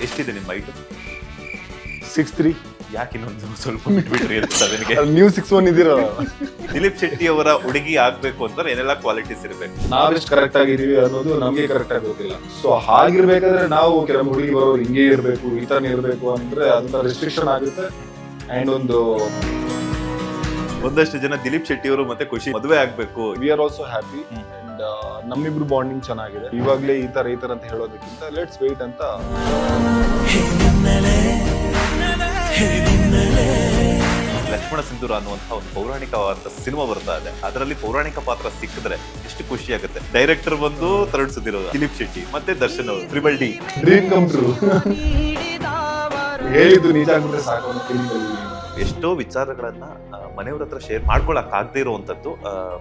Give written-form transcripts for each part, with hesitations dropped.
ಎಷ್ಟಿದೆ ನಿಮ್ಮ ಹೈಟ್? 6'3". ಯಾಕೆ ಇನ್ನೊಂದು ಸ್ವಲ್ಪ ಬಿಟ್ಬಿಟ್ರಿ ಅಂತ ಸೆವೆನ್ಗೆ? ನೀವು 6'1" ಇದ್ದೀರಾ. ದಿಲೀಪ್ ಶೆಟ್ಟಿ ಅವರ ಹುಡುಗಿ ಆಗ್ಬೇಕು ಅಂದ್ರೆ ಏನೆಲ್ಲ ಕ್ವಾಲಿಟೀಸ್ ಇರಬೇಕು? ನಾವೆಷ್ಟು ಕರೆಕ್ಟ್ ಆಗಿದೀವಿ ಅನ್ನೋದು ನಮ್ಗೆ ಕರೆಕ್ಟ್ ಆಗಿ ಗೊತ್ತಿಲ್ಲ. ಸೊ ಹಾಗಿರ್ಬೇಕಾದ್ರೆ ನಾವು ಕೆಲವು ಹುಡುಗಿ ಬರೋರು ಹಿಂಗೆ ಇರ್ಬೇಕು, ಈ ತರ ಇರ್ಬೇಕು ಅಂದ್ರೆ ಅದಂತ ರೆಸ್ಟ್ರಿಕ್ಷನ್ ಆಗುತ್ತೆ. ಅಂಡ್ ಒಂದಷ್ಟು ಜನ ದಿಲೀಪ್ ಶೆಟ್ಟಿ ಅವರು ಮತ್ತೆ ಖುಷಿ ಮದುವೆ ಆಗ್ಬೇಕು. We are also happy and ನಮ್ಮಿಬ್ರು ಬಾಂಡಿಂಗ್ ಚೆನ್ನಾಗಿದೆ. ಇವಾಗ್ಲೇ ಈ ತರ ಅಂತ ಹೇಳೋದಕ್ಕಿಂತ ಲೆಟ್ಸ್ ವೇಟ್ ಅಂತ. ಲಕ್ಷ್ಮಣ ಸಿಂಧೂರ ಅನ್ನುವಂತಹ ಒಂದು ಪೌರಾಣಿಕವಾದ ಸಿನಿಮಾ ಬರ್ತಾ ಇದೆ. ಅದರಲ್ಲಿ ಪೌರಾಣಿಕ ಪಾತ್ರ ಸಿಕ್ಕಿದ್ರೆ ಎಷ್ಟು ಖುಷಿ ಆಗುತ್ತೆ. ಡೈರೆಕ್ಟರ್ ಬಂದು ತರಡಿಸುತ್ತಿರೋದು ದಿಲೀಪ್ ಶೆಟ್ಟಿ ಮತ್ತೆ ದರ್ಶನ್ ಅವರು. Triple D dream come true. ಹೇಳಿದ್ದು ನಿಜ ಆಗ್ಬಿಟ್ರೆ ಸಾಕು. ಎಷ್ಟೋ ವಿಚಾರಗಳನ್ನ ಮನೆಯವ್ರ ಹತ್ರ ಶೇರ್ ಮಾಡ್ಕೊಳಕ್ ಆಗದೆ ಇರುವಂತದ್ದು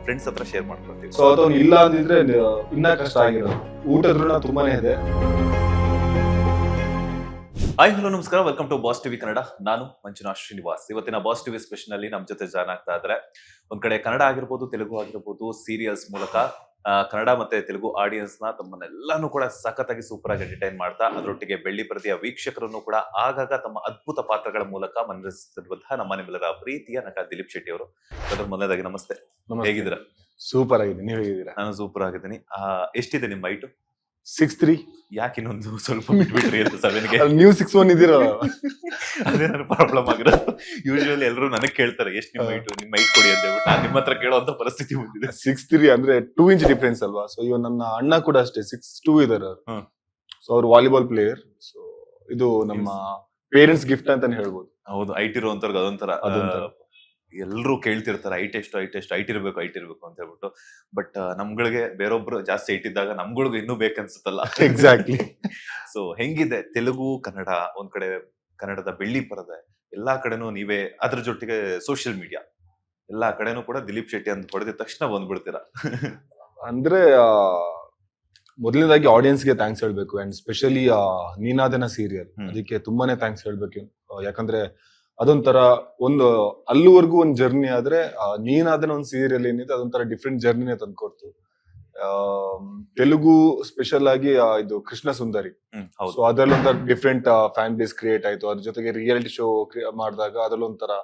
ಫ್ರೆಂಡ್ಸ್ ಹತ್ರ ಶೇರ್ ಮಾಡ್ಕೊಳ್ತೀವಿ. ಸೊ ಅದೊಂದು ಇಲ್ಲ ಅಂದಿದ್ರೆ ಇನ್ನ ಕಷ್ಟ ಆಗಿರೋದು. ಊಟದ ಋಣ ತುಂಬಾನೇ ಇದೆ. ಹಾಯ್ ಹಲೋ ನಮಸ್ಕಾರ, welcome to Boss TV Kannada. ನಾನು ಮಂಜುನಾಥ್ ಶ್ರೀನಿವಾಸ್. ಇವತ್ತಿನ ಬಾಸ್ ಟಿವಿ ಸ್ಪೆಷಲ್ ನಲ್ಲಿ ನಮ್ ಜೊತೆ ಜಾಯ್ನ್ ಆಗ್ತಾ ಇದ್ರೆ ಒಂದ್ ಕಡೆ ಕನ್ನಡ ಆಗಿರ್ಬೋದು, ತೆಲುಗು ಆಗಿರ್ಬೋದು, ಸೀರಿಯಲ್ಸ್ ಮೂಲಕ ಕನ್ನಡ ಮತ್ತೆ ತೆಲುಗು ಆಡಿಯನ್ಸ್ ನ ತಮ್ಮನ್ನೆಲ್ಲಾನು ಕೂಡ ಸಖತ್ತಾಗಿ ಸೂಪರ್ ಆಗಿ ಎಂಟರ್ಟೈನ್ ಮಾಡ್ತಾ ಅದರೊಟ್ಟಿಗೆ ಬೆಳ್ಳಿ ಪರದೆಯ ವೀಕ್ಷಕರನ್ನು ಕೂಡ ಆಗಾಗ ತಮ್ಮ ಅದ್ಭುತ ಪಾತ್ರಗಳ ಮೂಲಕ ಮನರಂಜಿಸುತ್ತಿರುವಂತಹ ನಮ್ಮ ನಿಮ್ಮೆಲ್ಲರ ಪ್ರೀತಿಯ ನಟ ದಿಲೀಪ್ ಶೆಟ್ಟಿ ಅವರು. ಅದರ ಮೊದಲಾಗಿ ನಮಸ್ತೆ, ಹೇಗಿದ್ದೀರಾ? ಸೂಪರ್ ಆಗಿದೆ, ನೀವು ಹೇಗಿದ್ದೀರಾ? ನಾನು ಸೂಪರ್ ಆಗಿದ್ದೀನಿ. ಎಷ್ಟಿದೆ ನಿಮ್ಮ ಹೈಟ್? 6'3". ಯಾಕೆ ಇನ್ನೊಂದು ಸ್ವಲ್ಪ ಬಿಟ್ಬಿಟ್ರಿ ಅಂತ ಸೆವೆನ್ಗೆ? ನೀವು 6'1" ಇದ್ದೀರಾ. ಅದೇ ನನ್ನ ಪ್ರಾಬ್ಲಮ್ ಆಗಿರೋದು. ಯೂಶುವಲಿ ಎಲ್ಲರೂ ನನಗೆ ಕೇಳ್ತಾರೆ ಎಷ್ಟು ನಿಮ್ಮ ಹೈಟ್, ನಿಮ್ಮ ಹೈಟ್ ಕೊಡಿ ಅಂತ ಹೇಳ್ಬಿಟ್ಟು ನಾನು ನಿಮ್ಮ ಹತ್ರ ಕೇಳೋಂತ ಪರಿಸ್ಥಿತಿ ಬಂದಿದೆ. 6'3" ಅಂದ್ರೆ 2 ಇಂಚ್ ಡಿಫ್ರೆನ್ಸ್ ಅಲ್ವಾ. ಸೊ ಇವ್ ನನ್ನ ಅಣ್ಣ ಕೂಡ ಅಷ್ಟೇ 6'2" ಇದಾರೆ. ಸೊ ಅವ್ರು ವಾಲಿಬಾಲ್ ಪ್ಲೇಯರ್. ಸೊ ಇದು ನಮ್ಮ ಪೇರೆಂಟ್ಸ್ ಗಿಫ್ಟ್ ಅಂತಾನೆ ಹೇಳ್ಬೋದು. ಹೌದು, ಹೈಟ್ ಇರುವಂತವ್ರಿಗೆ ಅದೊಂಥರ ಎಲ್ರು ಕೇಳ್ತಿರ್ತಾರೆ ಹೈಟ್ ಎಷ್ಟು ಹೈಟ್ ಇರ್ಬೇಕು ಅಂತ ಹೇಳ್ಬಿಟ್ಟು. ಬಟ್ ನಮ್ಗಳಿಗೆ ಬೇರೊಬ್ರು ಜಾಸ್ತಿ ಹೈಟ್ ಇದ್ದಾಗ ನಮ್ಗಳಿಗೂ ಇನ್ನೂ ಬೇಕನ್ಸುತ್ತಲ್ಲ. ಎಕ್ಸಾಕ್ಟ್ಲಿ. ಸೊ ಹೆಂಗಿದೆ ತೆಲುಗು ಕನ್ನಡ ಒಂದ್ ಕಡೆ, ಕನ್ನಡದ ಬೆಳ್ಳಿ ಪರದೆ ಎಲ್ಲಾ ಕಡೆನೂ ನೀವೇ, ಅದ್ರ ಜೊತೆಗೆ ಸೋಷಿಯಲ್ ಮೀಡಿಯಾ ಎಲ್ಲಾ ಕಡೆನೂ ಕೂಡ ದಿಲೀಪ್ ಶೆಟ್ಟಿ ಅಂತ ಹೊಡೆದ ತಕ್ಷಣ ಬಂದ್ಬಿಡ್ತೀರಾ. ಅಂದ್ರೆ ಮೊದಲನೇದಾಗಿ ಆಡಿಯನ್ಸ್ಗೆ ಥ್ಯಾಂಕ್ಸ್ ಹೇಳ್ಬೇಕು. ಅಂಡ್ ಸ್ಪೆಷಲಿ ನೀನಾದನ ಸೀರಿಯಲ್, ಅದಕ್ಕೆ ತುಂಬಾನೇ ಥ್ಯಾಂಕ್ಸ್ ಹೇಳ್ಬೇಕು. ಯಾಕಂದ್ರೆ ಅದೊಂಥರ ಒಂದು ಅಲ್ಲಿವರೆಗೂ ಒಂದು ಜರ್ನಿ ಆದ್ರೆ ನೀನಾದನ ಒಂದು ಸೀರಿಯಲ್ ಏನಿದೆ ಅದೊಂಥರ ಡಿಫ್ರೆಂಟ್ ಜರ್ನಿನೇ ತಂದ್ಕೊಡ್ತು. ತೆಲುಗು ಸ್ಪೆಷಲ್ ಆಗಿ ಇದು ಕೃಷ್ಣ ಸುಂದರಿ. ಸೊ ಅದ್ರಲ್ಲಿ ಒಂಥರ ಡಿಫ್ರೆಂಟ್ ಫ್ಯಾನ್ ಬೇಸ್ ಕ್ರಿಯೇಟ್ ಆಯ್ತು. ಅದ್ರ ಜೊತೆಗೆ ರಿಯಾಲಿಟಿ ಶೋ ಮಾಡಿದಾಗ ಅದ್ರಲ್ಲಿ ಒಂಥರ.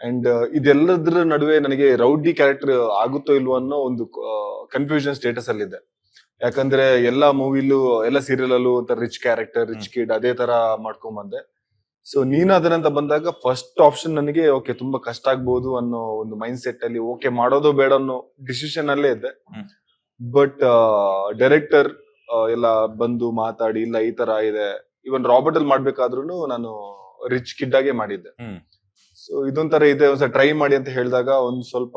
ಅಂಡ್ ಇದೆಲ್ಲದ್ರ ನಡುವೆ ನನಗೆ ರೌಡಿ ಕ್ಯಾರೆಕ್ಟರ್ ಆಗುತ್ತೋ ಇಲ್ವೋ ಅನ್ನೋ ಒಂದು ಕನ್ಫ್ಯೂಷನ್ ಸ್ಟೇಟಸ್ ಅಲ್ಲಿ ಇದೆ. ಯಾಕಂದ್ರೆ ಎಲ್ಲಾ ಮೂವಿಲೂ ಎಲ್ಲ ಸೀರಿಯಲ್ ಅಲ್ಲೂ ಒಂಥರ ರಿಚ್ ಕ್ಯಾರೆಕ್ಟರ್, ರಿಚ್ ಕಿಡ್ ಅದೇ ತರ ಮಾಡ್ಕೊಂಡ್ ಬಂದೆ. ಸೊ ನೀನಾದನಂತ ಬಂದಾಗ ಫಸ್ಟ್ ಆಪ್ಷನ್ ನನಗೆ ಓಕೆ ತುಂಬಾ ಕಷ್ಟ ಆಗ್ಬಹುದು ಅನ್ನೋ ಒಂದು ಮೈಂಡ್ ಸೆಟ್ ಅಲ್ಲಿ ಓಕೆ ಮಾಡೋದು ಬೇಡ ಅನ್ನೋ ಡಿಸಿಷನ್ ಅಲ್ಲೇ ಇದ್ದೆ. ಬಟ್ ಡೈರೆಕ್ಟರ್ ಎಲ್ಲ ಬಂದು ಮಾತಾಡಿ ಇಲ್ಲ ಈ ತರ ಇದೆ, ಇವನ್ ರಾಬರ್ಟ್ ಅಲ್ಲಿ ಮಾಡ್ಬೇಕಾದ್ರೂ ನಾನು ರಿಚ್ ಕಿಡ್ ಆಗೇ ಮಾಡಿದ್ದೆ. ಸೊ ಇದೊಂಥರ ಇದೆ, ಒಂದ್ಸಲ ಟ್ರೈ ಮಾಡಿ ಅಂತ ಹೇಳಿದಾಗ ಒಂದ್ ಸ್ವಲ್ಪ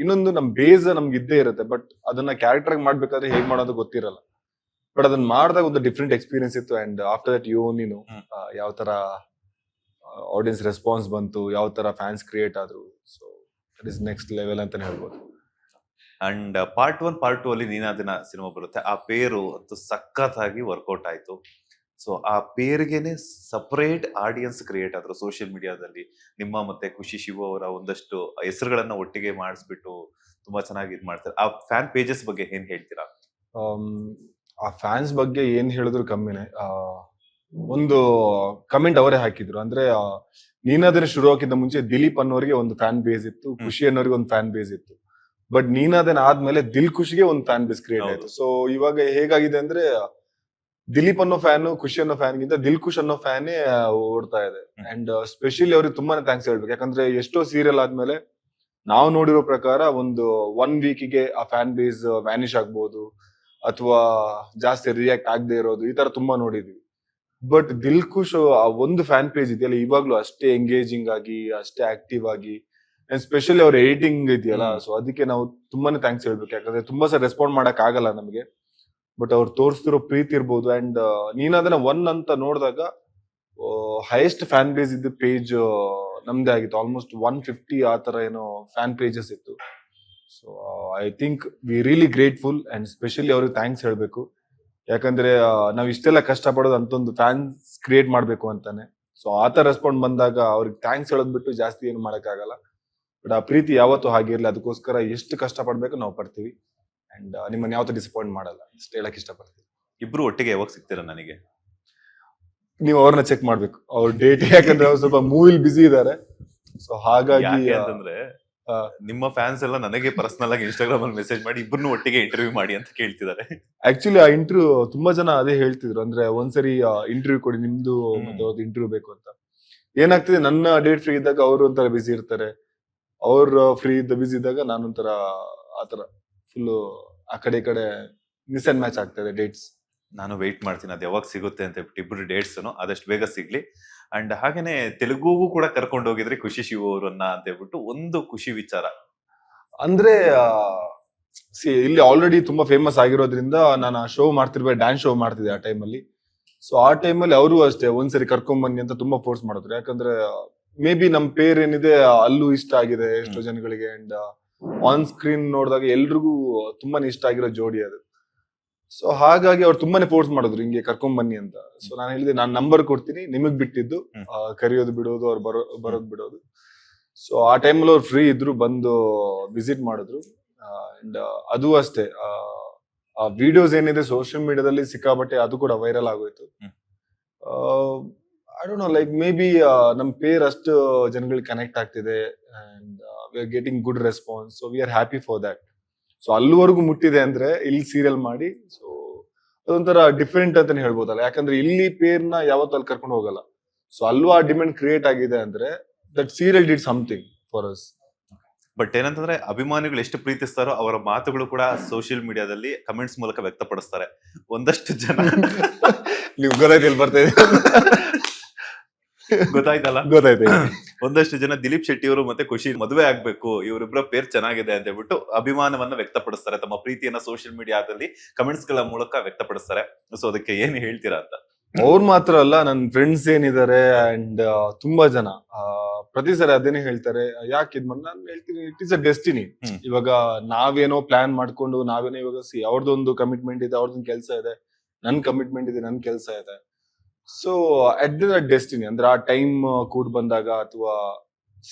ಇನ್ನೊಂದು ನಮ್ ಬೇಸ್ ನಮ್ಗೆ ಇದ್ದೇ ಇರುತ್ತೆ. ಬಟ್ ಅದನ್ನ ಕ್ಯಾರೆಕ್ಟರ್ ಮಾಡ್ಬೇಕಾದ್ರೆ ಹೇಗ್ ಮಾಡೋದು ಗೊತ್ತಿರಲ್ಲ. ಬಟ್ ಅದನ್ನ ಮಾಡಿದಾಗ ಒಂದು ಡಿಫ್ರೆಂಟ್ ಎಕ್ಸ್ಪೀರಿಯನ್ಸ್ ಇತ್ತು. ಅಂಡ್ ಆಫ್ಟರ್ ದಟ್ ನೀನು ಯಾವ ತರ ಆಡಿಯನ್ಸ್ ರೆಸ್ಪಾನ್ಸ್ ಬಂತು, ಯಾವ ತರ ಫ್ಯಾನ್ಸ್ ಕ್ರಿಯೇಟ್ ಆದ್ರು. So that is next level ಅಂತಾನೆ ಹೇಳ್ಬೋದು. ಅಂಡ್ ಪಾರ್ಟ್ 1 ಪಾರ್ಟ್ 2 ಅಲ್ಲಿ ನೀನಾದನ ಸಿನಿಮಾ ಬರುತ್ತೆ. ಆ ಪೇರು ಅಂತೂ ಸಖತ್ತಾಗಿ ವರ್ಕೌಟ್ ಆಯ್ತು. ಸೊ ಆ ಪೇರ್ಗೆನೆ ಸಪರೇಟ್ ಆಡಿಯನ್ಸ್ ಕ್ರಿಯೇಟ್ ಆದ್ರು ಸೋಷಿಯಲ್ ಮೀಡಿಯಾದಲ್ಲಿ. ನಿಮ್ಮ ಮತ್ತೆ ಖುಷಿ ಶಿವು ಅವರ ಒಂದಷ್ಟು ಹೆಸರುಗಳನ್ನ ಒಟ್ಟಿಗೆ ಮಾಡಿಸ್ಬಿಟ್ಟು ತುಂಬಾ ಚೆನ್ನಾಗಿ ಇದ್ ಮಾಡ್ತಾರೆ. ಆ ಫ್ಯಾನ್ ಪೇಜಸ್ ಬಗ್ಗೆ ಏನ್ ಹೇಳ್ತೀರಾ? ಆ ಫ್ಯಾನ್ಸ್ ಬಗ್ಗೆ ಏನ್ ಹೇಳಿದ್ರು ಕಮ್ಮಿನೇ. ಒಂದು ಕಮೆಂಟ್ ಅವರೇ ಹಾಕಿದ್ರು. ಅಂದ್ರೆ ನೀನಾದನ ಶುರು ಹಾಕಿದ್ದ ಮುಂಚೆ ದಿಲೀಪ್ ಅನ್ನೋರಿಗೆ ಒಂದು ಫ್ಯಾನ್ ಬೇಸ್ ಇತ್ತು, ಖುಷಿ ಅನ್ನೋರಿಗೆ ಒಂದು ಫ್ಯಾನ್ ಬೇಸ್ ಇತ್ತು. ಬಟ್ ನೀನಾದನ ಆದ್ಮೇಲೆ ದಿಲ್ ಖುಷಿಗೆ ಒಂದು ಫ್ಯಾನ್ ಬೇಸ್ ಕ್ರಿಯೇಟ್ ಆಯ್ತು. ಸೊ ಇವಾಗ ಹೇಗಾಗಿದೆ ಅಂದ್ರೆ ದಿಲೀಪ್ ಅನ್ನೋ ಫ್ಯಾನ್, ಖುಷಿ ಅನ್ನೋ ಫ್ಯಾನ್ ಗಿಂತ ದಿಲ್ ಖುಷ್ ಅನ್ನೋ ಫ್ಯಾನೇ ಓಡ್ತಾ ಇದೆ. ಅಂಡ್ ಸ್ಪೆಷಲಿ ಅವ್ರಿಗೆ ತುಂಬಾನೇ ಥ್ಯಾಂಕ್ಸ್ ಹೇಳ್ಬೇಕು. ಯಾಕಂದ್ರೆ ಎಷ್ಟೋ ಸೀರಿಯಲ್ ಆದ್ಮೇಲೆ ನಾವು ನೋಡಿರೋ ಪ್ರಕಾರ ಒಂದು 1 ವೀಕಿಗೆ ಆ ಫ್ಯಾನ್ ಬೇಸ್ ವ್ಯಾನಿಶ್ ಆಗ್ಬೋದು ಅಥವಾ ಜಾಸ್ತಿ ರಿಯಾಕ್ಟ್ ಆಗದೆ ಇರೋದು, ಈ ತರ ತುಂಬಾ ನೋಡಿದ್ವಿ. ಬಟ್ ದಿಲ್ ಖುಷ್ ಆ ಒಂದು ಫ್ಯಾನ್ ಪೇಜ್ ಇದೆಯಲ್ಲ ಇವಾಗ್ಲೂ ಅಷ್ಟೇ ಎಂಗೇಜಿಂಗ್ ಆಗಿ, ಅಷ್ಟೇ ಆಕ್ಟಿವ್ ಆಗಿ, ಅಂಡ್ ಸ್ಪೆಷಲಿ ಅವ್ರ ಎಡಿಟಿಂಗ್ ಇದೆಯಲ್ಲ, ಸೊ ಅದಕ್ಕೆ ನಾವು ತುಂಬಾನೇ ಥ್ಯಾಂಕ್ಸ್ ಹೇಳ್ಬೇಕು. ಯಾಕಂದ್ರೆ ತುಂಬಾ ಸಲ ರೆಸ್ಪಾಂಡ್ ಮಾಡಕ್ ಆಗಲ್ಲ ನಮಗೆ. ಬಟ್ ಅವ್ರು ತೋರಿಸ್ತಿರೋ ಪ್ರೀತಿ ಇರ್ಬೋದು. ಅಂಡ್ ನೀನಾದನ 1 ಅಂತ ನೋಡಿದಾಗ ಹೈಯೆಸ್ಟ್ ಫ್ಯಾನ್ ಬೇಸ್ ಇದ್ದ ಪೇಜ್ ನಮ್ದೇ ಆಗಿತ್ತು. ಆಲ್ಮೋಸ್ಟ್ 150 ಆ ತರ ಏನೋ ಫ್ಯಾನ್ ಪೇಜಸ್ ಇತ್ತು. So I think we really grateful. And specially ಅವ್ರಿಗೆ ಥ್ಯಾಂಕ್ಸ್ ಹೇಳ್ಬೇಕು. ಯಾಕಂದ್ರೆ ನಾವ್ ಇಷ್ಟೆಲ್ಲ ಕಷ್ಟ ಪಡೋದು ಅಂತೊಂದು ಫ್ಯಾನ್ಸ್ ಕ್ರಿಯೇಟ್ ಮಾಡ್ಬೇಕು ಅಂತಾನೆ. ಸೊ ಆತರ ರೆಸ್ಪಾಂಡ್ ಬಂದಾಗ ಅವ್ರಿಗೆ ಥ್ಯಾಂಕ್ಸ್ ಹೇಳೋದ್ ಬಿಟ್ಟು ಜಾಸ್ತಿ ಏನು ಮಾಡಕ್ ಆಗಲ್ಲ. ಬಟ್ ಆ ಪ್ರೀತಿ ಯಾವತ್ತೂ ಹಾಗಿರ್ಲಿ, ಅದಕ್ಕೋಸ್ಕರ ಎಷ್ಟು ಕಷ್ಟ ಪಡ್ಬೇಕು ನಾವು ಪಡ್ತೀವಿ. ಅಂಡ್ ನಿಮ್ಮನ್ನ ಯಾವತ್ತೂ ಡಿಸಪಾಯಿಂಟ್ ಮಾಡಲ್ಲ, ಇಷ್ಟ ಹೇಳಕ್ ಇಷ್ಟಪಡ್ತೀವಿ. ಇಬ್ರು ಒಟ್ಟಿಗೆ ಯಾವಾಗ ಸಿಗ್ತೀರಾ ನನಗೆ? ನೀವು ಅವ್ರನ್ನ ಚೆಕ್ ಮಾಡ್ಬೇಕು ಅವ್ರ ಡೇಟ್, ಯಾಕಂದ್ರೆ ಅವ್ರು ಸ್ವಲ್ಪ ಮೂವಿಲ್ ಬಿಸಿ ಇದಾರೆ. ಸೊ ಹಾಗಾಗಿ ಯಾಕೆ ಅಂತಂದ್ರೆ ಆ, ನಿಮ್ಮ ಫ್ಯಾನ್ಸ್ ಎಲ್ಲ ನನಗೆ ಪರ್ಸನಲ್ ಆಗಿ ಇನ್ಸ್ಟಾಗ್ರಾಮ್ ಅಲ್ಲಿ ಮೆಸೇಜ್ ಮಾಡಿ ಇಬ್ಬರನ್ನು ಒಟ್ಟಿಗೆ ಇಂಟರ್ವ್ಯೂ ಮಾಡಿ ಅಂತ ಕೇಳ್ತಿದ್ದಾರೆ. ಆಕ್ಚುಲಿ ಆ ಇಂಟರ್ವ್ಯೂ ತುಂಬಾ ಜನ ಅದೇ ಹೇಳ್ತಿದ್ರು, ಅಂದ್ರೆ ಒಂದ್ಸರಿ ಇಂಟರ್ವ್ಯೂ ಕೊಡಿ ನಿಮ್ದು ಮತ್ತೆ ಅವ್ರದ್ದು ಇಂಟರ್ವ್ಯೂ ಬೇಕು ಅಂತ. ಏನಾಗ್ತಿದೆ, ನನ್ನ ಡೇಟ್ ಫ್ರೀ ಇದ್ದಾಗ ಅವ್ರು ಒಂಥರ ಬಿಸಿ ಇರ್ತಾರೆ, ಅವ್ರ ಫ್ರೀ ಇದ್ದ ಬಿಸಿ ಇದ್ದಾಗ ನಾನೊಂಥರ ಆತರ ಫುಲ್ ಆ ಕಡೆ ಈ ಕಡೆ ಮಿಸ್ ಅಂಡ್ ಮ್ಯಾಚ್ ಆಗ್ತಾ ಇದೆ ಡೇಟ್ಸ್. ನಾನು ವೆಯ್ಟ್ ಮಾಡ್ತೀನಿ ಅದು ಯಾವಾಗ ಸಿಗುತ್ತೆ ಅಂತ ಹೇಳ್ಬಿಟ್ಟು ಇಬ್ರು ಡೇಟ್ಸ್ ಆದಷ್ಟು ಬೇಗ ಸಿಗ್ಲಿ. ಅಂಡ್ ಹಾಗೇನೆ ತೆಲುಗುಗೂ ಕೂಡ ಕರ್ಕೊಂಡು ಹೋಗಿದ್ರೆ ಖುಷಿ ಶಿವು ಅವರನ್ನ ಅಂತ ಹೇಳ್ಬಿಟ್ಟು ಒಂದು ಖುಷಿ ವಿಚಾರ. ಅಂದ್ರೆ ಇಲ್ಲಿ ಆಲ್ರೆಡಿ ತುಂಬಾ ಫೇಮಸ್ ಆಗಿರೋದ್ರಿಂದ ನಾನು ಶೋ ಮಾಡ್ತಿರ್ಬೇಕು, ಡ್ಯಾನ್ಸ್ ಶೋ ಮಾಡ್ತಿದ್ದೆ ಆ ಟೈಮಲ್ಲಿ. ಸೊ ಆ ಟೈಮಲ್ಲಿ ಅವರು ಅಷ್ಟೇ ಒಂದ್ಸರಿ ಕರ್ಕೊಂಡ್ ಬನ್ನಿ ಅಂತ ತುಂಬಾ ಫೋರ್ಸ್ ಮಾಡಿದ್ರು, ಯಾಕಂದ್ರೆ ಮೇ ಬಿ ನಮ್ ಪೇರ್ ಏನಿದೆ ಅಲ್ಲೂ ಇಷ್ಟ ಆಗಿದೆ ಎಷ್ಟೋ ಜನಗಳಿಗೆ. ಅಂಡ್ ಆನ್ ಸ್ಕ್ರೀನ್ ನೋಡಿದಾಗ ಎಲ್ರಿಗೂ ತುಂಬಾನೇ ಇಷ್ಟ ಆಗಿರೋ ಜೋಡಿ ಅದು. ಸೊ ಹಾಗಾಗಿ ಅವ್ರು ತುಂಬಾನೇ ಫೋರ್ಸ್ ಮಾಡಿದ್ರು ಹಿಂಗೆ ಕರ್ಕೊಂಡ್ ಬನ್ನಿ ಅಂತ. ಸೊ ನಾನು ಹೇಳಿದೆ, ನಾನು ನಂಬರ್ ಕೊಡ್ತೀನಿ, ನಿಮಗ್ ಬಿಟ್ಟಿದ್ದು ಕರೆಯೋದು ಬಿಡೋದು, ಅವ್ರು ಬರೋದು ಬಿಡೋದು. ಸೊ ಆ ಟೈಮಲ್ಲಿ ಅವ್ರು ಫ್ರೀ ಇದ್ರು, ಬಂದು ವಿಸಿಟ್ ಮಾಡಿದ್ರು. ಅಂಡ್ ಅದು ಅಷ್ಟೇ, ಆ ವಿಡಿಯೋಸ್ ಏನಿದೆ ಸೋಷಿಯಲ್ ಮೀಡಿಯಾದಲ್ಲಿ ಸಿಕ್ಕಾಬಟ್ಟೆ ಅದು ಕೂಡ ವೈರಲ್ ಆಗೋಯ್ತು. I don't know, like may be ನಮ್ ಪೇರ್ ಅಷ್ಟು ಜನಗಳಿಗೆ ಕನೆಕ್ಟ್ ಆಗ್ತಿದೆ and we are getting good response. So we are happy for that. So ಅಲ್ಲಿವರೆಗೂ ಮುಟ್ಟಿದೆ ಅಂದ್ರೆ ಇಲ್ಲಿ ಸೀರಿಯಲ್ ಮಾಡಿ, ಸೊ ಅದೊಂಥರ ಡಿಫ್ರೆಂಟ್ ಅಂತಾನೆ ಹೇಳ್ಬೋದಲ್ಲ, ಯಾಕಂದ್ರೆ ಇಲ್ಲಿ ಪೇರ್ನ ಯಾವತ್ತೂ ಅಲ್ಲಿ ಕರ್ಕೊಂಡು ಹೋಗಲ್ಲ. ಸೊ ಅಲ್ಲೂ ಆ ಡಿಮ್ಯಾಂಡ್ ಕ್ರಿಯೇಟ್ ಆಗಿದೆ ಅಂದ್ರೆ that serial did something for us. But ಏನಂತಂದ್ರೆ ಅಭಿಮಾನಿಗಳು ಎಷ್ಟು ಪ್ರೀತಿಸ್ತಾರೋ ಅವರ ಮಾತುಗಳು ಕೂಡ ಸೋಷಿಯಲ್ ಮೀಡಿಯಾದಲ್ಲಿ ಕಮೆಂಟ್ಸ್ ಮೂಲಕ ವ್ಯಕ್ತಪಡಿಸ್ತಾರೆ. ಒಂದಷ್ಟು ಜನ ನೀವು ಗೊತ್ತಾಯ್ತು ಎಲ್ಲಿ ಬರ್ತಾ ಇದೆ ಗೊತ್ತಾಯ್ತಲ್ಲ, ಗೊತ್ತಾಯ್ತು. ಒಂದಷ್ಟು ಜನ ದಿಲೀಪ್ ಶೆಟ್ಟಿ ಅವರು ಮತ್ತೆ ಖುಷಿ ಮದುವೆ ಆಗ್ಬೇಕು, ಇವರಿಬ್ಬರ ಪೇರ್ ಚೆನ್ನಾಗಿದೆ ಅಂತ ಹೇಳ್ಬಿಟ್ಟು ಅಭಿಮಾನವನ್ನ ವ್ಯಕ್ತಪಡಿಸ್ತಾರೆ, ತಮ್ಮ ಪ್ರೀತಿಯನ್ನ ಸೋಷಿಯಲ್ ಮೀಡಿಯಾದಲ್ಲಿ ಕಮೆಂಟ್ಸ್ ಗಳ ಮೂಲಕ ವ್ಯಕ್ತಪಡಿಸ್ತಾರೆ. ಸೊ ಅದಕ್ಕೆ ಏನ್ ಹೇಳ್ತೀರಾ ಅಂತ. ಅವ್ರು ಮಾತ್ರ ಅಲ್ಲ, ನನ್ನ ಫ್ರೆಂಡ್ಸ್ ಏನಿದ್ದಾರೆ ಅಂಡ್ ತುಂಬಾ ಜನ ಪ್ರತಿ ಸರಿ ಅದೇನೆ ಹೇಳ್ತಾರೆ, ಯಾಕೆ ಇದ್ ಮಾಡಿ. ನಾನು ಹೇಳ್ತೀನಿ, ಇಟ್ ಇಸ್ ಅ ಡೆಸ್ಟಿನಿ. ಇವಾಗ ನಾವೇನೋ ಪ್ಲಾನ್ ಮಾಡ್ಕೊಂಡು ನಾವೇನೋ ಇವಾಗ ಅವ್ರದ್ದೊಂದು ಕಮಿಟ್ಮೆಂಟ್ ಇದೆ, ಅವ್ರದೊಂದು ಕೆಲಸ ಇದೆ, ನನ್ ಕಮಿಟ್ಮೆಂಟ್ ಇದೆ, ನನ್ ಕೆಲಸ ಇದೆ. ಸೊ ಅಟ್ ದ ಡೆಸ್ಟಿನಿ ಅಂದ್ರೆ ಆ ಟೈಮ್ ಕೂಡ್ ಬಂದಾಗ ಅಥವಾ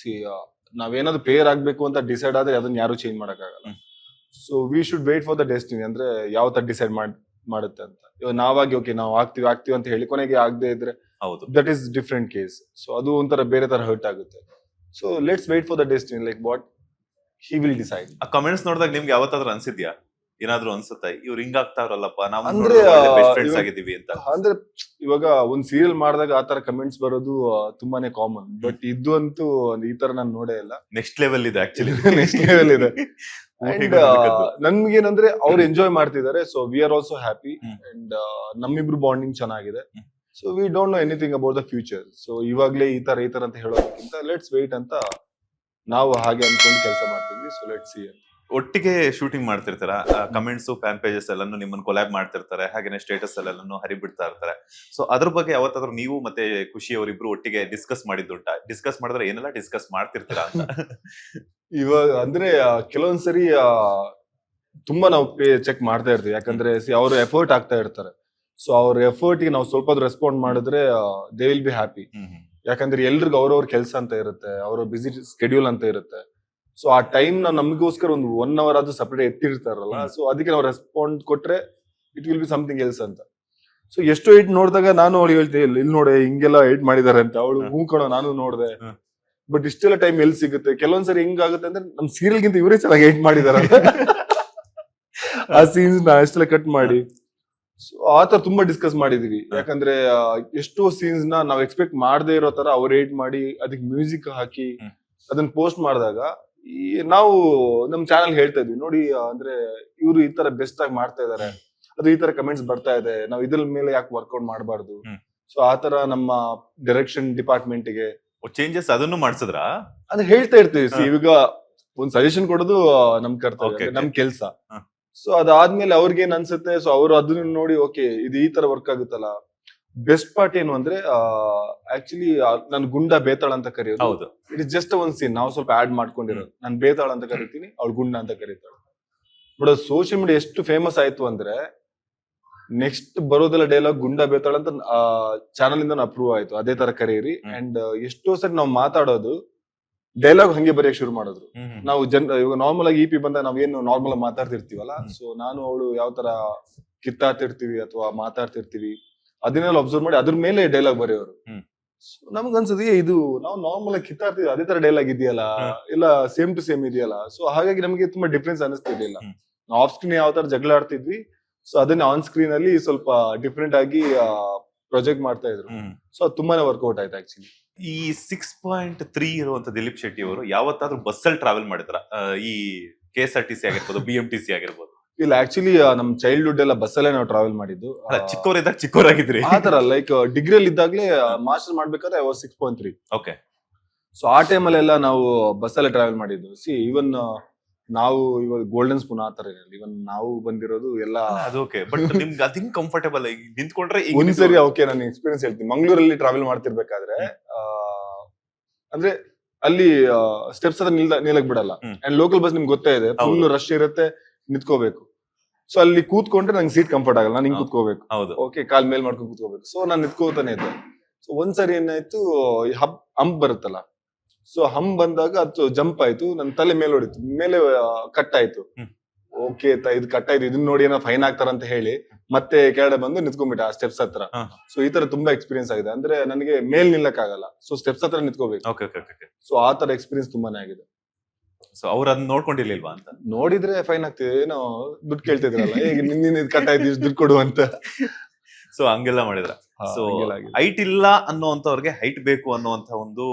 ನಾವೇನಾದ್ರು ಪೇರ್ ಆಗ್ಬೇಕು ಅಂತ ಡಿಸೈಡ್ ಆದ್ರೆ ಅದನ್ನ ಯಾರು ಚೇಂಜ್ ಮಾಡಕ್ಕಾಗಲ್ಲ. So we should wait for the destiny, ಅಂದ್ರೆ ಯಾವ ತರ ಡಿಸೈಡ್ ಮಾಡುತ್ತೆ ಅಂತ. ಇವಾಗ ನಾವಾಗಿ ಓಕೆ ನಾವು ಆಗ್ತೀವಿ ಅಂತ ಹೇಳಿ ಕೊನೆಗೆ ಆಗದೆ ಇದ್ರೆ that is different case. So ಅದು ಒಂಥರ ಬೇರೆ ತರ ಹರ್ಟ್ ಆಗುತ್ತೆ. So let's wait for the destiny, like what he will decide. ಆ ಕಮೆಂಟ್ಸ್ ನೋಡಿದಾಗ ನಿಮ್ಗೆ ಯಾವತ್ತಾದ್ರೂ ಅನ್ಸಿದ್ಯಾ, ಏನಾದ್ರು ಅನ್ಸುತ್ತೆ ಇವ್ರು ಹಿಂಗಾಗ್ತಾವ್ರಲ್ಲಪ್ಪ, ನಾವು ಅಂದ್ರೆ ಬೆಸ್ಟ್ ಫ್ರೆಂಡ್ಸ್ ಆಗಿದೀವಿ ಅಂತ? ಅಂದ್ರೆ ಇವಾಗ ಒಂದ್ ಸೀರಿಯಲ್ ಮಾಡಿದಾಗ ಆತರ ಕಮೆಂಟ್ಸ್ ಬರೋದು ತುಂಬಾನೇ ಕಾಮನ್. ಬಟ್ ಇದು ಅಂತೂ ಈ ತರ ನಾನು ನೋಡೇ ಇಲ್ಲ. ನೆಕ್ಸ್ಟ್ ಲೆವೆಲ್ ಇದೆ ಆಕ್ಚುಲಿ, ನೆಕ್ಸ್ಟ್ ಲೆವೆಲ್ ಇದೆ. ಅಂಡ್ ನನ್ಗೇನಂದ್ರೆ ಅವ್ರು ಎಂಜಾಯ್ ಮಾಡ್ತಿದ್ದಾರೆ, so we are also happy. And ನಮ್ಮಿಬ್ರು ಬಾಂಡಿಂಗ್ ಚೆನ್ನಾಗಿದೆ. So we don't know anything about the future. So ಇವಾಗ್ಲೇ ಈ ತರ ಅಂತ ಹೇಳೋದಕ್ಕಿಂತ ಲೆಟ್ಸ್ ವೇಟ್ ಅಂತ ನಾವು ಹಾಗೆ ಅನ್ಕೊಂಡು ಕೆಲಸ ಮಾಡ್ತಿದ್ವಿ. So let's see. ಒಟ್ಟಿಗೆ ಶೂಟಿಂಗ್ ಮಾಡ್ತಿರ್ತಾರ, ಕಮೆಂಟ್ಸ್ ಫ್ಯಾನ್ ಪೇಜಸ್ ಎಲ್ಲಾನು ನಿಮ್ಮನ್ನ ಕೊಲ್ಯಾಬ್ ಮಾಡ್ತಿರ್ತಾರೆ, ಹಾಗೇನೆ ಸ್ಟೇಟಸ್ ಎಲ್ಲಾನು ಹರಿಬಿಡ್ತಾ ಇರ್ತಾರೆ. ಸೊ ಅದ್ರ ಬಗ್ಗೆ ಯಾವತ್ತಾದ್ರೂ ನೀವು ಮತ್ತೆ ಖುಷಿ ಅವರಿಬ್ರು ಒಟ್ಟಿಗೆ ಡಿಸ್ಕಸ್ ಮಾಡಿದ್ದುಂಟಾ? ಡಿಸ್ಕಸ್ ಮಾಡಿದ್ರೆ ಏನೆಲ್ಲ ಡಿಸ್ಕಸ್ ಮಾಡ್ತಿರ್ತೀರಾ ಅಂತ? ಇವಾಗ ಅಂದ್ರೆ ಕೆಲವೊಂದ್ಸರಿ ತುಂಬಾ ನಾವು ಚೆಕ್ ಮಾಡ್ತಾ ಇರ್ತೀವಿ, ಯಾಕಂದ್ರೆ ಅವ್ರು ಎಫರ್ಟ್ ಆಗ್ತಾ ಇರ್ತಾರೆ. ಸೊ ಅವ್ರ ಎಫರ್ಟ್ ಗೆ ನಾವು ಸ್ವಲ್ಪ ರೆಸ್ಪಾಂಡ್ ಮಾಡಿದ್ರೆ ದೇ ವಿಲ್ ಬಿ ಹ್ಯಾಪಿ. ಯಾಕಂದ್ರೆ ಎಲ್ರಿಗೂ ಅವ್ರವ್ರ ಕೆಲಸ ಅಂತ ಇರುತ್ತೆ, ಅವ್ರ ಬಿಸಿ ಸ್ಕೆಡ್ಯೂಲ್ ಅಂತ ಇರುತ್ತೆ. ಸೊ ಆ ಟೈಮ್ ನಮಗೋಸ್ಕರ ಒಂದು 1 hour ಆದ್ರೂ ಸಪರೇಟ್ ಎತ್ತಿರ್ತಾರಲ್ಲ. ಸೊ ಅದಕ್ಕೆ ನಾವು ರೆಸ್ಪಾಂಡ್ ಕೊಟ್ರೆ it will be something else ಅಂತ. ಸೊ ಎಷ್ಟು ಏಟ್ ನೋಡಿದಾಗ ನಾನು ಅವಳು ಹೇಳ್ತೀನಿ, ಇಲ್ಲಿ ನೋಡಿ ಹಿಂಗೆಲ್ಲ ಏಟ್ ಮಾಡಿದಾರೆ ಅಂತ. ಅವಳು ಹೂ ಕಣೋ ನಾನು ನೋಡ್ದೆ, ಬಟ್ ಇಷ್ಟೆಲ್ಲ ಟೈಮ್ ಎಲ್ಲಿ ಸಿಗುತ್ತೆ. ಕೆಲವೊಂದ್ಸರಿ ಹೆಂಗಾಗುತ್ತೆ ಅಂದ್ರೆ ನಮ್ ಸೀರಿಯಲ್ ಗಿಂತ ಇವರೇ ಚೆನ್ನಾಗಿ ಏಟ್ ಮಾಡಿದಾರೆ ಆ ಸೀನ್ಸ್ ನ ಅಷ್ಟೆಲ್ಲ ಕಟ್ ಮಾಡಿ. ಸೊ ಆತರ ತುಂಬಾ ಡಿಸ್ಕಸ್ ಮಾಡಿದೀವಿ. ಯಾಕಂದ್ರೆ ಎಷ್ಟೋ ಸೀನ್ಸ್ ನ ನಾವ್ ಎಕ್ಸ್ಪೆಕ್ಟ್ ಮಾಡದೇ ಇರೋ ತರ ಅವ್ರು ಏಟ್ ಮಾಡಿ ಅದಕ್ಕೆ ಮ್ಯೂಸಿಕ್ ಹಾಕಿ ಅದನ್ನ ಪೋಸ್ಟ್ ಮಾಡಿದಾಗ ನಾವು ನಮ್ ಚಾನಲ್ ಹೇಳ್ತಾ ಇದ್ವಿ, ನೋಡಿ ಅಂದ್ರೆ ಇವ್ರು ಈ ತರ ಬೆಸ್ಟ್ ಆಗಿ ಮಾಡ್ತಾ ಇದಾರೆ, ಅದು ಈ ತರ ಕಮೆಂಟ್ಸ್ ಬರ್ತಾ ಇದೆ, ನಾವ್ ಇದ್ರ ಮೇಲೆ ಯಾಕೆ ವರ್ಕೌಟ್ ಮಾಡಬಾರ್ದು. ಸೊ ಆತರ ನಮ್ಮ ಡೈರೆಕ್ಷನ್ ಡಿಪಾರ್ಟ್ಮೆಂಟ್ ಗೆ ಚೇಂಜಸ್ ಅದನ್ನು ಮಾಡ್ಸಿದ್ರ ಅದು ಹೇಳ್ತಾ ಇರ್ತೀವಿ. ಇವಾಗ ಒಂದ್ ಸಜೆಷನ್ ಕೊಡೋದು ನಮ್ ಕರ್ತವ್ಯ, ನಮ್ ಕೆಲ್ಸ. ಸೊ ಅದಾದ್ಮೇಲೆ ಅವ್ರಿಗೆ ಏನ್ ಅನ್ಸುತ್ತೆ, ಸೊ ಅವ್ರು ಅದನ್ನ ನೋಡಿ ಓಕೆ ಇದು ಈ ತರ ವರ್ಕ್ ಆಗುತ್ತಲ್ಲ. ಬೆಸ್ಟ್ ಪಾರ್ಟ್ ಏನು ಅಂದ್ರೆ ಆಕ್ಚುಲಿ ನಾನು ಗುಂಡ ಬೇತಾಳ ಅಂತ ಕರೆಯೋದು. ಇಟ್ ಇಸ್ ಜಸ್ಟ್ ಒಂದ್ ಸೀನ್ ನಾವು ಸ್ವಲ್ಪ ಆಡ್ ಮಾಡ್ಕೊಂಡಿರೋದು. ನಾನು ಬೇತಾಳ ಅಂತ ಕರಿತೀನಿ, ಅವ್ಳು ಗುಂಡ ಅಂತ ಕರೀತಾಳೆ. ಬಟ್ ಸೋಷಿಯಲ್ ಮೀಡಿಯಾ ಎಷ್ಟು ಫೇಮಸ್ ಆಯ್ತು ಅಂದ್ರೆ ನೆಕ್ಸ್ಟ್ ಬರೋದೆಲ್ಲ ಡೈಲಾಗ್ ಗುಂಡ ಬೇತಾಳ ಅಂತ ಚಾನಲ್ ಇಂದ ಅಪ್ರೂವ್ ಆಯ್ತು, ಅದೇ ತರ ಕರೀರಿ. ಅಂಡ್ ಎಷ್ಟೋ ಸರಿ ನಾವು ಮಾತಾಡೋದು ಡೈಲಾಗ್ ಹಂಗೆ ಬರೆಯಕ್ ಶುರು ಮಾಡಿದ್ರು. ನಾವು ಇವಾಗ ನಾರ್ಮಲ್ ಆಗಿ EP ಬಂದಾಗ ನಾವೇನು ನಾರ್ಮಲ್ ಆಗಿ ಮಾತಾಡ್ತಿರ್ತೀವಲ್ಲ. ಸೊ ನಾನು ಅವಳು ಯಾವ ತರ ಕಿತ್ತಾಡ್ತಿರ್ತೀವಿ ಅಥವಾ ಮಾತಾಡ್ತಿರ್ತೀವಿ, ಅದನ್ನೆಲ್ಲ ಅಬ್ಸರ್ವ್ ಮಾಡಿ ಅದ್ರ ಮೇಲೆ ಡೈಲಾಗ್ ಬರೆಯೋರು. ಹ್ಮ್. ನಮ್ಗೆ ಅನ್ಸುತ್ತೆ ಇದು ನಾವು ನಾರ್ಮಲ್ ಆಗಿ ಕಿತ್ತಾಡ್ತೀವಿ ಅದೇ ತರ ಡೈಲಾಗ್ ಇದೆಯಲ್ಲ, ಇಲ್ಲ ಸೇಮ್ ಟು ಸೇಮ್ ಇದೆಯಲ್ಲ. ಸೊ ಹಾಗಾಗಿ ನಮಗೆ ತುಂಬಾ ಡಿಫ್ರೆನ್ಸ್ ಅನಿಸ್ತಿರ್ಲಿಲ್ಲ. ನಾವು ಆಫ್ ಸ್ಕ್ರೀನ್ ಯಾವ ತರ ಜಗಳ ಆಡ್ತಿದ್ವಿ, ಸೊ ಅದನ್ನ ಆನ್ ಸ್ಕ್ರೀನ್ ಅಲ್ಲಿ ಸ್ವಲ್ಪ ಡಿಫ್ರೆಂಟ್ ಆಗಿ ಪ್ರೊಜೆಕ್ಟ್ ಮಾಡ್ತಾ ಇದ್ರು. ಸೊ ಅದು ತುಂಬಾನೇ ವರ್ಕೌಟ್ ಆಯ್ತು ಆಕ್ಚುಲಿ. ಈ 6.3 ಇರುವಂತ ದಿಲೀಪ್ ಶೆಟ್ಟಿ ಅವರು ಯಾವತ್ತಾದ್ರೂ ಬಸ್ಸಲ್ಲಿ ಟ್ರಾವೆಲ್ ಮಾಡಿದ್ರ? ಈ KSRTC ಆಗಿರ್ಬೋದು, BMTC ಆಗಿರ್ಬೋದು? ಇಲ್ಲ, ಆಕ್ಚುಲಿ ನಮ್ ಚೈಲ್ಡ್ಹುಡ್ ಎಲ್ಲ ಬಸ್ಸಲ್ಲೇ ನಾವು ಟ್ರಾವೆಲ್ ಮಾಡಿದ್ದು. ಚಿಕ್ಕವರಿದ್ದಾಗ ಚಿಕ್ಕವರಾಗಿದ್ರಿ? ಆತರ ಲೈಕ್ ಡಿಗ್ರಿಯಲ್ಲಿ ಇದ್ದಾಗ್ಲೇ ಮಾಸ್ಟರ್ ಮಾಡ್ಬೇಕಾದ್ರೆ 6.3. ಓಕೆ. ಸೊ ಆ ಟೈಮಲ್ಲೆಲ್ಲ ನಾವು ಬಸ್ಸಲ್ಲೇ ಟ್ರಾವೆಲ್ ಮಾಡಿದ್ದು. ಇವನ್ ನಾವು ಇವಾಗ ಗೋಲ್ಡನ್ ಸ್ಪೂನ್ ಆತರ ಇವನ್ ನಾವು ಬಂದಿರೋದು ಎಲ್ಲ ಅದು ಓಕೆ. ಬಟ್ ನಿಮ್ಗೆ ಅದಿಂಗ್ ಕಂಫರ್ಟೇಬಲ್ ನಿಂತ್ಕೊಂಡ್ರೆ ಒಂದ್ಸರಿ ಓಕೆ ನಾನು ಎಕ್ಸ್ಪೀರಿಯನ್ಸ್ ಹೇಳ್ತೀನಿ. ಮಂಗಳೂರಲ್ಲಿ ಟ್ರಾವೆಲ್ ಮಾಡ್ತಿರ್ಬೇಕಾದ್ರೆ ಅಂದ್ರೆ ಅಲ್ಲಿ ಸ್ಟೆಪ್ಸ್ ಹತ್ರ ನಿಲ್ಲಕ್ ಬಿಡಲ್ಲ. ಅಂಡ್ ಲೋಕಲ್ ಬಸ್ ನಿಮ್ಗೆ ಗೊತ್ತೇ ಇದೆ, ಫುಲ್ ರಶ್ ಇರುತ್ತೆ, ನಿಂತ್ಕೋಬೇಕು. ಸೊ ಅಲ್ಲಿ ಕೂತ್ಕೊಂಡ್ರೆ ನಂಗೆ ಸೀಟ್ ಕಂಫರ್ಟ್ ಆಗಲ್ಲ, ನಾನು ಹಿಂಗ್ ಕೂತ್ಕೋಬೇಕು. ಓಕೆ, ಕಾಲ್ ಮೇಲ್ ಮಾಡ್ಕೊಂಡು ಕೂತ್ಕೋಬೇಕು. ಸೊ ನಾನು ನಿಂತ್ಕೋತಾನೆ ಇದ್ದೆ. ಸೊ ಒಂದ್ಸರಿ ಏನಾಯ್ತು, ಹಂಪ್ ಬರುತ್ತಲ್ಲ, ಸೊ ಹಂಪ್ ಬಂದಾಗ ಅದು ಜಂಪ್ ಆಯ್ತು, ನನ್ನ ತಲೆ ಮೇಲೆ ಹೊಡಿತು, ಮೇಲೆ ಕಟ್ ಆಯ್ತು. ಓಕೆ, ಇದು ಕಟ್ ಆಯ್ತು, ಇದನ್ನ ನೋಡಿ ಏನೋ ಫೈನ್ ಆಗ್ತಾರ ಅಂತ ಹೇಳಿ ಮತ್ತೆ ಕೆಳಗಡೆ ಬಂದು ನಿಂತ್ಕೊಂಡ್ಬಿಟ್ಟೆ ಆ ಸ್ಟೆಪ್ಸ್ ಹತ್ರ. ಸೊ ಈ ತರ ತುಂಬಾ ಎಕ್ಸ್ಪೀರಿಯನ್ಸ್ ಆಗಿದೆ. ಅಂದ್ರೆ ನನಗೆ ಮೇಲ್ ನಿಲ್ಲಕ್ ಆಗಲ್ಲ, ಸೊ ಸ್ಟೆಪ್ಸ್ ಹತ್ರ ನಿಂತ್ಕೋಬೇಕು. ಸೊ ಆ ತರ ಎಕ್ಸ್ಪೀರಿಯನ್ಸ್ ತುಂಬಾನೇ ಆಗಿದೆ. ಸೊ ಅವ್ರು ಅದನ್ನ ನೋಡ್ಕೊಂಡಿರ್ಲಿಲ್ವಾ ಅಂತ? ನೋಡಿದ್ರೆ ಫೈನ್ ಆಗ್ತಿದೆ, ಏನೋ ದುಡ್ಡು ಕೇಳ್ತಿದ್ರಲ್ಲ, ಈಗ ನಿನ್ನ ಕಟ್ ಆಯ್ತು ದುಡ್ಡು ಕೊಡು ಅಂತ. ಸೊ ಹಂಗೆಲ್ಲ ಮಾಡಿದ್ರ? ಸೊ ಹೈಟ್ ಇಲ್ಲ ಅನ್ನೋಂಥವ್ರಿಗೆ ಹೈಟ್ ಬೇಕು ಅನ್ನುವಂತ ಒಂದು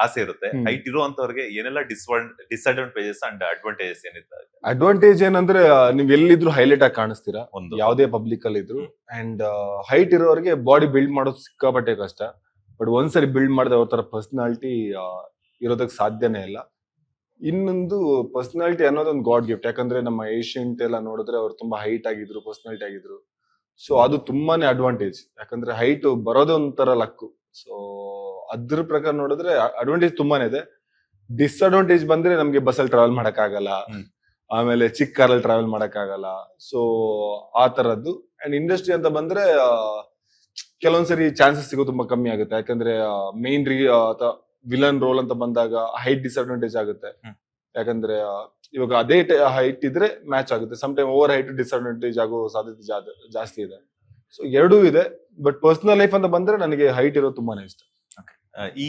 ಆಸೆ ಇರುತ್ತೆ. ಹೈಟ್ ಇರುವಂತವ್ರಿಗೆ ಏನೆಲ್ಲ ಡಿಸ್ಅಡ್ವಾಂಟೇಜಸ್ ಅಂಡ್ ಅಡ್ವಾಂಟೇಜಸ್ ಏನಿದೆ? ಅಡ್ವಾಂಟೇಜ್ ಏನಂದ್ರೆ ನೀವ್ ಎಲ್ಲಿದ್ರು ಹೈಲೈಟ್ ಆಗಿ ಕಾಣಿಸ್ತೀರಾ, ಯಾವ್ದೇ ಪಬ್ಲಿಕ್ ಅಲ್ಲಿ ಇದ್ರು. ಅಂಡ್ ಹೈಟ್ ಇರೋರಿಗೆ ಬಾಡಿ ಬಿಲ್ಡ್ ಮಾಡೋದು ಸಿಕ್ಕಾಪಟ್ಟೆ ಕಷ್ಟ. ಬಟ್ ಒಂದ್ಸರಿ ಬಿಲ್ಡ್ ಮಾಡಿದ್ರೆ ಅವ್ರ ತರ ಪರ್ಸನಾಲಿಟಿ ಇರೋದಕ್ಕೆ ಸಾಧ್ಯನೇ ಇಲ್ಲ. ಇನ್ನೊಂದು ಪರ್ಸನಾಲಿಟಿ ಅನ್ನೋದೊಂದು ಗಾಡ್ ಗಿಫ್ಟ್. ಯಾಕಂದ್ರೆ ನಮ್ಮ ಏಷ್ಯಂಟ್ ಎಲ್ಲ ನೋಡಿದ್ರೆ ಅವ್ರು ತುಂಬಾ ಹೈಟ್ ಆಗಿದ್ರು, ಪರ್ಸನಾಲಿಟಿ ಆಗಿದ್ರು. ಸೊ ಅದು ತುಂಬಾನೇ ಅಡ್ವಾಂಟೇಜ್. ಯಾಕಂದ್ರೆ ಹೈಟ್ ಬರೋದೇ ಒಂಥರ ಲಕ್ಕು. ಸೊ ಅದ್ರ ಪ್ರಕಾರ ನೋಡಿದ್ರೆ ಅಡ್ವಾಂಟೇಜ್ ತುಂಬಾನೇ ಇದೆ. ಡಿಸ್ಅಡ್ವಾಂಟೇಜ್ ಬಂದ್ರೆ ನಮ್ಗೆ ಬಸ್ಸಲ್ಲಿ ಟ್ರಾವೆಲ್ ಮಾಡಕ್ ಆಗಲ್ಲ, ಆಮೇಲೆ ಚಿಕ್ಕ ಕಾರಲ್ಲಿ ಟ್ರಾವೆಲ್ ಮಾಡಕ್ ಆಗಲ್ಲ. ಸೊ ಆ ತರದ್ದು. ಅಂಡ್ ಇಂಡಸ್ಟ್ರಿ ಅಂತ ಬಂದ್ರೆ ಕೆಲವೊಂದ್ಸರಿ ಚಾನ್ಸಸ್ ಸಿಗೋ ತುಂಬಾ ಕಮ್ಮಿ ಆಗುತ್ತೆ. ಯಾಕಂದ್ರೆ ಮೇನ್ ವಿಲನ್ ರೋಲ್ ಅಂತ ಬಂದಾಗ ಹೈಟ್ ಡಿಸ್ಅಡ್ವಾಂಟೇಜ್ ಆಗುತ್ತೆ. ಯಾಕಂದ್ರೆ ಇವಾಗ ಅದೇ ಹೈಟ್ ಇದ್ರೆ ಮ್ಯಾಚ್ ಆಗುತ್ತೆ, some time over height disadvantage ಆಗೋ ಸಾಧ್ಯತೆ ಜಾಸ್ತಿ ಇದೆ. ಸೊ ಎರಡೂ ಇದೆ. ಬಟ್ ಪರ್ಸನಲ್ ಲೈಫ್ ಅಂತ ಬಂದ್ರೆ ನನಗೆ ಹೈಟ್ ಇರೋದು ತುಂಬಾನೇ ಇಷ್ಟ. ಈ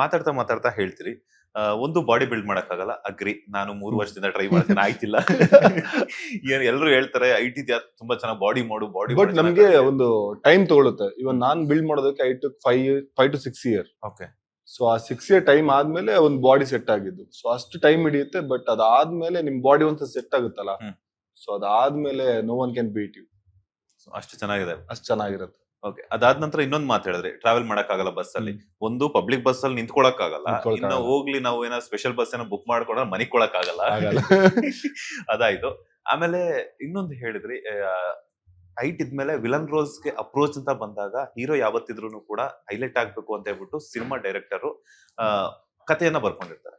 ಮಾತಾಡ್ತಾ ಹೇಳ್ತೀರಿ ಒಂದು ಬಾಡಿ ಬಿಲ್ಡ್ ಮಾಡಕ್ಕಾಗಲ್ಲ, ಅಗ್ರಿ. ನಾನು 3 ವರ್ಷದಿಂದ ಟ್ರೈ ಮಾಡ್ತೇನೆ, ಆಯ್ತಿಲ್ಲ. ಎಲ್ಲರೂ ಹೇಳ್ತಾರೆ ಹೈಟ್ ಇದೆಯಾ, ತುಂಬಾ ಚೆನ್ನಾಗಿ ಬಾಡಿ ಮಾಡು. ಬಟ್ ನಮ್ಗೆ ಒಂದು ಟೈಮ್ ತಗೊಳುತ್ತೆ. ಇವನ್ ನಾನ್ ಬಿಲ್ಡ್ ಮಾಡೋದಕ್ಕೆ 5 to 6 years. ಓಕೆ. ಸೊ ಆ 6 year ಟೈಮ್ ಆದ್ಮೇಲೆ ಒಂದು ಬಾಡಿ ಸೆಟ್ ಆಗಿದ್ದು. ಸೊ ಅಷ್ಟು ಟೈಮ್ ಹಿಡಿಯುತ್ತೆ. ಬಟ್ ಅದಾದ್ಮೇಲೆ ನಿಮ್ ಬಾಡಿ ಒಂದ್ಸಲ ಸೆಟ್ ಆಗುತ್ತಲ್ಲ, ಸೊ ಅದಾದ್ಮೇಲೆ no one can beat you. ಅಷ್ಟು ಚೆನ್ನಾಗಿದೆ, ಅಷ್ಟು ಚೆನ್ನಾಗಿರುತ್ತೆ. ಓಕೆ. ಅದಾದ ನಂತರ ಇನ್ನೊಂದು ಮಾತು ಹೇಳಿದ್ರಿ, ಟ್ರಾವೆಲ್ ಮಾಡಕ್ ಆಗಲ್ಲ ಬಸ್ ಅಲ್ಲಿ. ಒಂದು ಪಬ್ಲಿಕ್ ಬಸ್ ಅಲ್ಲಿ ನಿಂತ್ಕೊಳಕ್ ಆಗಲ್ಲ, ಇನ್ನು ಹೋಗ್ಲಿ ನಾವು ಏನೋ ಸ್ಪೆಷಲ್ ಬಸ್ ಏನೋ ಬುಕ್ ಮಾಡ್ಕೊಂಡ್ರೆ ಮನಿಗ್ ಕೊಡಕ್ ಆಗಲ್ಲ. ಅದಾಯ್ತು. ಆಮೇಲೆ ಇನ್ನೊಂದು ಹೇಳಿದ್ರಿ, ಹೈಟ್ ಇದ್ಮೇಲೆ ವಿಲನ್ ರೋಲ್ಸ್ ಗೆ ಅಪ್ರೋಚ್ ಅಂತ ಬಂದಾಗ ಹೀರೋ ಯಾವತ್ತಿದ್ರು ಕೂಡ ಹೈಲೈಟ್ ಆಗ್ಬೇಕು ಅಂತ ಹೇಳ್ಬಿಟ್ಟು ಸಿನಿಮಾ ಡೈರೆಕ್ಟರ್ ಕಥೆಯನ್ನ ಬರ್ಕೊಂಡಿರ್ತಾರೆ.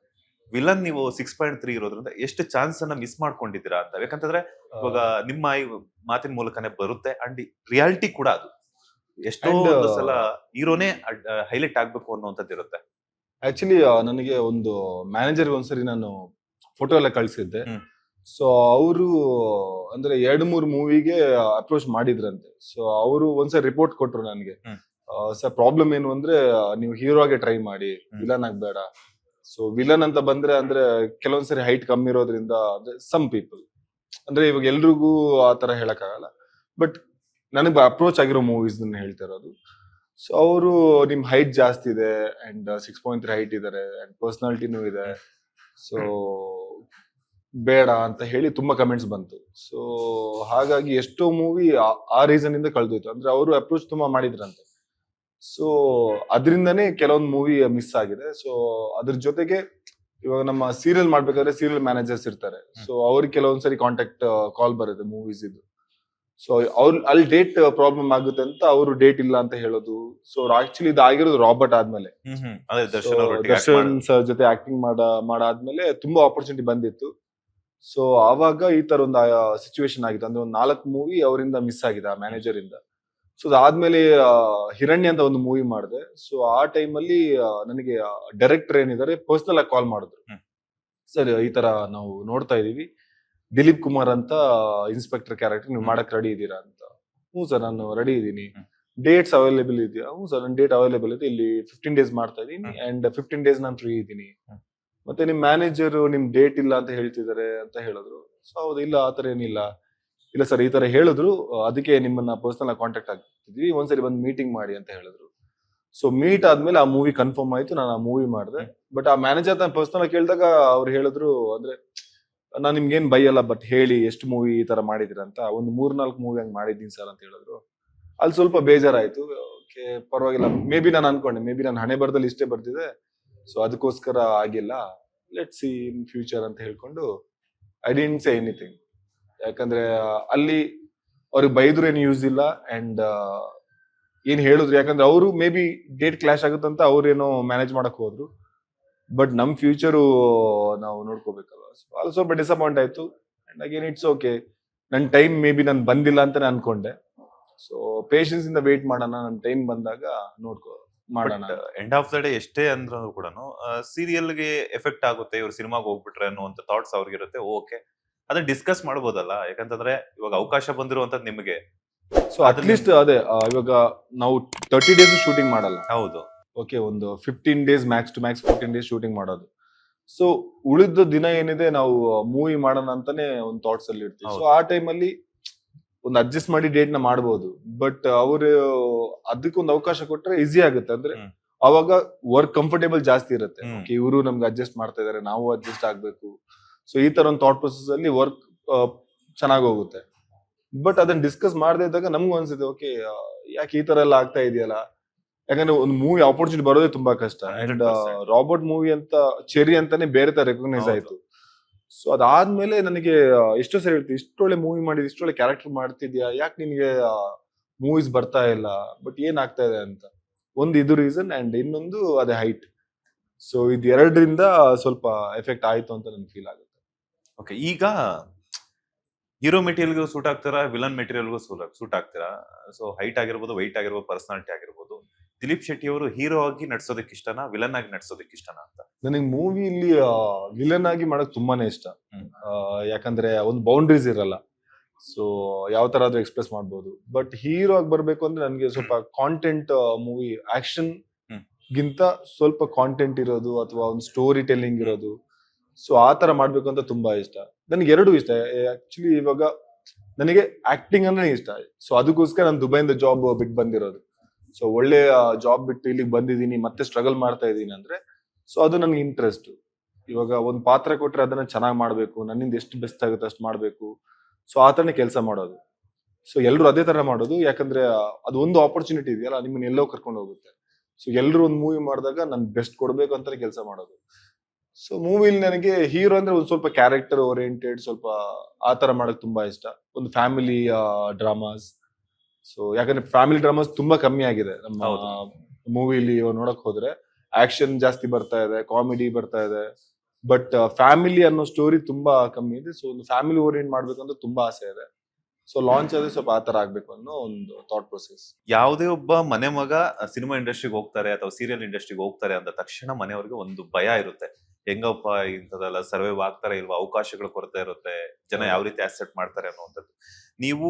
ವಿಲನ್ ನೀವು 6.3 ಇರೋದ್ರಿಂದ ಎಷ್ಟು ಚಾನ್ಸ್ ಅನ್ನ ಮಿಸ್ ಮಾಡ್ಕೊಂಡಿದ್ದೀರಾ ಅಂತ. ಯಾಕಂತಂದ್ರೆ ಇವಾಗ ನಿಮ್ಮ ಮಾತಿನ ಮೂಲಕನೇ ಬರುತ್ತೆ, ಅಂಡ್ ರಿಯಾಲಿಟಿ ಕೂಡ ಅದು. ಎಷ್ಟೋ ಸಲ ಹೀರೋನೇ ಹೈಲೈಟ್ ಆಗ್ಬೇಕು ಅನ್ನುವಂಥದ್ದು ಇರುತ್ತೆ. ಆಕ್ಚುಲಿ ನನಗೆ ಒಂದು ಮ್ಯಾನೇಜರ್ ಒಂದ್ಸರಿ ನಾನು ಫೋಟೋ ಎಲ್ಲ ಕಳ್ಸಿದ್ದೆ. ಸೊ ಅವರು ಅಂದ್ರೆ 2-3 ಮೂವಿಗೆ ಅಪ್ರೋಚ್ ಮಾಡಿದ್ರಂತೆ. ಸೊ ಅವರು ಒಂದ್ಸರಿ ರಿಪೋರ್ಟ್ ಕೊಟ್ರು ನನಗೆ, ಸರ್ ಪ್ರಾಬ್ಲಮ್ ಏನು ಅಂದ್ರೆ ನೀವು ಹೀರೋ ಆಗಿ ಟ್ರೈ ಮಾಡಿ, ವಿಲನ್ ಆಗ್ಬೇಡ. ಸೊ ವಿಲನ್ ಅಂತ ಬಂದ್ರೆ ಅಂದ್ರೆ ಕೆಲವೊಂದ್ಸರಿ ಹೈಟ್ ಕಮ್ಮಿ ಇರೋದ್ರಿಂದ ಅಂದ್ರೆ ಸಮ್ ಪೀಪಲ್ ಅಂದ್ರೆ ಇವಾಗ ಎಲ್ರಿಗೂ ಆತರ ಹೇಳಕ್ ಆಗಲ್ಲ. ಬಟ್ ನನಗೆ ಅಪ್ರೋಚ್ ಆಗಿರೋ ಮೂವೀಸ್ ಹೇಳ್ತಾ ಇರೋದು. ಸೊ ಅವರು ನಿಮ್ ಹೈಟ್ ಜಾಸ್ತಿ ಇದೆ ಅಂಡ್ 6.3 ಹೈಟ್ ಇದಾರೆ ಅಂಡ್ ಪರ್ಸನಾಲಿಟಿನೂ ಇದೆ, ಸೊ ಬೇಡ ಅಂತ ಹೇಳಿ ತುಂಬಾ ಕಮೆಂಟ್ಸ್ ಬಂತು. ಸೊ ಹಾಗಾಗಿ ಎಷ್ಟೋ ಮೂವಿ ಆ ರೀಸನ್ ಇಂದ ಕಳ್ದೋಯ್ತು. ಅಂದ್ರೆ ಅವರು ಅಪ್ರೋಚ್ ತುಂಬಾ ಮಾಡಿದ್ರಂತೆ. ಸೊ ಅದರಿಂದನೇ ಕೆಲವೊಂದು ಮೂವಿ ಮಿಸ್ ಆಗಿದೆ. ಸೊ ಅದ್ರ ಜೊತೆಗೆ ಇವಾಗ ನಮ್ಮ ಸೀರಿಯಲ್ ಮಾಡ್ಬೇಕಾದ್ರೆ ಸೀರಿಯಲ್ ಮ್ಯಾನೇಜರ್ಸ್ ಇರ್ತಾರೆ. ಸೊ ಅವ್ರಿಗೆ ಕೆಲವೊಂದ್ಸರಿ ಕಾಂಟ್ಯಾಕ್ಟ್ ಕಾಲ್ ಬರುತ್ತೆ ಮೂವೀಸ್ ಇದು. ಸೊ ಅವ್ರು ಅಲ್ಲಿ ಡೇಟ್ ಪ್ರಾಬ್ಲಮ್ ಆಗುತ್ತೆ ಅಂತ ಅವರು ಡೇಟ್ ಇಲ್ಲ ಅಂತ ಹೇಳೋದು. ಸೊ ಆಕ್ಚುಲಿ ಇದು ಆಗಿರೋದು ರಾಬರ್ಟ್ ಆದ್ಮೇಲೆ, ದರ್ಶನ್ ಸರ್ ಜೊತೆ ಆಕ್ಟಿಂಗ್ ಮಾಡಾದ್ಮೇಲೆ ತುಂಬಾ ಆಪರ್ಚುನಿಟಿ ಬಂದಿತ್ತು. ಸೊ ಆವಾಗ ಈ ತರ ಒಂದು ಸಿಚುವೇಶನ್ ಆಗಿತ್ತು. ಅಂದ್ರೆ ಒಂದು 4 ಮೂವಿ ಅವರಿಂದ ಮಿಸ್ ಆಗಿದೆ ಆ ಮ್ಯಾನೇಜರ್ ಇಂದ. ಸೊ ಅದಾದ್ಮೇಲೆ ಹಿರಣ್ಯ ಅಂತ ಒಂದು ಮೂವಿ ಮಾಡಿದೆ. ಸೊ ಆ ಟೈಮಲ್ಲಿ ನನಗೆ ಡೈರೆಕ್ಟರ್ ಏನಿದ್ದಾರೆ ಪರ್ಸನಲ್ ಆಗಿ ಕಾಲ್ ಮಾಡಿದ್ರು, ಸರ್ ಈ ತರ ನಾವು ನೋಡ್ತಾ ಇದೀವಿ, ದಿಲೀಪ್ ಕುಮಾರ್ ಅಂತ ಇನ್ಸ್ಪೆಕ್ಟರ್ ಕ್ಯಾರೆಕ್ಟರ್ ನೀವು ಮಾಡಕ್ ರೆಡಿ ಇದೀರಾ ಅಂತ. ಹ್ಞೂ ಸರ್ ನಾನು ರೆಡಿ ಇದ್ದೀನಿ. ಡೇಟ್ಸ್ ಅವೈಲೇಬಲ್ ಇದೆಯಾ? ಹ್ಞೂ ಸರ್, ನನ್ನ ಡೇಟ್ ಅವೈಲೇಬಲ್ ಇದೆ, ಇಲ್ಲಿ 15 ಡೇಸ್ ಮಾಡ್ತಾ ಇದ್ದೀನಿ ಅಂಡ್ 15 ಡೇಸ್ ನಾನು ಫ್ರೀ ಇದ್ದೀನಿ. ಮತ್ತೆ ನಿಮ್ ಮ್ಯಾನೇಜರ್ ನಿಮ್ ಡೇಟ್ ಇಲ್ಲ ಅಂತ ಹೇಳ್ತಿದ್ದಾರೆ ಅಂತ ಹೇಳಿದ್ರು. ಸೊ ಹೌದು, ಇಲ್ಲ ಆತರ ಏನಿಲ್ಲ. ಇಲ್ಲ ಸರ್, ಈ ತರ ಹೇಳಿದ್ರು, ಅದಕ್ಕೆ ನಿಮ್ಮನ್ನ ಪರ್ಸನಲ್ ಕಾಂಟ್ಯಾಕ್ಟ್ ಆಗ್ತಿದ್ವಿ, ಒಂದ್ಸರಿ ಬಂದು ಮೀಟಿಂಗ್ ಮಾಡಿ ಅಂತ ಹೇಳಿದ್ರು. ಸೊ ಮೀಟ್ ಆದ್ಮೇಲೆ ಆ ಮೂವಿ ಕನ್ಫರ್ಮ್ ಆಯ್ತು, ನಾನು ಆ ಮೂವಿ ಮಾಡಿದೆ. ಬಟ್ ಆ ಮ್ಯಾನೇಜರ್ ನಾನು ಪರ್ಸನಲ್ ಕೇಳಿದಾಗ ಅವ್ರು ಹೇಳಿದ್ರು, ಅಂದ್ರೆ ನಾನ್ ನಿಮ್ಗೇನ್ ಬೈಯಲ್ಲ, ಬಟ್ ಹೇಳಿ ಎಷ್ಟು ಮೂವಿ ಈ ತರ ಮಾಡಿದಿರ ಅಂತ. ಒಂದು 3-4 ಮೂವಿ ಹಂಗ್ ಮಾಡಿದ್ದೀನಿ ಸರ್ ಅಂತ ಹೇಳಿದ್ರು. ಅಲ್ಲಿ ಸ್ವಲ್ಪ ಬೇಜಾರಾಯ್ತು. ಓಕೆ, ಪರವಾಗಿಲ್ಲ, ಮೇ ಬಿ ನಾನು ಅನ್ಕೊಂಡೆ, ಮೇ ಬಿ ನಾನು ಹಣೆ ಬರದಲ್ಲಿ ಇಷ್ಟೇ ಬರ್ತಿದೆ, ಸೊ ಅದಕ್ಕೋಸ್ಕರ ಆಗಿಲ್ಲ, ಲೆಟ್ ಸಿ ಇನ್ ಫ್ಯೂಚರ್ ಅಂತ ಹೇಳ್ಕೊಂಡು ಐ ಡಿಡ್ಂಟ್ ಸೇ ಎನಿಥಿಂಗ್. ಯಾಕಂದ್ರೆ ಅಲ್ಲಿ ಅವ್ರಿಗೆ ಬೈದ್ರು ಏನು ಯೂಸ್ ಇಲ್ಲ ಅಂಡ್ ಏನ್ ಹೇಳಿದ್ರು, ಯಾಕಂದ್ರೆ ಅವರು ಮೇ ಬಿ ಡೇಟ್ ಕ್ಲಾಶ್ ಆಗುತ್ತಂತ ಅವ್ರೇನೋ ಮ್ಯಾನೇಜ್ ಮಾಡಕ್ ಹೋದ್ರು. ಬಟ್ ನಮ್ ಫ್ಯೂಚರು ನಾವು ನೋಡ್ಕೋಬೇಕಲ್ವ. ಸೊ ಅಲ್ಲಿ ಸ್ವಲ್ಪ ಡಿಸಪಾಯಿಂಟ್ ಆಯ್ತು. ಅಂಡ್ ಅಗೇನ್ ಇಟ್ಸ್ ಓಕೆ, ನನ್ ಟೈಮ್ ಮೇ ಬಿ ನಾನು ಬಂದಿಲ್ಲ ಅಂತ ನಾನು ಅನ್ಕೊಂಡೆ. ಸೊ ಪೇಷನ್ಸ್ ಇಂದ ವೇಟ್ ಮಾಡೋಣ, ನನ್ ಟೈಮ್ ಬಂದಾಗ ಮಾಡೋಣ. ಎಂಡ್ ಆಫ್ ದ ಡೇ ಎಷ್ಟೇ ಅಂದ್ರೂ ಕೂಡ ಸೀರಿಯಲ್ಗೆ ಎಫೆಕ್ಟ್ ಆಗುತ್ತೆ, ಇವ್ರು ಸಿನಿಮಾಗೆ ಹೋಗ್ಬಿಟ್ರೆ ಅನ್ನುವಂತ ಥಾಟ್ಸ್ ಅವ್ರಿಗಿರುತ್ತೆ. ಓಕೆ, ಅದನ್ನ ಡಿಸ್ಕಸ್ ಮಾಡ್ಬೋದಲ್ಲ, ಯಾಕಂತಂದ್ರೆ ಇವಾಗ ಅವಕಾಶ ಬಂದಿರುವಂತದ್ದು ನಿಮಗೆ. ಸೊ ಅಟ್ಲೀಸ್ಟ್ ಅದೇ ಇವಾಗ ನಾವು 30 ಡೇಸ್ ಶೂಟಿಂಗ್ ಮಾಡಲ್ಲ. ಹೌದು. ಓಕೆ, ಒಂದು 15 days max to max 14 days shooting ಮಾಡೋದು. ಸೊ ಉಳಿದ ದಿನ ಏನಿದೆ ನಾವು ಮೂವಿ ಮಾಡೋಣ ಅಂತಾನೆ ಒಂದು ಥಾಟ್ಸ್ ಅಲ್ಲಿ ಇರ್ತೀವಿ. ಸೊ ಆ ಟೈಮ್ ಅಲ್ಲಿ ಒಂದು ಅಡ್ಜಸ್ಟ್ ಮಾಡಿ ಡೇಟ್ ನ ಮಾಡಬಹುದು. ಬಟ್ ಅವರು ಅದಕ್ಕೊಂದು ಅವಕಾಶ ಕೊಟ್ರೆ ಈಸಿ ಆಗುತ್ತೆ. ಅಂದ್ರೆ ಅವಾಗ ವರ್ಕ್ ಕಂಫರ್ಟೇಬಲ್ ಜಾಸ್ತಿ ಇರುತ್ತೆ. ಇವರು ನಮ್ಗೆ ಅಡ್ಜಸ್ಟ್ ಮಾಡ್ತಾ ಇದಾರೆ, ನಾವು ಅಡ್ಜಸ್ಟ್ ಆಗ್ಬೇಕು. ಸೊ ಈ ತರ ಒಂದು ಥಾಟ್ ಪ್ರೊಸೆಸ್ ಅಲ್ಲಿ ವರ್ಕ್ ಚೆನ್ನಾಗಿ ಹೋಗುತ್ತೆ. ಬಟ್ ಅದನ್ನ ಡಿಸ್ಕಸ್ ಮಾಡದೇ ಇದ್ದಾಗ ನಮ್ಗೂ ಅನ್ಸುತ್ತೆ, ಓಕೆ ಯಾಕೆ ಈ ತರ ಎಲ್ಲ ಆಗ್ತಾ ಇದೆಯಲ್ಲ. ಯಾಕಂದ್ರೆ ಒಂದು ಮೂವಿ ಆಪರ್ಚುನಿಟಿ ಬರೋದೇ ತುಂಬಾ ಕಷ್ಟ. ಅಂಡ್ ರಾಬರ್ಟ್ ಮೂವಿ ಅಂತ ಚೆರಿ ಅಂತಾನೆ ಬೇರೆ ತರ ರೆಕಗ್ನೈಸ್ ಆಯ್ತು. ಸೊ ಅದಾದ್ಮೇಲೆ ನನಗೆ ಎಷ್ಟೋ ಸರಿ ಹೇಳ್ತೀವಿ, ಇಷ್ಟೊಳ್ಳೆ ಮೂವಿ ಮಾಡಿದ್, ಇಷ್ಟೊಳ್ಳೆ ಕ್ಯಾರೆಕ್ಟರ್ ಮಾಡ್ತಿದ್ಯಾ, ಯಾಕೆ ನಿನ್ಗೆ ಮೂವೀಸ್ ಬರ್ತಾ ಇಲ್ಲ, ಬಟ್ ಏನ್ ಆಗ್ತಾ ಇದೆ ಅಂತ. ಒಂದು ಇದು ರೀಸನ್ ಅಂಡ್ ಇನ್ನೊಂದು ಅದೇ ಹೈಟ್. ಸೊ ಇದು ಎರಡರಿಂದ ಸ್ವಲ್ಪ ಎಫೆಕ್ಟ್ ಆಯ್ತು ಅಂತ ನನ್ಗೆ ಫೀಲ್ ಆಗುತ್ತೆ. ಓಕೆ, ಈಗ ಹೀರೋ ಮೆಟೀರಿಯಲ್ಗೂ ಸೂಟ್ ಆಗ್ತಾರಾ, ವಿಲನ್ ಮೆಟೀರಿಯಲ್ಗೂ ಸೂಟ್ ಆಗ್ತಾರಾ? ಸೊ ಹೈಟ್ ಆಗಿರ್ಬೋದು, ವೈಟ್ ಆಗಿರ್ಬೋದು, ಪರ್ಸನಾಲಿಟಿ ಆಗಿರ್ಬೋದು. ದಿಲೀಪ್ ಶೆಟ್ಟಿ ಅವರು ಹೀರೋ ಆಗಿ ನಡ್ಸೋದಕ್ಕೆ ಇಷ್ಟನಾ, ವಿಲನ್ ಆಗಿ ನಡ್ಸೋದಕ್ಕೆ ಇಷ್ಟನಾ ಅಂತ? ನನಗೆ ಮೂವಿಲಿ ವಿಲನ್ ಆಗಿ ಮಾಡಕ್ ತುಂಬಾನೇ ಇಷ್ಟ. ಯಾಕಂದ್ರೆ ಒಂದು ಬೌಂಡ್ರೀಸ್ ಇರಲ್ಲ. ಸೊ ಯಾವ ತರ ಆದ್ರೂ ಎಕ್ಸ್ಪ್ರೆಸ್ ಮಾಡ್ಬೋದು. ಬಟ್ ಹೀರೋ ಆಗಿ ಬರ್ಬೇಕು ಅಂದ್ರೆ ನನಗೆ ಸ್ವಲ್ಪ ಕಾಂಟೆಂಟ್, ಮೂವಿ ಆಕ್ಷನ್ ಗಿಂತ ಸ್ವಲ್ಪ ಕಾಂಟೆಂಟ್ ಇರೋದು ಅಥವಾ ಒಂದು ಸ್ಟೋರಿ ಟೆಲ್ಲಿಂಗ್ ಇರೋದು. ಸೊ ಆ ತರ ಮಾಡ್ಬೇಕು ಅಂತ ತುಂಬಾ ಇಷ್ಟ. ನನಗೆ ಎರಡೂ ಇಷ್ಟ. ಆಕ್ಚುಲಿ ಇವಾಗ ನನಗೆ ಆಕ್ಟಿಂಗ್ ಅಂದ್ರೆ ಇಷ್ಟ. ಸೊ ಅದಕ್ಕೋಸ್ಕರ ನಾನು ದುಬೈಯಿಂದ ಜಾಬ್ ಬಿಟ್ಟು ಬಂದಿರೋದು. ಸೊ ಒಳ್ಳೆ ಜಾಬ್ ಬಿಟ್ಟು ಇಲ್ಲಿಗೆ ಬಂದಿದ್ದೀನಿ, ಮತ್ತೆ ಸ್ಟ್ರಗಲ್ ಮಾಡ್ತಾ ಇದ್ದೀನಿ ಅಂದ್ರೆ ಸೊ ಅದು ನನ್ಗೆ ಇಂಟ್ರೆಸ್ಟ್. ಇವಾಗ ಒಂದು ಪಾತ್ರ ಕೊಟ್ರೆ ಅದನ್ನ ಚೆನ್ನಾಗಿ ಮಾಡ್ಬೇಕು, ನನ್ನಿಂದ ಎಷ್ಟು ಬೆಸ್ಟ್ ಆಗುತ್ತೆ ಅಷ್ಟು ಮಾಡ್ಬೇಕು. ಸೊ ಆ ತರನೇ ಕೆಲಸ ಮಾಡೋದು. ಸೊ ಎಲ್ರು ಅದೇ ತರ ಮಾಡೋದು. ಯಾಕಂದ್ರೆ ಅದು ಒಂದು ಆಪರ್ಚುನಿಟಿ ಇದೆಯಲ್ಲ, ನಿಮ್ಮನ್ನ ಎಲ್ಲೋ ಕರ್ಕೊಂಡು ಹೋಗುತ್ತೆ. ಸೊ ಎಲ್ರು ಒಂದು ಮೂವಿ ಮಾಡಿದಾಗ ನನ್ ಬೆಸ್ಟ್ ಕೊಡ್ಬೇಕು ಅಂತಾನೆ ಕೆಲಸ ಮಾಡೋದು. ಸೊ ಮೂವಿಲಿ ನನಗೆ ಹೀರೋ ಅಂದ್ರೆ ಒಂದು ಸ್ವಲ್ಪ ಕ್ಯಾರೆಕ್ಟರ್ ಓರಿಯೆಂಟೆಡ್, ಸ್ವಲ್ಪ ಆ ತರ ಮಾಡಕ್ ತುಂಬಾ ಇಷ್ಟ. ಒಂದು ಫ್ಯಾಮಿಲಿ ಡ್ರಾಮಾಸ್. ಸೊ ಯಾಕಂದ್ರೆ ಫ್ಯಾಮಿಲಿ ಡ್ರಾಮಾಸ್ ತುಂಬಾ ಕಮ್ಮಿ ಆಗಿದೆ ನಮ್ಮ ಮೂವಿಲಿ ನೋಡಕ್ ಹೋದ್ರೆ. ಆಕ್ಷನ್ ಜಾಸ್ತಿ ಬರ್ತಾ ಇದೆ, ಕಾಮಿಡಿ ಬರ್ತಾ ಇದೆ, ಬಟ್ ಫ್ಯಾಮಿಲಿ ಅನ್ನೋ ಸ್ಟೋರಿ ತುಂಬಾ ಕಮ್ಮಿ ಇದೆ. ಸೊ ಒಂದು ಫ್ಯಾಮಿಲಿ ಓರಿಯೆಂಟ್ ಮಾಡ್ಬೇಕಂತ ತುಂಬಾ ಆಸೆ ಇದೆ. ಸೊ ಲಾಂಚ್ ಆದ್ರೆ ಸ್ವಲ್ಪ ಆತರ ಆಗ್ಬೇಕು ಅನ್ನೋ ಒಂದು ಥಾಟ್ ಪ್ರೊಸೆಸ್. ಯಾವುದೇ ಒಬ್ಬ ಮನೆ ಮಗ ಸಿನಿಮಾ ಇಂಡಸ್ಟ್ರಿಗೆ ಹೋಗ್ತಾರೆ ಅಥವಾ ಸೀರಿಯಲ್ ಇಂಡಸ್ಟ್ರಿಗೆ ಹೋಗ್ತಾರೆ ಅಂದ ತಕ್ಷಣ ಮನೆಯವ್ರಿಗೆ ಒಂದು ಭಯ ಇರುತ್ತೆ. ಹೆಂಗಪ್ಪ ಇಂಥದೆಲ್ಲ ಸರ್ವೈವ್ ಆಗ್ತಾರೆ ಇಲ್ವಾ, ಅವಕಾಶಗಳು ಕೊರತೆ ಇರುತ್ತೆ, ಜನ ಯಾವ ರೀತಿ ಆಕ್ಸೆಪ್ಟ್ ಮಾಡ್ತಾರೆ ಅನ್ನುವಂಥದ್ದು. ನೀವು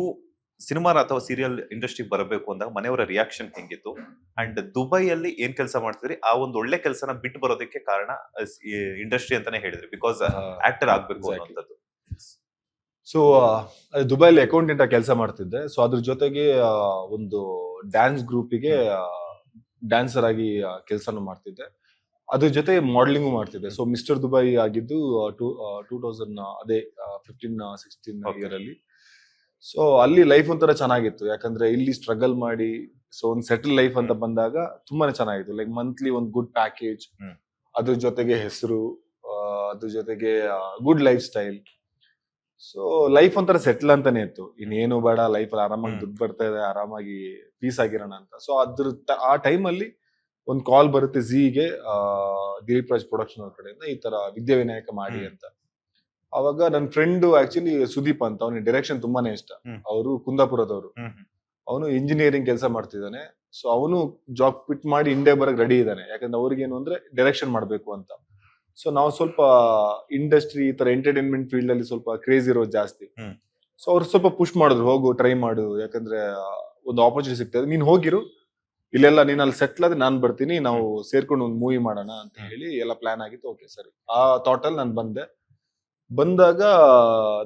ಸಿನಿಮಾ ಅಥವಾ ಸೀರಿಯಲ್ ಇಂಡಸ್ಟ್ರಿಗೆ ಬರಬೇಕು ಅಂದಾಗ ಮನೆಯವರ ರಿಯಾಕ್ಷನ್ ಹೆಂಗಿತ್ತು? ಅಂಡ್ ದುಬೈಯಲ್ಲಿ ಏನ್ ಕೆಲಸ ಮಾಡ್ತಿದ್ರಿ, ಆ ಒಂದು ಒಳ್ಳೆ ಕೆಲಸನ ಬಿಟ್ಟು ಬರೋದಕ್ಕೆ ಕಾರಣ ಇಂಡಸ್ಟ್ರಿ ಅಂತಾನೆ ಹೇಳಿದ್ರಿ, ಬಿಕಾಸ್ ಆಕ್ಟರ್ ಆಗ್ಬೇಕು ಅನ್ನುವಂಥದ್ದು. ಸೊ ದುಬೈಲಿ ಅಕೌಂಟೆಂಟ್ ಆಗಿ ಕೆಲಸ ಮಾಡ್ತಿದ್ದೆ. ಸೊ ಅದ್ರ ಜೊತೆಗೆ ಒಂದು ಡ್ಯಾನ್ಸ್ ಗ್ರೂಪಿಗೆ ಡ್ಯಾನ್ಸರ್ ಆಗಿ ಕೆಲಸನೂ ಮಾಡ್ತಿದ್ದೆ. ಅದ್ರ ಜೊತೆ ಮಾಡೆಲಿಂಗು ಮಾಡ್ತಿದ್ದೆ. ಸೊ ಮಿಸ್ಟರ್ ದುಬೈ ಆಗಿದ್ದು 2000 ಅದೇ 15-16 ಇಯರ್ ಅಲ್ಲಿ. ಸೊ ಅಲ್ಲಿ ಲೈಫ್ ಒಂಥರ ಚೆನ್ನಾಗಿತ್ತು. ಯಾಕಂದ್ರೆ ಇಲ್ಲಿ ಸ್ಟ್ರಗಲ್ ಮಾಡಿ ಸೊ ಒಂದು ಸೆಟಲ್ ಲೈಫ್ ಅಂತ ಬಂದಾಗ ತುಂಬಾನೇ ಚೆನ್ನಾಗಿತ್ತು. ಲೈಕ್ ಮಂತ್ಲಿ ಒಂದು ಗುಡ್ ಪ್ಯಾಕೇಜ್, ಅದ್ರ ಜೊತೆಗೆ ಹೆಸರು, ಅದ್ರ ಜೊತೆಗೆ good life style. So life ಒಂಥರ ಸೆಟ್ಲ್ ಅಂತಾನೆ ಇತ್ತು. ಇನ್ನೇನು ಬೇಡ, ಲೈಫ್ ಅಲ್ಲಿ ಆರಾಮಾಗಿ ದುಡ್ಡು ಬರ್ತಾ ಇದೆ, ಆರಾಮಾಗಿ ಪೀಸ್ ಆಗಿರೋಣ ಅಂತ. ಸೊ ಆ ಟೈಮ್ ಅಲ್ಲಿ ಒಂದು ಕಾಲ್ ಬರುತ್ತೆ ಝೀಗೆ, ದಿಲೀಪ್ ರಾಜ್ ಪ್ರೊಡಕ್ಷನ್ ಅವ್ರ ಕಡೆಯಿಂದ ಈ ತರ ವಿದ್ಯಾವಿನಾಯಕ ಮಾಡಿ ಅಂತ. ಅವಾಗ ನನ್ನ ಫ್ರೆಂಡ್ ಆಕ್ಚುಲಿ ಸುದೀಪ್ ಅಂತ, ಅವನಿಗೆ ಡೈರೆಕ್ಷನ್ ತುಂಬಾನೇ ಇಷ್ಟ. ಅವರು ಕುಂದಾಪುರದವರು. ಅವನು ಇಂಜಿನಿಯರಿಂಗ್ ಕೆಲಸ ಮಾಡ್ತಿದ್ದಾನೆ. ಸೊ ಅವನು ಜಾಬ್ ಕ್ವಿಟ್ ಮಾಡಿ ಇಂಡಿಯಾ ಬರಕ್ ರೆಡಿ ಇದ್ದಾನೆ. ಯಾಕಂದ್ರೆ ಅವ್ರಿಗೇನು ಅಂದ್ರೆ ಡೈರೆಕ್ಷನ್ ಮಾಡ್ಬೇಕು ಅಂತ. ಸೊ ನಾವು ಸ್ವಲ್ಪ ಇಂಡಸ್ಟ್ರಿ ಈ ತರ ಎಂಟರ್ಟೈನ್ಮೆಂಟ್ ಫೀಲ್ಡ್ ಅಲ್ಲಿ ಸ್ವಲ್ಪ ಕ್ರೇಜ್ ಇರೋದು ಜಾಸ್ತಿ. ಸೊ ಅವ್ರು ಸ್ವಲ್ಪ ಪುಷ್ ಮಾಡಿದ್ರು, ಹೋಗು ಟ್ರೈ ಮಾಡು, ಯಾಕಂದ್ರೆ ಒಂದು ಆಪರ್ಚುನಿಟಿ ಸಿಗ್ತದೆ, ನೀನ್ ಹೋಗಿರು, ಇಲ್ಲೆಲ್ಲ ನೀನ್ ಅಲ್ಲಿ ಸೆಟ್ಲ್ ಆದ್ರೆ ನಾನ್ ಬರ್ತೀನಿ, ನಾವು ಸೇರ್ಕೊಂಡು ಒಂದು ಮೂವಿ ಮಾಡೋಣ ಅಂತ ಹೇಳಿ ಎಲ್ಲ ಪ್ಲಾನ್ ಆಗಿತ್ತು. ಓಕೆ ಸರಿ, ಆ ಥಾಟ್ ಅಲ್ಲಿ ನಾನು ಬಂದೆ. ಬಂದಾಗ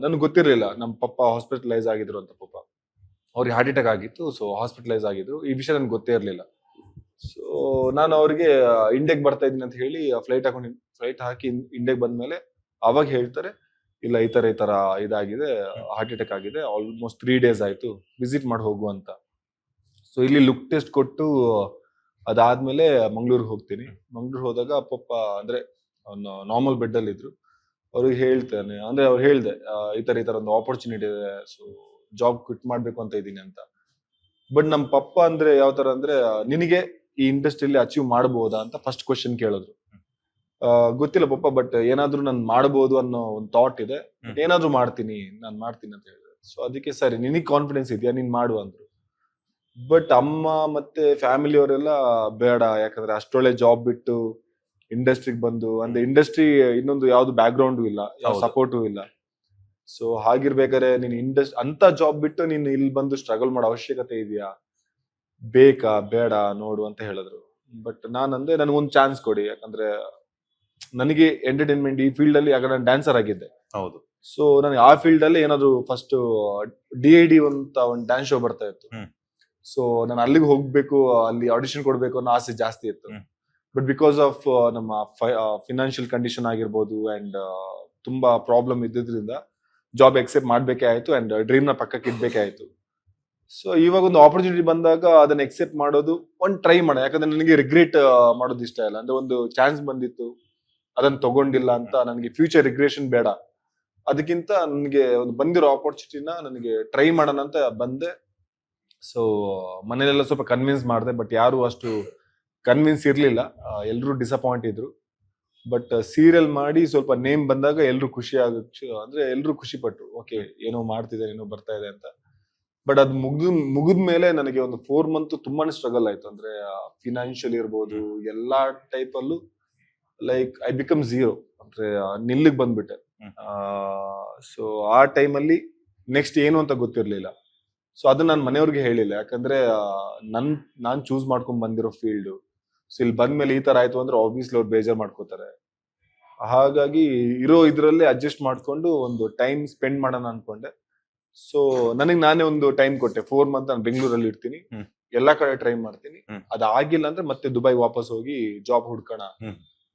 ನನ್ಗೆ ಗೊತ್ತಿರ್ಲಿಲ್ಲ ನಮ್ಮ ಪಪ್ಪ ಹಾಸ್ಪಿಟಲೈಸ್ ಆಗಿದ್ರು ಅಂತ. ಪಪ್ಪ ಅವ್ರಿಗೆ ಹಾರ್ಟ್ ಅಟ್ಯಾಕ್ ಆಗಿತ್ತು, ಸೊ ಹಾಸ್ಪಿಟಲೈಸ್ ಆಗಿದ್ರು. ಈ ವಿಷಯ ನನ್ಗೆ ಗೊತ್ತೇ ಇರ್ಲಿಲ್ಲ. ಸೊ ನಾನು ಅವ್ರಿಗೆ ಇಂಡಿಯಾಗೆ ಬರ್ತಾ ಇದ್ದೀನಿ ಅಂತ ಹೇಳಿ ಫ್ಲೈಟ್ ಹಾಕಿ ಇಂಡಿಯಾಗೆ ಬಂದ್ಮೇಲೆ ಅವಾಗ ಹೇಳ್ತಾರೆ, ಇಲ್ಲ ಈ ತರ ಇದಾಗಿದೆ, ಹಾರ್ಟ್ ಅಟ್ಯಾಕ್ ಆಗಿದೆ, ಆಲ್ಮೋಸ್ಟ್ 3 days ಆಯ್ತು, ವಿಸಿಟ್ ಮಾಡಿ ಹೋಗು ಅಂತ. ಸೊ ಇಲ್ಲಿ ಲುಕ್ ಟೆಸ್ಟ್ ಕೊಟ್ಟು ಅದಾದ್ಮೇಲೆ ಮಂಗ್ಳೂರ್ಗೆ ಹೋಗ್ತೀನಿ. ಮಂಗ್ಳೂರ್ ಹೋದಾಗ ಪಪ್ಪ ಅಂದ್ರೆ ನಾರ್ಮಲ್ ಬೆಡ್ ಅಲ್ಲಿ ಇದ್ರು. ಅವ್ರಿಗೆ ಹೇಳ್ತಾನೆ, ಅಂದ್ರೆ ಅವ್ರು ಹೇಳ್ದೆ, ಈ ತರ ಒಂದು ಆಪರ್ಚುನಿಟಿ ಇದೆ, ಸೊ ಜಾಬ್ ಕ್ವಿಟ್ ಮಾಡ್ಬೇಕು ಅಂತ ಇದೀನಿ ಅಂತ. ಬಟ್ ನಮ್ ಪಪ್ಪ ಅಂದ್ರೆ ಯಾವ ತರ ಅಂದ್ರೆ, ನಿನಗೆ ಈ ಇಂಡಸ್ಟ್ರಿಯಲ್ಲಿ ಅಚೀವ್ ಮಾಡಬಹುದಾ ಅಂತ ಫಸ್ಟ್ ಕ್ವಶನ್ ಕೇಳಿದ್ರು. ಗೊತ್ತಿಲ್ಲ ಪಪ್ಪ, ಬಟ್ ಏನಾದ್ರೂ ನಾನು ಮಾಡಬಹುದು ಅನ್ನೋ ಒಂದು ಥಾಟ್ ಇದೆ, ಏನಾದ್ರೂ ನಾನು ಮಾಡ್ತೀನಿ ಅಂತ ಹೇಳಿದೆ. ಸೊ ಅದಕ್ಕೆ ಸರಿ, ನಿನಗೆ ಕಾನ್ಫಿಡೆನ್ಸ್ ಇದೆಯಾ, ನೀನ್ ಮಾಡು ಅಂದ್ರು. ಬಟ್ ಅಮ್ಮ ಮತ್ತೆ ಫ್ಯಾಮಿಲಿ ಅವರೆಲ್ಲ ಬೇಡ, ಯಾಕಂದ್ರೆ ಅಷ್ಟೊಳ್ಳೆ ಜಾಬ್ ಬಿಟ್ಟು ಇಂಡಸ್ಟ್ರಿಗೆ ಬಂದು, ಅಂದ್ರೆ ಇಂಡಸ್ಟ್ರಿ ಇನ್ನೊಂದು ಯಾವ್ದು ಬ್ಯಾಕ್ ಗ್ರೌಂಡ್ ಇಲ್ಲ, ಯಾವ ಸಪೋರ್ಟು ಇಲ್ಲ. ಸೊ ಹಾಗಿರ್ಬೇಕಾದ್ರೆ ನೀನ್ ಅಂತ ಜಾಬ್ ಬಿಟ್ಟು ನೀನ್ ಇಲ್ಲಿ ಬಂದು ಸ್ಟ್ರಗಲ್ ಮಾಡೋ ಅವಶ್ಯಕತೆ ಇದೆಯಾ, ಬೇಕಾ ಬೇಡ ನೋಡು ಅಂತ ಹೇಳಿದ್ರು. ಬಟ್ ನಾನಂದ್ರೆ ನನಗೊಂದು ಚಾನ್ಸ್ ಕೊಡಿ, ಯಾಕಂದ್ರೆ ನನಗೆ ಎಂಟರ್ಟೈನ್ಮೆಂಟ್ ಈ ಫೀಲ್ಡ್ ಅಲ್ಲಿ, ಯಾಕಂದ್ರೆ ನಾನು ಡ್ಯಾನ್ಸರ್ ಆಗಿದ್ದೆ. ಹೌದು. ಸೊ ನನಗೆ ಆ ಫೀಲ್ಡ್ ಅಲ್ಲಿ ಏನಾದ್ರು ಫಸ್ಟ್ DID ಅಂತ ಒಂದು ಡ್ಯಾನ್ಸ್ ಶೋ ಬರ್ತಾ ಇತ್ತು. ಸೊ ನಾನು ಅಲ್ಲಿಗೆ ಹೋಗ್ಬೇಕು, ಅಲ್ಲಿ ಆಡಿಷನ್ ಕೊಡ್ಬೇಕು ಅನ್ನೋ ಆಸೆ ಜಾಸ್ತಿ ಇತ್ತು. ಬಟ್ ಬಿಕಾಸ್ ಆಫ್ ನಮ್ಮ ಫಿನಾನ್ಷಿಯಲ್ ಕಂಡೀಷನ್ ಆಗಿರ್ಬೋದು ಅಂಡ್ ತುಂಬಾ ಪ್ರಾಬ್ಲಮ್ ಇದ್ದಿದ್ರಿಂದ ಜಾಬ್ ಎಕ್ಸೆಪ್ಟ್ ಮಾಡ್ಬೇಕೇ ಆಯ್ತು, ಅಂಡ್ ಡ್ರೀಮ್ ನ ಪಕ್ಕಕ್ಕೆ ಇಡ್ಬೇಕೇ ಆಯ್ತು. ಸೊ ಇವಾಗ ಒಂದು ಆಪರ್ಚುನಿಟಿ ಬಂದಾಗ ಅದನ್ನ ಎಕ್ಸೆಪ್ಟ್ ಮಾಡೋದು, ಒಂದು ಟ್ರೈ ಮಾಡ, ಯಾಕಂದ್ರೆ ನನಗೆ ರಿಗ್ರೆಟ್ ಮಾಡೋದು ಇಷ್ಟ ಇಲ್ಲ. ಅಂದ್ರೆ ಒಂದು ಚಾನ್ಸ್ ಬಂದಿತ್ತು, ಅದನ್ನ ತಗೊಂಡಿಲ್ಲ ಅಂತ ನನಗೆ ಫ್ಯೂಚರ್ ರಿಗ್ರೆಷನ್ ಬೇಡ. ಅದಕ್ಕಿಂತ ನನಗೆ ಒಂದು ಬಂದಿರೋ ಆಪರ್ಚುನಿಟಿನ ನನಗೆ ಟ್ರೈ ಮಾಡೋಣ ಅಂತ ಬಂದೆ. ಸೊ ಮನೇಲೆಲ್ಲ ಸ್ವಲ್ಪ ಕನ್ವಿನ್ಸ್ ಮಾಡಿದೆ, ಬಟ್ ಯಾರು ಅಷ್ಟು ಕನ್ವಿನ್ಸ್ ಇರ್ಲಿಲ್ಲ, ಎಲ್ರು ಡಿಸಪಾಯಿಂಟ್ ಇದ್ರು. ಬಟ್ ಸೀರಿಯಲ್ ಮಾಡಿ ಸ್ವಲ್ಪ ನೇಮ್ ಬಂದಾಗ ಎಲ್ರು ಅಂದ್ರೆ ಎಲ್ರು ಖುಷಿ ಪಟ್ರು, ಓಕೆ ಏನೋ ಮಾಡ್ತಿದ್ದಾರೆ, ಏನೋ ಬರ್ತಾ ಇದೆ ಅಂತ. ಬಟ್ ಅದು ಮುಗಿದ್ಮೇಲೆ ನನಗೆ ಒಂದು 4 months ತುಂಬಾನೇ ಸ್ಟ್ರಗಲ್ ಆಯ್ತು. ಅಂದ್ರೆ ಫಿನಾನ್ಷಿಯಲ್ ಇರ್ಬೋದು, ಎಲ್ಲಾ ಟೈಪ್ ಅಲ್ಲೂ ಲೈಕ್ ಐ ಬಿಕಮ್ ಝೀರೋ, ಅಂದ್ರೆ ನಿಲ್ಲಿಗೆ ಬಂದ್ಬಿಟ್ಟೆ. ಸೊ ಆ ಟೈಮಲ್ಲಿ ನೆಕ್ಸ್ಟ್ ಏನು ಅಂತ ಗೊತ್ತಿರ್ಲಿಲ್ಲ. ಸೊ ಅದನ್ನ ನಾನು ಮನೆಯವ್ರಿಗೆ ಹೇಳಿಲ್ಲ, ಯಾಕಂದ್ರೆ ನಾನ್ ಚೂಸ್ ಮಾಡ್ಕೊಂಡ್ ಬಂದಿರೋ ಫೀಲ್ಡ್. ಸೊ ಇಲ್ಲಿ ಬಂದ್ಮೇಲೆ ಈ ತರ ಆಯ್ತು ಅಂದ್ರೆ ಆಬ್ವಿಯಸ್ಲಿ ಅವ್ರು ಬೇಜಾರ್ ಮಾಡ್ಕೋತಾರೆ. ಹಾಗಾಗಿ ಇರೋ ಇದ್ರಲ್ಲಿ ಅಡ್ಜಸ್ಟ್ ಮಾಡ್ಕೊಂಡು ಒಂದು ಟೈಮ್ ಸ್ಪೆಂಡ್ ಮಾಡೋಣ ಅನ್ಕೊಂಡೆ. ಸೊ ನನಗೆ ನಾನೇ ಒಂದು ಟೈಮ್ ಕೊಟ್ಟೆ, 4 months ನಾನು ಬೆಂಗಳೂರಲ್ಲಿ ಇರ್ತೀನಿ, ಎಲ್ಲಾ ಕಡೆ ಟ್ರೈ ಮಾಡ್ತೀನಿ. ಅದಾಗಿಲ್ಲ ಅಂದ್ರೆ ಮತ್ತೆ ದುಬೈ ವಾಪಸ್ ಹೋಗಿ ಜಾಬ್ ಹುಡ್ಕೋಣ.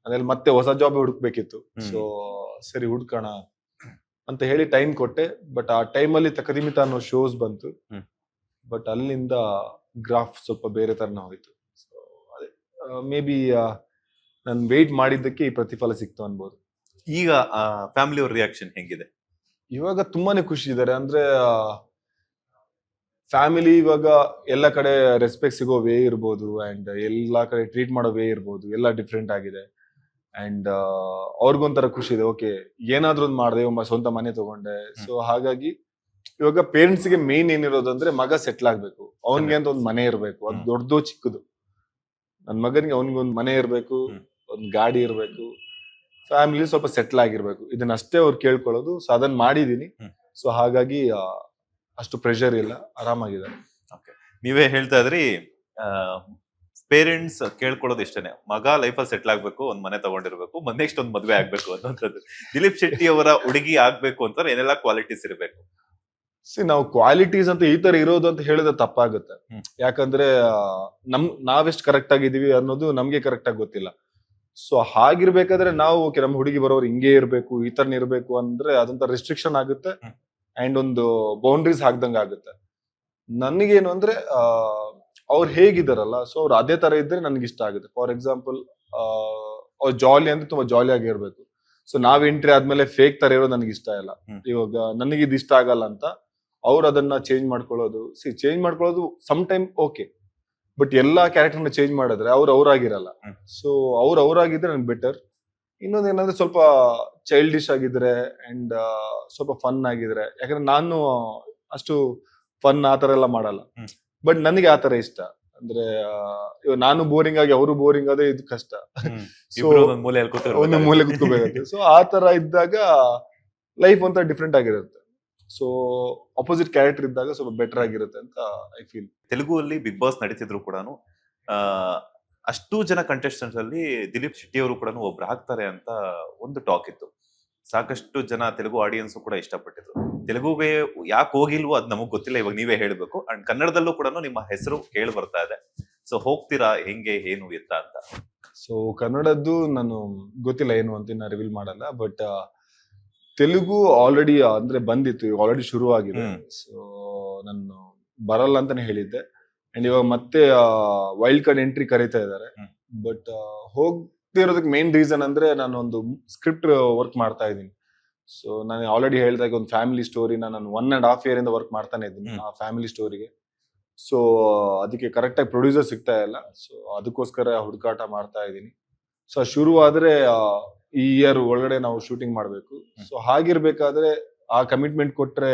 ಅದ್ರಲ್ಲಿ ಮತ್ತೆ ಹೊಸ ಜಾಬ್ ಹುಡುಕ್ಬೇಕಿತ್ತು. ಸೊ ಸರಿ ಹುಡ್ಕೋಣ ಅಂತ ಹೇಳಿ ಟೈಮ್ ಕೊಟ್ಟೆ. ಬಟ್ ಆ ಟೈಮಲ್ಲಿ ತಕದಿಮಿತ ಅನ್ನೋ ಶೋಸ್ ಬಂತು. ಬಟ್ ಅಲ್ಲಿಂದ ಗ್ರಾಫ್ ಸ್ವಲ್ಪ ಬೇರೆ ತರನ ಹೋಯ್ತು. ಸೊ ಅದೇ ಮೇ ಬಿ ನಾನು ವೇಟ್ ಮಾಡಿದ್ದಕ್ಕೆ ಈ ಪ್ರತಿಫಲ ಸಿಕ್ತು ಅನ್ಬೋದು. ಈಗ ಫ್ಯಾಮಿಲಿ ಅವ್ರ ರಿಯಾಕ್ಷನ್ ಹೆಂಗಿದೆ? ಇವಾಗ ತುಂಬಾನೇ ಖುಷಿ ಇದ್ದಾರೆ. ಅಂದ್ರೆ ಫ್ಯಾಮಿಲಿ ಇವಾಗ ಎಲ್ಲ ಕಡೆ ರೆಸ್ಪೆಕ್ಟ್ ಸಿಗೋ ವೇ ಇರ್ಬೋದು, ಅಂಡ್ ಎಲ್ಲಾ ಕಡೆ ಟ್ರೀಟ್ ಮಾಡೋ ವೇ ಇರ್ಬೋದು, ಎಲ್ಲ ಡಿಫ್ರೆಂಟ್ ಆಗಿದೆ. ಅಂಡ್ ಅವ್ರಿಗೊಂಥರ ಖುಷಿ ಇದೆ, ಓಕೆ ಏನಾದ್ರೂ ಒಂದು ಮಾಡಿದೆ, ಸ್ವಂತ ಮನೆ ತಗೊಂಡೆ. ಸೊ ಹಾಗಾಗಿ ಇವಾಗ ಪೇರೆಂಟ್ಸ್ ಗೆ ಮೇನ್ ಏನಿರೋದಂದ್ರೆ ಮಗ ಸೆಟ್ಲ್ ಆಗ್ಬೇಕು, ಅವನ್ಗೆ ಅಂತ ಒಂದು ಮನೆ ಇರ್ಬೇಕು. ಅದು ದೊಡ್ಡದು ಚಿಕ್ಕದು, ನನ್ ಮಗನಿಗೆ ಅವನ್ಗೊಂದ್ ಮನೆ ಇರ್ಬೇಕು, ಒಂದ್ ಗಾಡಿ ಇರ್ಬೇಕು, ಫ್ಯಾಮಿಲಿ ಸ್ವಲ್ಪ ಸೆಟ್ಲ್ ಆಗಿರ್ಬೇಕು, ಇದನ್ನಷ್ಟೇ ಅವ್ರು ಕೇಳ್ಕೊಳ್ಳೋದು. ಸೊ ಅದನ್ನ ಮಾಡಿದೀನಿ. ಸೊ ಹಾಗಾಗಿ ಅಷ್ಟು ಪ್ರೆಷರ್ ಇಲ್ಲ, ಆರಾಮಾಗಿದ್ದಾರೆ. ನೀವೇ ಹೇಳ್ತಾ ಇದ್ರಿ, ಪೇರೆಂಟ್ಸ್ ಕೇಳ್ಕೊಳ್ಳೋದು ಇಷ್ಟೇನೆ, ಮಗ ಲೈಫಲ್ಲಿ ಸೆಟ್ಲ್ ಆಗ್ಬೇಕು, ಒಂದ್ ಮನೆ ತಗೊಂಡಿರ್ಬೇಕು, ನೆಕ್ಸ್ಟ್ ಒಂದ್ ಮದ್ವೆ ಆಗ್ಬೇಕು ಅನ್ನೋಂಥದ್ದು. ದಿಲೀಪ್ ಶೆಟ್ಟಿ ಅವರ ಹುಡುಗಿ ಆಗ್ಬೇಕು ಅಂತ ಏನೆಲ್ಲ ಕ್ವಾಲಿಟೀಸ್ ಇರಬೇಕು? ನಾವು ಕ್ವಾಲಿಟೀಸ್ ಅಂತ ಈ ತರ ಇರೋದು ಅಂತ ಹೇಳಿದ್ರೆ ತಪ್ಪಾಗುತ್ತೆ. ಯಾಕಂದ್ರೆ ನಾವೆಷ್ಟು ಕರೆಕ್ಟ್ ಆಗಿದೀವಿ ಅನ್ನೋದು ನಮ್ಗೆ ಕರೆಕ್ಟ್ ಆಗಿ ಗೊತ್ತಿಲ್ಲ. ಸೊ ಹಾಗಿರ್ಬೇಕಾದ್ರೆ ನಾವು ಓಕೆ ನಮ್ಮ ಹುಡುಗಿ ಬರೋರು ಹಿಂಗೆ ಇರ್ಬೇಕು, ಈ ತರ ಇರ್ಬೇಕು ಅಂದ್ರೆ ಅದಂತ ರೆಸ್ಟ್ರಿಕ್ಷನ್ ಆಗುತ್ತೆ, ಅಂಡ್ ಒಂದು ಬೌಂಡ್ರೀಸ್ ಹಾಕ್ದಂಗ ಆಗುತ್ತೆ. ನನಗೇನು ಅಂದ್ರೆ ಅವ್ರು ಹೇಗಿದಾರಲ್ಲ, ಸೊ ಅವ್ರು ಅದೇ ತರ ಇದ್ರೆ ನನ್ಗೆ ಇಷ್ಟ ಆಗುತ್ತೆ. ಫಾರ್ ಎಕ್ಸಾಂಪಲ್ ಅವ್ರು ಜಾಲಿ ಅಂದ್ರೆ ತುಂಬಾ ಜಾಲಿ ಆಗಿರ್ಬೇಕು. ಸೊ ನಾವ್ ಎಂಟ್ರಿ ಆದ್ಮೇಲೆ ಫೇಕ್ ತರ ಇರೋದು ನನಗೆ ಇಷ್ಟ ಇಲ್ಲ. ಇವಾಗ ನನಗೆ ಇದು ಇಷ್ಟ ಆಗಲ್ಲ ಅಂತ ಅವ್ರು ಅದನ್ನ ಚೇಂಜ್ ಮಾಡ್ಕೊಳ್ಳೋದು ಸಮ್ ಟೈಮ್ ಓಕೆ, ಬಟ್ ಎಲ್ಲಾ ಕ್ಯಾರೆಕ್ಟರ್ನ ಚೇಂಜ್ ಮಾಡಿದ್ರೆ ಅವ್ರಾಗಿರಲ್ಲ. ಸೊ ಅವ್ರಾಗಿದ್ರೆ ನನ್ಗೆ ಬೆಟರ್. ಇನ್ನೊಂದೇನಂದ್ರೆ ಸ್ವಲ್ಪ ಚೈಲ್ಡಿಶ್ ಆಗಿದ್ರೆ ಅಂಡ್ ಸ್ವಲ್ಪ ಫನ್ ಆಗಿದ್ರೆ, ಯಾಕಂದ್ರೆ ನಾನು ಅಷ್ಟು ಫನ್ ಆತರ ಎಲ್ಲ ಮಾಡಲ್ಲ. ಬಟ್ ನನಗೆ ಆತರ ಇಷ್ಟ. ಅಂದ್ರೆ ನಾನು ಬೋರಿಂಗ್ ಆಗಿ ಅವರು ಬೋರಿಂಗ್ ಆದ್ರೆ ಇದು ಕಷ್ಟ. ಸೊ ಒಂದು ಮೂಲೆ ಕುತ್ಕೋಬೇಕಾಗುತ್ತೆ. ಸೊ ಆ ತರ ಇದ್ದಾಗ ಲೈಫ್ ಒಂಥರ ಡಿಫ್ರೆಂಟ್ ಆಗಿರುತ್ತೆ. ಸೊ ಅಪೋಸಿಟ್ ಕ್ಯಾರೆಕ್ಟರ್ ಇದ್ದಾಗ ಸ್ವಲ್ಪ ಬೆಟರ್ ಆಗಿರುತ್ತೆ ಅಂತ ಐ ಫೀಲ್. ತೆಲುಗುವಲ್ಲಿ ಬಿಗ್ ಬಾಸ್ ನಡೀತಿದ್ರು ಕೂಡ ಅಷ್ಟು ಜನ ಕಂಟೆಸ್ಟೆಂಟ್ಸ್ ಅಲ್ಲಿ ದಿಲೀಪ್ ಶೆಟ್ಟಿ ಅವರು ಕೂಡ ಒಬ್ರು ಹಾಕ್ತಾರೆ ಅಂತ ಒಂದು ಟಾಕ್ ಇತ್ತು. ಸಾಕಷ್ಟು ಜನ ತೆಲುಗು ಆಡಿಯನ್ಸ್ ಕೂಡ ಇಷ್ಟಪಟ್ಟಿದ್ರು. ತೆಲುಗುಗೆ ಯಾಕೆ ಹೋಗಿಲ್ವೋ ಅದ್ ನಮಗ್ ಗೊತ್ತಿಲ್ಲ, ಇವಾಗ ನೀವೇ ಹೇಳ್ಬೇಕು. ಅಂಡ್ ಕನ್ನಡದಲ್ಲೂ ಕೂಡ ನಿಮ್ಮ ಹೆಸರು ಕೇಳಿ ಬರ್ತಾ ಇದೆ. ಸೊ ಹೋಗ್ತೀರಾ, ಹೆಂಗೆ ಏನು ಎತ್ತ ಅಂತ? ಸೊ ಕನ್ನಡದ್ದು ನಾನು ಗೊತ್ತಿಲ್ಲ ಏನು ಅಂತ ಇನ್ನ ರಿವೀಲ್ ಮಾಡಲ್ಲ. ಬಟ್ ತೆಲುಗು ಆಲ್ರೆಡಿ ಅಂದ್ರೆ ಬಂದಿತ್ತು, ಆಲ್ರೆಡಿ ಶುರು ಆಗಿದೆ. ಸೊ ನಾನು ಬರಲ್ಲ ಅಂತಾನೆ ಹೇಳಿದ್ದೆ. ಅಂಡ್ ಇವಾಗ ಮತ್ತೆ ವೈಲ್ಡ್ ಕಾರ್ಡ್ ಎಂಟ್ರಿ ಕರೀತಾ ಇದ್ದಾರೆ. ಬಟ್ ಹೋಗ್ತಿರೋದಕ್ಕೆ ಮೇನ್ ರೀಸನ್ ಅಂದ್ರೆ ನಾನು ಒಂದು ಸ್ಕ್ರಿಪ್ಟ್ ವರ್ಕ್ ಮಾಡ್ತಾ ಇದ್ದೀನಿ. ಸೊ ನಾನು ಆಲ್ರೆಡಿ ಹೇಳಿದಾಗ ಒಂದು ಫ್ಯಾಮಿಲಿ ಸ್ಟೋರಿನ ನಾನು 1.5 year ಇಂದ ವರ್ಕ್ ಮಾಡ್ತಾನೆ ಇದ್ದೀನಿ ಆ ಫ್ಯಾಮಿಲಿ ಸ್ಟೋರಿಗೆ. ಸೊ ಅದಕ್ಕೆ ಕರೆಕ್ಟ್ ಆಗಿ ಪ್ರೊಡ್ಯೂಸರ್ ಸಿಗ್ತಾ ಇಲ್ಲ. ಸೊ ಅದಕ್ಕೋಸ್ಕರ ಹುಡುಕಾಟ ಮಾಡ್ತಾ ಇದ್ದೀನಿ. ಸೊ ಶುರು ಆದ್ರೆ ಈ ಇಯರ್ ಒಳಗಡೆ ನಾವು ಶೂಟಿಂಗ್ ಮಾಡ್ಬೇಕು. ಸೊ ಹಾಗಿರ್ಬೇಕಾದ್ರೆ ಆ ಕಮಿಟ್ಮೆಂಟ್ ಕೊಟ್ರೆ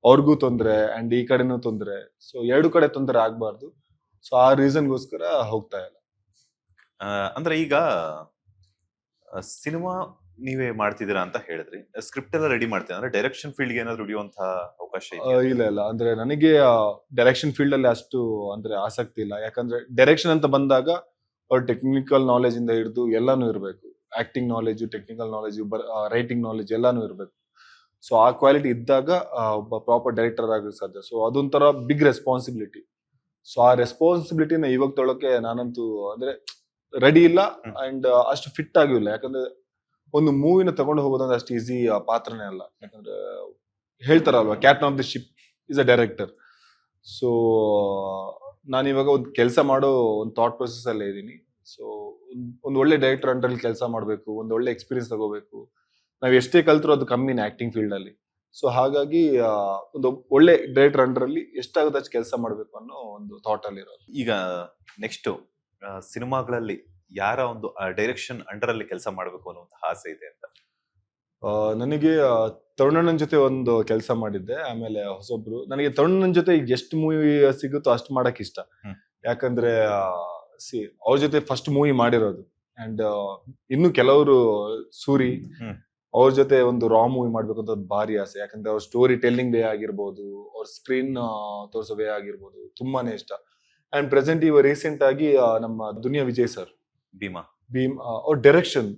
ಅವ್ರಿಗೂ ತೊಂದ್ರೆ ಅಂಡ್ ಈ ಕಡೆನೂ ತೊಂದ್ರೆ. ಸೊ ಎರಡು ಕಡೆ ತೊಂದರೆ ಆಗ್ಬಾರ್ದು. ಸೊ ಆ ರೀಸನ್ಗೋಸ್ಕರ ಹೋಗ್ತಾ ಇಲ್ಲ. ಅಂದ್ರೆ ಈಗ ಸಿನಿಮಾ ನೀವೇ ಮಾಡ್ತಿದ್ದೀರಾ ಅಂತ ಹೇಳಿದ್ರಿ, ಸ್ಕ್ರಿಪ್ಟ್ ಎಲ್ಲ ರೆಡಿ ಮಾಡ್ತೀರಾ ಅಂದ್ರೆ ಡೈರೆಕ್ಷನ್ ಫೀಲ್ಡ್ ಗೆ ಏನಾದ್ರು ಹಿಡಿಯುವಂತ ಅವಕಾಶ ಇದೆ? ಇಲ್ಲ ಅಂದ್ರೆ ನನಗೆ ಡೈರೆಕ್ಷನ್ ಫೀಲ್ಡ್ ಅಲ್ಲಿ ಅಷ್ಟು ಅಂದ್ರೆ ಆಸಕ್ತಿ ಇಲ್ಲ. ಯಾಕಂದ್ರೆ ಡೈರೆಕ್ಷನ್ ಅಂತ ಬಂದಾಗ ಅವ್ರ ಟೆಕ್ನಿಕಲ್ ನಾಲೆಜ್ ಇಂದ ಹಿಡಿದು ಎಲ್ಲಾನು ಇರಬೇಕು. Acting knowledge, technical knowledge, writing knowledge ಎಲ್ಲಾನು ಇರಬೇಕು. ಸೊ ಆ ಕ್ವಾಲಿಟಿ ಇದ್ದಾಗ ಒಬ್ಬ ಪ್ರಾಪರ್ ಡೈರೆಕ್ಟರ್ ಆಗಕ್ಕೆ ಸಾಧ್ಯ. ಸೊ ಅದೊಂಥರ ಬಿಗ್ ರೆಸ್ಪಾನ್ಸಿಬಿಲಿಟಿ. ಸೊ ಆ ರೆಸ್ಪಾನ್ಸಿಬಿಲಿಟಿನ ಇವಾಗ ತೊಳಕ್ಕೆ ನಾನಂತೂ ಅಂದ್ರೆ ರೆಡಿ ಇಲ್ಲ ಅಂಡ್ ಅಷ್ಟು ಫಿಟ್ ಆಗಿಲ್ಲ. ಯಾಕಂದ್ರೆ ಒಂದು ಮೂವಿನ ತಗೊಂಡು ಹೋಗೋದಂದ್ರೆ ಅಷ್ಟು ಈಸಿ ಪಾತ್ರನೇ ಅಲ್ಲ. ಯಾಕಂದ್ರೆ ಹೇಳ್ತಾರಲ್ವಾ, captain of the ship is a director. So ನಾನಿವಾಗ ಒಂದು ಕೆಲಸ ಮಾಡೋ ಒಂದು ಥಾಟ್ ಪ್ರೊಸೆಸ್ ಅಲ್ಲೇ ಇದ್ದೀನಿ. ಸೊ ಒಂದು ಒಳ್ಳೆ ಡೈರೆಕ್ಟರ್ ಅಂಡರ್ ಕೆಲಸ ಮಾಡಬೇಕು, ಒಂದು ಒಳ್ಳೆ ಎಕ್ಸ್ಪೀರಿಯನ್ಸ್ ತಗೋಬೇಕು. ನಾವ್ ಎಷ್ಟೇ ಕಲ್ತ್ರು ಅದು ಕಮ್ಮಿನೇ ಆಕ್ಟಿಂಗ್ ಫೀಲ್ಡ್ ಅಲ್ಲಿ. ಸೊ ಹಾಗಾಗಿ ಒಂದು ಒಳ್ಳೆ ಡೈರೆಕ್ಟರ್ ಅಂಡರ್ ಅಲ್ಲಿ ಎಷ್ಟಾಗುತ್ತೆ ಅಷ್ಟು ಕೆಲಸ ಮಾಡ್ಬೇಕು ಅನ್ನೋ ಒಂದು ಥಾಟ್ ಅಲ್ಲಿ ಇರೋದು. ಈಗ ನೆಕ್ಸ್ಟ್ ಸಿನಿಮಾಗಳಲ್ಲಿ ಯಾರ ಒಂದು ಡೈರೆಕ್ಷನ್ ಅಂಡರ್ ಅಲ್ಲಿ ಕೆಲಸ ಮಾಡ್ಬೇಕು ಅನ್ನುವಂತ ಆಸೆ ಇದೆ ಅಂತ? ನನಗೆ ತರುಣಣ್ಣನ ಜೊತೆ ಒಂದು ಕೆಲಸ ಮಾಡಿದ್ದೆ. ಆಮೇಲೆ ಹೊಸೊಬ್ರು ನನಗೆ ತರುಣಣ್ಣನ ಜೊತೆ ಎಷ್ಟು ಮೂವಿ ಸಿಗುತ್ತೋ ಅಷ್ಟು ಮಾಡಕ್ ಇಷ್ಟ. ಯಾಕಂದ್ರೆ ಅವ್ರ ಜೊತೆ ಫಸ್ಟ್ ಮೂವಿ ಮಾಡಿರೋದು. ಅಂಡ್ ಇನ್ನು ಕೆಲವರು ಸೂರಿ ಅವ್ರ ಜೊತೆ ಒಂದು ರಾ ಮೂವಿ ಮಾಡ್ಬೇಕು ಅಂತ ಭಾರಿ ಆಸೆ. ಯಾಕಂದ್ರೆ ಅವ್ರ ಸ್ಟೋರಿ ಟೆಲ್ಲಿಂಗ್ ವೇ ಆಗಿರ್ಬೋದು, ಅವ್ರ ಸ್ಕ್ರೀನ್ ತೋರಿಸೋ ವೇ ಆಗಿರ್ಬೋದು ತುಂಬಾನೇ ಇಷ್ಟ. ಅಂಡ್ ಪ್ರೆಸೆಂಟ್ ಇವಾಗ ರೀಸೆಂಟ್ ಆಗಿ ನಮ್ಮ ದುನಿಯಾ ವಿಜಯ್ ಸರ್ ಭೀಮ್ ಅವ್ರ ಡೈರೆಕ್ಷನ್,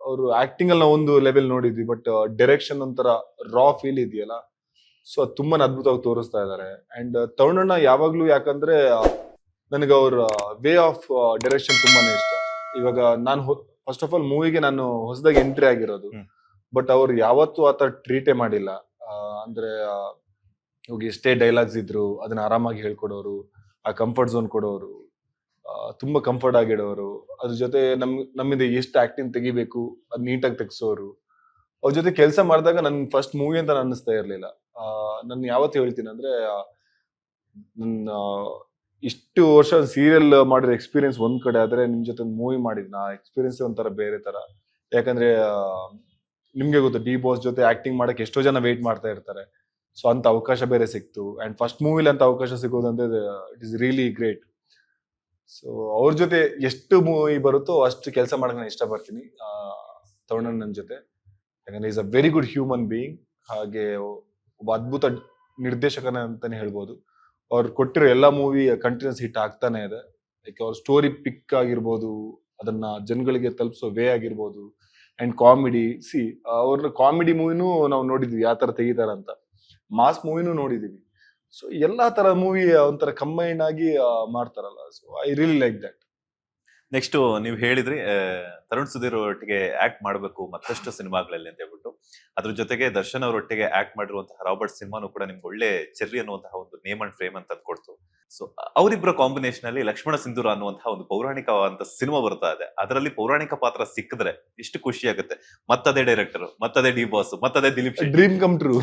ಅವರು ಆಕ್ಟಿಂಗ್ ಅಲ್ಲಿ ನಾವು ಒಂದು ಲೆವೆಲ್ ನೋಡಿದ್ವಿ. ಬಟ್ ಡೈರೆಕ್ಷನ್ ಒಂಥರ ರಾ ಫೀಲ್ ಇದೆಯಲ್ಲ, ಸೊ ಅದು ತುಂಬಾನೇ ಅದ್ಭುತವಾಗಿ ತೋರಿಸ್ತಾ ಇದ್ದಾರೆ. ಅಂಡ್ ತರುಣಣ್ಣ ಯಾವಾಗ್ಲೂ, ಯಾಕಂದ್ರೆ ನನಗೆ ಅವ್ರ ವೇ ಆಫ್ ಡೈರೆಕ್ಷನ್ ತುಂಬಾನೇ ಇಷ್ಟ. ಇವಾಗ ನಾನು ಫಸ್ಟ್ ಆಫ್ ಆಲ್ ಮೂವಿಗೆ ನಾನು ಹೊಸದಾಗಿ ಎಂಟ್ರಿ ಆಗಿರೋದು. ಬಟ್ ಅವ್ರು ಯಾವತ್ತೂ ಆತರ ಟ್ರೀಟೇ ಮಾಡಿಲ್ಲ. ಅಂದ್ರೆ ಇವಾಗ ಎಷ್ಟೇ ಡೈಲಾಗ್ಸ್ ಇದ್ರು ಅದನ್ನ ಆರಾಮಾಗಿ ಹೇಳ್ಕೊಡೋರು, ಆ ಕಂಫರ್ಟ್ ಝೋನ್ ಕೊಡೋರು, ತುಂಬಾ ಕಂಫರ್ಟ್ ಆಗಿಡೋರು. ಅದ್ರ ಜೊತೆ ನಮ್ಮಿಂದ ಎಷ್ಟು ಆಕ್ಟಿಂಗ್ ತೆಗಿಬೇಕು ಅದ್ ನೀಟಾಗಿ ತೆಗ್ಸೋರು. ಅವ್ರ ಜೊತೆ ಕೆಲಸ ಮಾಡಿದಾಗ ನನ್ ಫಸ್ಟ್ ಮೂವಿ ಅಂತ ಅನ್ನಿಸ್ತಾ ಇರ್ಲಿಲ್ಲ. ನಾನು ಯಾವತ್ತು ಹೇಳ್ತೀನಿ ಅಂದ್ರೆ, ನನ್ನ ಇಷ್ಟು ವರ್ಷ ಸೀರಿಯಲ್ ಮಾಡಿರೋ ಎಕ್ಸ್ಪೀರಿಯನ್ಸ್ ಒಂದ್ ಕಡೆ ಆದ್ರೆ, ನಿಮ್ ಜೊತೆ ಒಂದು ಮೂವಿ ಮಾಡಿದ್ನ ಆ ಎಕ್ಸ್ಪೀರಿಯನ್ಸ್ ಒಂಥರ ಬೇರೆ ತರ. ಯಾಕಂದ್ರೆ ನಿಮ್ಗೆ ಗೊತ್ತು, ಡಿ ಬಾಸ್ ಜೊತೆ ಆಕ್ಟಿಂಗ್ ಮಾಡಕ್ ಎಷ್ಟೋ ಜನ ವೇಟ್ ಮಾಡ್ತಾ ಇರ್ತಾರೆ. ಸೊ ಅಂತ ಅವಕಾಶ ಬೇರೆ ಸಿಕ್ತು. ಅಂಡ್ ಫಸ್ಟ್ ಮೂವಿಲಿ ಅಂತ ಅವಕಾಶ ಸಿಗೋದಂದ್ರೆ it is really great. So ಅವ್ರ ಜೊತೆ ಎಷ್ಟು ಮೂವಿ ಬರುತ್ತೋ ಅಷ್ಟು ಕೆಲಸ ಮಾಡಕ್ ನಾನು ಇಷ್ಟಪಡ್ತೀನಿ ತರುಣಣ್ಣನ ಜೊತೆ. ಯಾಕಂದ್ರೆ is a very good human being. ಹಾಗೆ ಒಬ್ಬ ಅದ್ಭುತ ನಿರ್ದೇಶಕನ ಅಂತಾನೆ ಹೇಳ್ಬೋದು. ಅವ್ರು ಕೊಟ್ಟಿರೋ ಎಲ್ಲಾ ಮೂವಿ ಕಂಟಿನ್ಯೂಸ್ ಹಿಟ್ ಆಗ್ತಾನೆ ಇದೆ. ಲೈಕ್ ಅವ್ರ ಸ್ಟೋರಿ ಪಿಕ್ ಆಗಿರ್ಬೋದು, ಅದನ್ನ ಜನಗಳಿಗೆ ತಲುಪಿಸೋ ವೇ ಆಗಿರ್ಬೋದು, ಅಂಡ್ ಕಾಮಿಡಿ. ಅವ್ರ ಕಾಮಿಡಿ ಮೂವಿನೂ ನಾವು ನೋಡಿದ್ವಿ ಯಾವ ತರ ತೆಗಿತಾರಂತ. ಮಾಸ್ ಮೂವಿನೂ ನೋಡಿದೀವಿ. ಸೊ ಎಲ್ಲಾ ತರ ಮೂವಿ ಒಂಥರ ಕಂಬೈನ್ ಆಗಿ ಮಾಡ್ತಾರಲ್ಲ. So I really like that. Next ನೀವು ಹೇಳಿದ್ರಿ ತರುಣ್ ಸುಧೀರ್ ಒಟ್ಟಿಗೆ ಆಕ್ಟ್ ಮಾಡಬೇಕು ಮತ್ತಷ್ಟು ಸಿನಿಮಾಗಳಲ್ಲಿ ಅಂತ ಹೇಳ್ಬಿಟ್ಟು. ಅದ್ರ ಜೊತೆಗೆ ದರ್ಶನ್ ಅವರೊಟ್ಟಿಗೆ ಆಕ್ಟ್ ಮಾಡಿರುವಂತಹ ರಾಬರ್ಟ್ ಸಿನಿಮಾನು ಕೂಡ ನಿಮ್ಗೆ ಒಳ್ಳೆ ಚೆರ್ರಿ ಅನ್ನುವಂತಹ ಒಂದು ನೇಮ್ ಅಂಡ್ ಫ್ರೇಮ್ ಅಂತ ಕೊಡ್ತು. ಸೊ ಅವರಿಬ್ಬರ ಕಾಂಬಿನೇಷನ್ ಅಲ್ಲಿ ಲಕ್ಷ್ಮಣ ಸಿಂಧೂರ ಅನ್ನುವಂತಹ ಒಂದು ಪೌರಾಣಿಕವಾದಂತ ಸಿನಿಮಾ ಬರ್ತಾ ಇದೆ. ಅದರಲ್ಲಿ ಪೌರಾಣಿಕ ಪಾತ್ರ ಸಿಕ್ಕಿದ್ರೆ ಎಷ್ಟು ಖುಷಿ ಆಗುತ್ತೆ. ಮತ್ತದೇ ಡೈರೆಕ್ಟರ್, ಮತ್ತದೇ ಡಿ ಬಾಸ್, ಮತ್ತದೇ Dileep Shetty. Dream come true.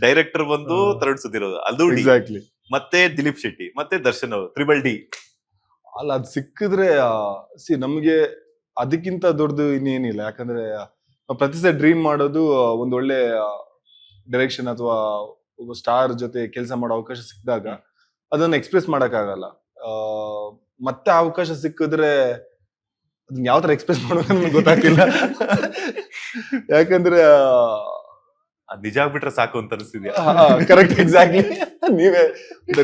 Director ಬಂದು ತರುಣ್ ಸುಧೀರ್, ಅದು ಎಕ್ಸಾಕ್ಟ್ಲಿ. ಮತ್ತೆ ದಿಲೀಪ್ ಶೆಟ್ಟಿ, ಮತ್ತೆ ದರ್ಶನ್ ಅವರು, ತ್ರಿಬಲ್ ಡಿ. ಅಲ್ಲ, ಅದ್ ಸಿಕ್ಕಿದ್ರೆ ನಮ್ಗೆ ಅದಕ್ಕಿಂತ ದೊಡ್ಡದು ಇನ್ನೇನಿಲ್ಲ. ಯಾಕಂದ್ರೆ ಪ್ರತಿ ಸಲ ಡ್ರೀಮ್ ಮಾಡೋದು ಒಂದೊಳ್ಳೆ ಡೈರೆಕ್ಷನ್ ಅಥವಾ ಒಬ್ಬ ಸ್ಟಾರ್ ಜೊತೆ ಕೆಲಸ ಮಾಡೋ ಅವಕಾಶ ಸಿಕ್ಕಿದಾಗ ಅದನ್ನ ಎಕ್ಸ್ಪ್ರೆಸ್ ಮಾಡಕ್ ಆಗಲ್ಲ. ಮತ್ತೆ ಅವಕಾಶ ಸಿಕ್ಕಿದ್ರೆ ಅದನ್ನ ಯಾವ ತರ ಎಕ್ಸ್ಪ್ರೆಸ್ ಮಾಡೋದು ಗೊತ್ತಾಗ್ತಿಲ್ಲ. ಯಾಕಂದ್ರೆ ನಿಜ ಆಗ್ಬಿಟ್ರೆ ಸಾಕು ಅಂತ ಅನಿಸ್ತಿದ್ಯಾ? Correct, exactly. ನೀವೇ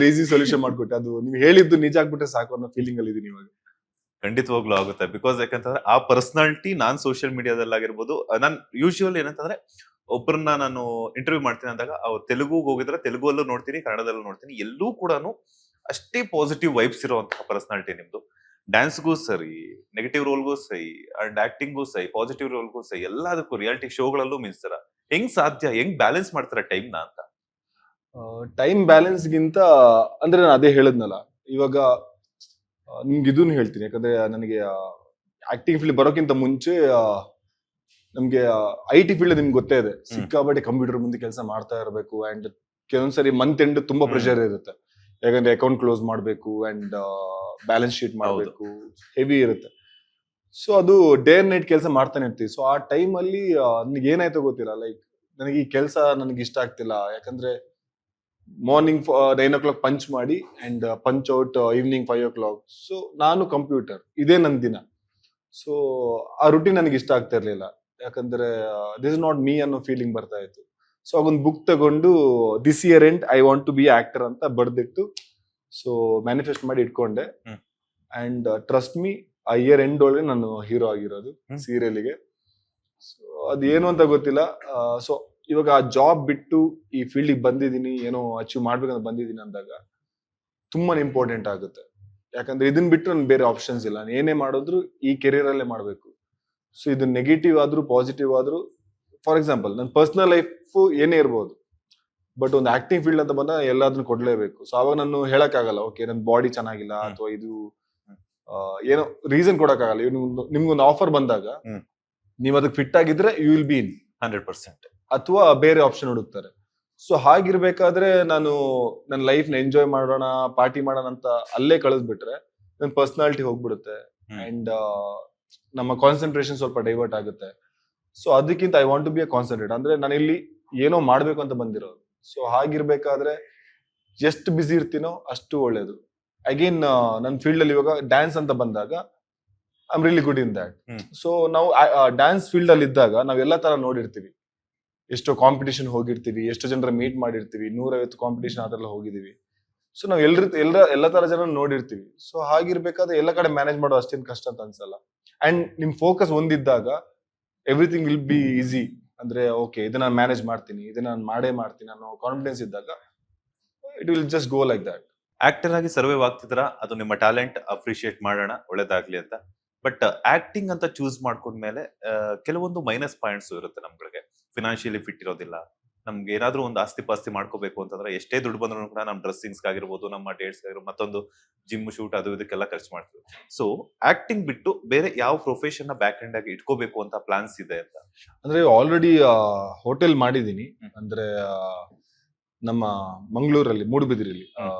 ಈಸಿ ಸೊಲ್ಯೂಷನ್ ಮಾಡ್ಕೊಟ್ಟೆ. ಅದು ನೀವು ಹೇಳಿದ್ದು ನಿಜ ಆಗ್ಬಿಟ್ರೆ ಸಾಕು ಅನ್ನೋ ಫೀಲಿಂಗ್ ಅಲ್ಲಿ ಇದೀನಿ ಇವಾಗ. ಖಂಡಿತವಾಗ್ಲೂ ಆಗುತ್ತೆ. ಬಿಕಾಸ್ ಯಾಕಂತಂದ್ರೆ ಆ ಪರ್ಸನಾಲಿಟಿ ನಾನ್ ಸೋಷಿಯಲ್ ಮೀಡಿಯಾದಲ್ಲಾಗಿರ್ಬೋದು, ನಾನ್ ಯೂಶುವಲ್ ಏನಂತಂದ್ರೆ ಒಬ್ಬರನ್ನ ನಾನು ಇಂಟರ್ವ್ಯೂ ಮಾಡ್ತೀನಿ ಅಂದಾಗ ಅವ್ರು ತೆಲುಗುಗೆ ಹೋಗಿದ್ರೆ ತೆಲುಗಲ್ಲೂ ನೋಡ್ತೀನಿ, ಕನ್ನಡದಲ್ಲೂ ನೋಡ್ತೀನಿ, ಎಲ್ಲೂ ಕೂಡ ಅಷ್ಟೇ ಪಾಸಿಟಿವ್ ವೈಬ್ಸ್ ಇರುವಂತಹ ಪರ್ಸನಾಲಿಟಿ ನಿಮ್ದು. ಡ್ಯಾನ್ಸ್ಗೂ ಸರಿ, ನೆಗೆಟಿವ್ ರೋಲ್ಗೂ ಸರಿ, ಅಂಡ್ ಆಕ್ಟಿಂಗ್ಗೂ ಸರಿ, ಪಾಸಿಟಿವ್ ರೋಲ್ಗೂ ಸರಿ, ಎಲ್ಲದಕ್ಕೂ ರಿಯಾಲಿಟಿ ಶೋಗಳಲ್ಲೂ ಮಿಂಚ್ತಾರ. ಹೆಂಗ್ ಸಾಧ್ಯ, ಹೆಂಗ್ ಬ್ಯಾಲೆನ್ಸ್ ಮಾಡ್ತಾರ ಟೈಮ್ ನ ಅಂತ? ಟೈಮ್ ಬ್ಯಾಲೆನ್ಸ್ ಗಿಂತ ಅಂದ್ರೆ ನಾನು ಅದೇ ಹೇಳದ್ನಲ್ಲ, ಇವಾಗ ನಿಮ್ಗೆ ಇದನ್ನು ಹೇಳ್ತೀನಿ. ಯಾಕಂದ್ರೆ ನನಗೆ ಆಕ್ಟಿಂಗ್ ಫೀಲ್ಡ್ ಬರೋಕ್ಕಿಂತ ಮುಂಚೆ ನಮ್ಗೆ IT ಫೀಲ್ಡ್ ನಿಮ್ಗೆ ಗೊತ್ತೇ ಇದೆ, ಸಿಕ್ಕಾಬಟ್ಟೆ ಕಂಪ್ಯೂಟರ್ ಮುಂದೆ ಕೆಲಸ ಮಾಡ್ತಾ ಇರಬೇಕು. ಅಂಡ್ ಕೆಲವೊಂದ್ಸರಿ ಮಂತ್ ಎಂಡ್ ತುಂಬಾ ಪ್ರೆಷರ್ ಇರುತ್ತೆ, ಯಾಕಂದ್ರೆ ಅಕೌಂಟ್ ಕ್ಲೋಸ್ ಮಾಡ್ಬೇಕು ಅಂಡ್ ಬ್ಯಾಲೆನ್ಸ್ ಶೀಟ್ ಮಾಡ್ಬೇಕು, ಹೆವಿ ಇರುತ್ತೆ. ಸೊ ಅದು ಡೇ ಅಂಡ್ ನೈಟ್ ಕೆಲಸ ಮಾಡ್ತಾನೆ ಇರ್ತೀವಿ. ಸೊ ಆ ಟೈಮ್ ಅಲ್ಲಿ ನನಗೆ ಏನಾಯ್ತೋ ಗೊತ್ತಿಲ್ಲ, ಲೈಕ್ ನನಗೆ ಈ ಕೆಲಸ ನನಗೆ ಇಷ್ಟ ಆಗ್ತಿಲ್ಲ. ಯಾಕಂದ್ರೆ ಮಾರ್ನಿಂಗ್ 9 o'clock ಪಂಚ್ ಮಾಡಿ and punch out evening 5 o'clock. So ನಾನು ಕಂಪ್ಯೂಟರ್, ಇದೇ ನನ್ನ ದಿನ. ಸೊ ಆ ರುಟೀನ್ ನನಗೆ ಇಷ್ಟ ಆಗ್ತಾ ಇರ್ಲಿಲ್ಲ. ಯಾಕಂದ್ರೆ ದಿಸ್ ಇಸ್ ನಾಟ್ ಮೀ ಅನ್ನೋ ಫೀಲಿಂಗ್ ಬರ್ತಾ ಇತ್ತು. ಸೊ ಆಗೊಂದು ಬುಕ್ ತಗೊಂಡು this year end I want to be actor ಅಂತ ಬರ್ದಿಟ್ಟು ಸೊ ಮ್ಯಾನಿಫೆಸ್ಟ್ ಮಾಡಿ ಇಟ್ಕೊಂಡೆ. ಅಂಡ್ ಟ್ರಸ್ಟ್ ಮೀ, ಆ ಇಯರ್ ಎಂಡ್ ಒಳಗೆ ನಾನು ಹೀರೋ ಆಗಿರೋದು ಸೀರಿಯಲ್ಗೆ. ಸೊ ಅದೇನು ಅಂತ ಗೊತ್ತಿಲ್ಲ. ಸೊ ಇವಾಗ ಆ ಜಾಬ್ ಬಿಟ್ಟು ಈ ಫೀಲ್ಡಿಗೆ ಬಂದಿದ್ದೀನಿ, ಏನೋ ಅಚೀವ್ ಮಾಡ್ಬೇಕಂತ ಬಂದಿದ್ದೀನಿ ಅಂದಾಗ ತುಂಬಾನೇ ಇಂಪಾರ್ಟೆಂಟ್ ಆಗುತ್ತೆ. ಯಾಕಂದ್ರೆ ಇದನ್ನ ಬಿಟ್ಟು ನನ್ ಬೇರೆ ಆಪ್ಷನ್ಸ್ ಇಲ್ಲ. ನಾನು ಏನೇ ಮಾಡಿದ್ರು ಈ ಕೆರಿಯರ್ ಅಲ್ಲೇ ಮಾಡ್ಬೇಕು. ಸೊ ಇದು ನೆಗೆಟಿವ್ ಆದ್ರೂ ಪಾಸಿಟಿವ್ ಆದ್ರೂ, ಫಾರ್ ಎಕ್ಸಾಂಪಲ್ ನನ್ನ ಪರ್ಸನಲ್ ಲೈಫ್ ಏನೇ ಇರ್ಬೋದು, ಬಟ್ ಒಂದು ಆಕ್ಟಿಂಗ್ ಫೀಲ್ಡ್ ಅಂತ ಬಂದಾಗ ಎಲ್ಲಾದ್ರೂ ಕೊಡ್ಲೇಬೇಕು. ಸೊ ಅವಾಗ ನಾನು ಹೇಳಕ್ಕಾಗಲ್ಲ, ಓಕೆ ನನ್ನ ಬಾಡಿ ಚೆನ್ನಾಗಿಲ್ಲ ಅಥವಾ ಇದು ಏನೋ ರೀಸನ್ ಕೊಡಕ್ಕಾಗಲ್ಲ. ನಿಮ್ಗೊಂದು ಆಫರ್ ಬಂದಾಗ ನೀವ್ ಅದಕ್ಕೆ ಫಿಟ್ ಆಗಿದ್ರೆ ಯು ವಿಲ್ ಬಿ ಇನ್ 100%. ಅಥವಾ ಬೇರೆ ಆಪ್ಷನ್ ಹುಡುಕ್ತಾರೆ. ಸೊ ಹಾಗಿರ್ಬೇಕಾದ್ರೆ ನಾನು ನನ್ನ ಲೈಫ್ ನ ಎಂಜಾಯ್ ಮಾಡೋಣ, ಪಾರ್ಟಿ ಮಾಡೋಣ ಅಂತ ಅಲ್ಲೇ ಕಳಿಸ್ಬಿಟ್ರೆ ನನ್ನ ಪರ್ಸನಾಲಿಟಿ ಹೋಗ್ಬಿಡುತ್ತೆ ಅಂಡ್ ನಮ್ಮ ಕಾನ್ಸಂಟ್ರೇಷನ್ ಸ್ವಲ್ಪ ಡೈವರ್ಟ್ ಆಗುತ್ತೆ. ಸೊ ಅದಕ್ಕಿಂತ I want to be a concentrate. ಅಂದ್ರೆ ನಾನು ಇಲ್ಲಿ ಏನೋ ಮಾಡ್ಬೇಕು ಅಂತ ಬಂದಿರೋದು. ಸೊ ಹಾಗಿರ್ಬೇಕಾದ್ರೆ ಎಷ್ಟು ಬಿಸಿ ಇರ್ತೀನೋ ಅಷ್ಟು ಒಳ್ಳೇದು. ಅಗೇನ್ ನನ್ನ ಫೀಲ್ಡ್ ಅಲ್ಲಿ ಇವಾಗ ಡ್ಯಾನ್ಸ್ ಅಂತ ಬಂದಾಗ I am really good in that. So ನಾವು ಡ್ಯಾನ್ಸ್ ಫೀಲ್ಡ್ ಅಲ್ಲಿ ಇದ್ದಾಗ ನಾವ್ ಎಲ್ಲಾ ತರ ನೋಡಿರ್ತೀವಿ, ಎಷ್ಟೋ ಕಾಂಪಿಟೇಷನ್ ಹೋಗಿರ್ತೀವಿ, ಎಷ್ಟೋ ಜನರ ಮೀಟ್ ಮಾಡಿರ್ತೀವಿ, 150 ಕಾಂಪಿಟೇಷನ್ ಅದೆಲ್ಲ ಹೋಗಿದೀವಿ. ಸೊ ನಾವು ಎಲ್ಲ ತರ ಜನ ನೋಡಿರ್ತೀವಿ. ಸೊ ಹಾಗಿರ್ಬೇಕಾದ್ರೆ ಎಲ್ಲ ಕಡೆ ಮ್ಯಾನೇಜ್ ಮಾಡೋದು ಅಷ್ಟೇನು ಕಷ್ಟ ಅಂತ ಅನ್ಸಲ್ಲ. ಅಂಡ್ ನಿಮ್ ಫೋಕಸ್ ಒಂದಿದ್ದಾಗ ಎವ್ರಿಥಿಂಗ್ ವಿಲ್ ಬಿ ಈಸಿ. ಅಂದ್ರೆ ಓಕೆ, ಇದನ್ನ ನಾನು ಮ್ಯಾನೇಜ್ ಮಾಡ್ತೀನಿ, ಇದನ್ನ ನಾನು ಮಾಡೇ ಮಾಡ್ತೀನಿ ಅನ್ನೋ ಕಾನ್ಫಿಡೆನ್ಸ್ ಇದ್ದಾಗ it will just go like that. Actor ಆಗಿ ಸರ್ವೈವ್ ಆಗ್ತಿದ್ರ, ಅದು ನಿಮ್ಮ ಟ್ಯಾಲೆಂಟ್ ಅಪ್ರಿಶಿಯೇಟ್ ಮಾಡೋಣ, ಒಳ್ಳೇದಾಗ್ಲಿ ಅಂತ. ಬಟ್ ಆಕ್ಟಿಂಗ್ ಅಂತ ಚೂಸ್ ಮಾಡ್ಕೊಂಡ್ಮೇಲೆ ಕೆಲವೊಂದು ಮೈನಸ್ ಪಾಯಿಂಟ್ಸ್ ಇರುತ್ತೆ ನಮ್ಗಳಿಗೆ. ಫಿನಾನ್ಷಿಯಲಿ ಫಿಟ್ ಇರೋದಿಲ್ಲ, ನಮ್ಗೆ ಏನಾದ್ರೂ ಒಂದು ಆಸ್ತಿ ಪಾಸ್ತಿ ಮಾಡ್ಕೋಬೇಕು ಅಂತಂದ್ರೆ ಎಷ್ಟೇ ದುಡ್ಡು ಬಂದ್ರು ಕೂಡ ನಮ್ಮ ಡ್ರೆಸ್ಸಿಂಗ್ಸ್ ಆಗಿರ್ಬೋದು, ನಮ್ಮ ಡೇಟ್ಸ್ ಆಗಿರ್ಬೋದು, ಮತ್ತೊಂದು ಜಿಮ್ ಶೂಟ್ ಅದು ಇದಕ್ಕೆಲ್ಲ ಖರ್ಚು ಮಾಡ್ತೀವಿ. ಸೊ ಆಕ್ಟಿಂಗ್ ಬಿಟ್ಟು ಬೇರೆ ಯಾವ ಪ್ರೊಫೆಷನ್ ನ ಬ್ಯಾಕ್ ಎಂಡ್ ಆಗಿ ಇಟ್ಕೋಬೇಕು ಅಂತ ಪ್ಲಾನ್ಸ್ ಇದೆ ಅಂತ? ಅಂದ್ರೆ ಆಲ್ರೆಡಿ ಹೋಟೆಲ್ ಮಾಡಿದೀನಿ. ಅಂದ್ರೆ ನಮ್ಮ ಮಂಗಳೂರಲ್ಲಿ ಮೂಡುಬಿದಿರಲ್ಲಿ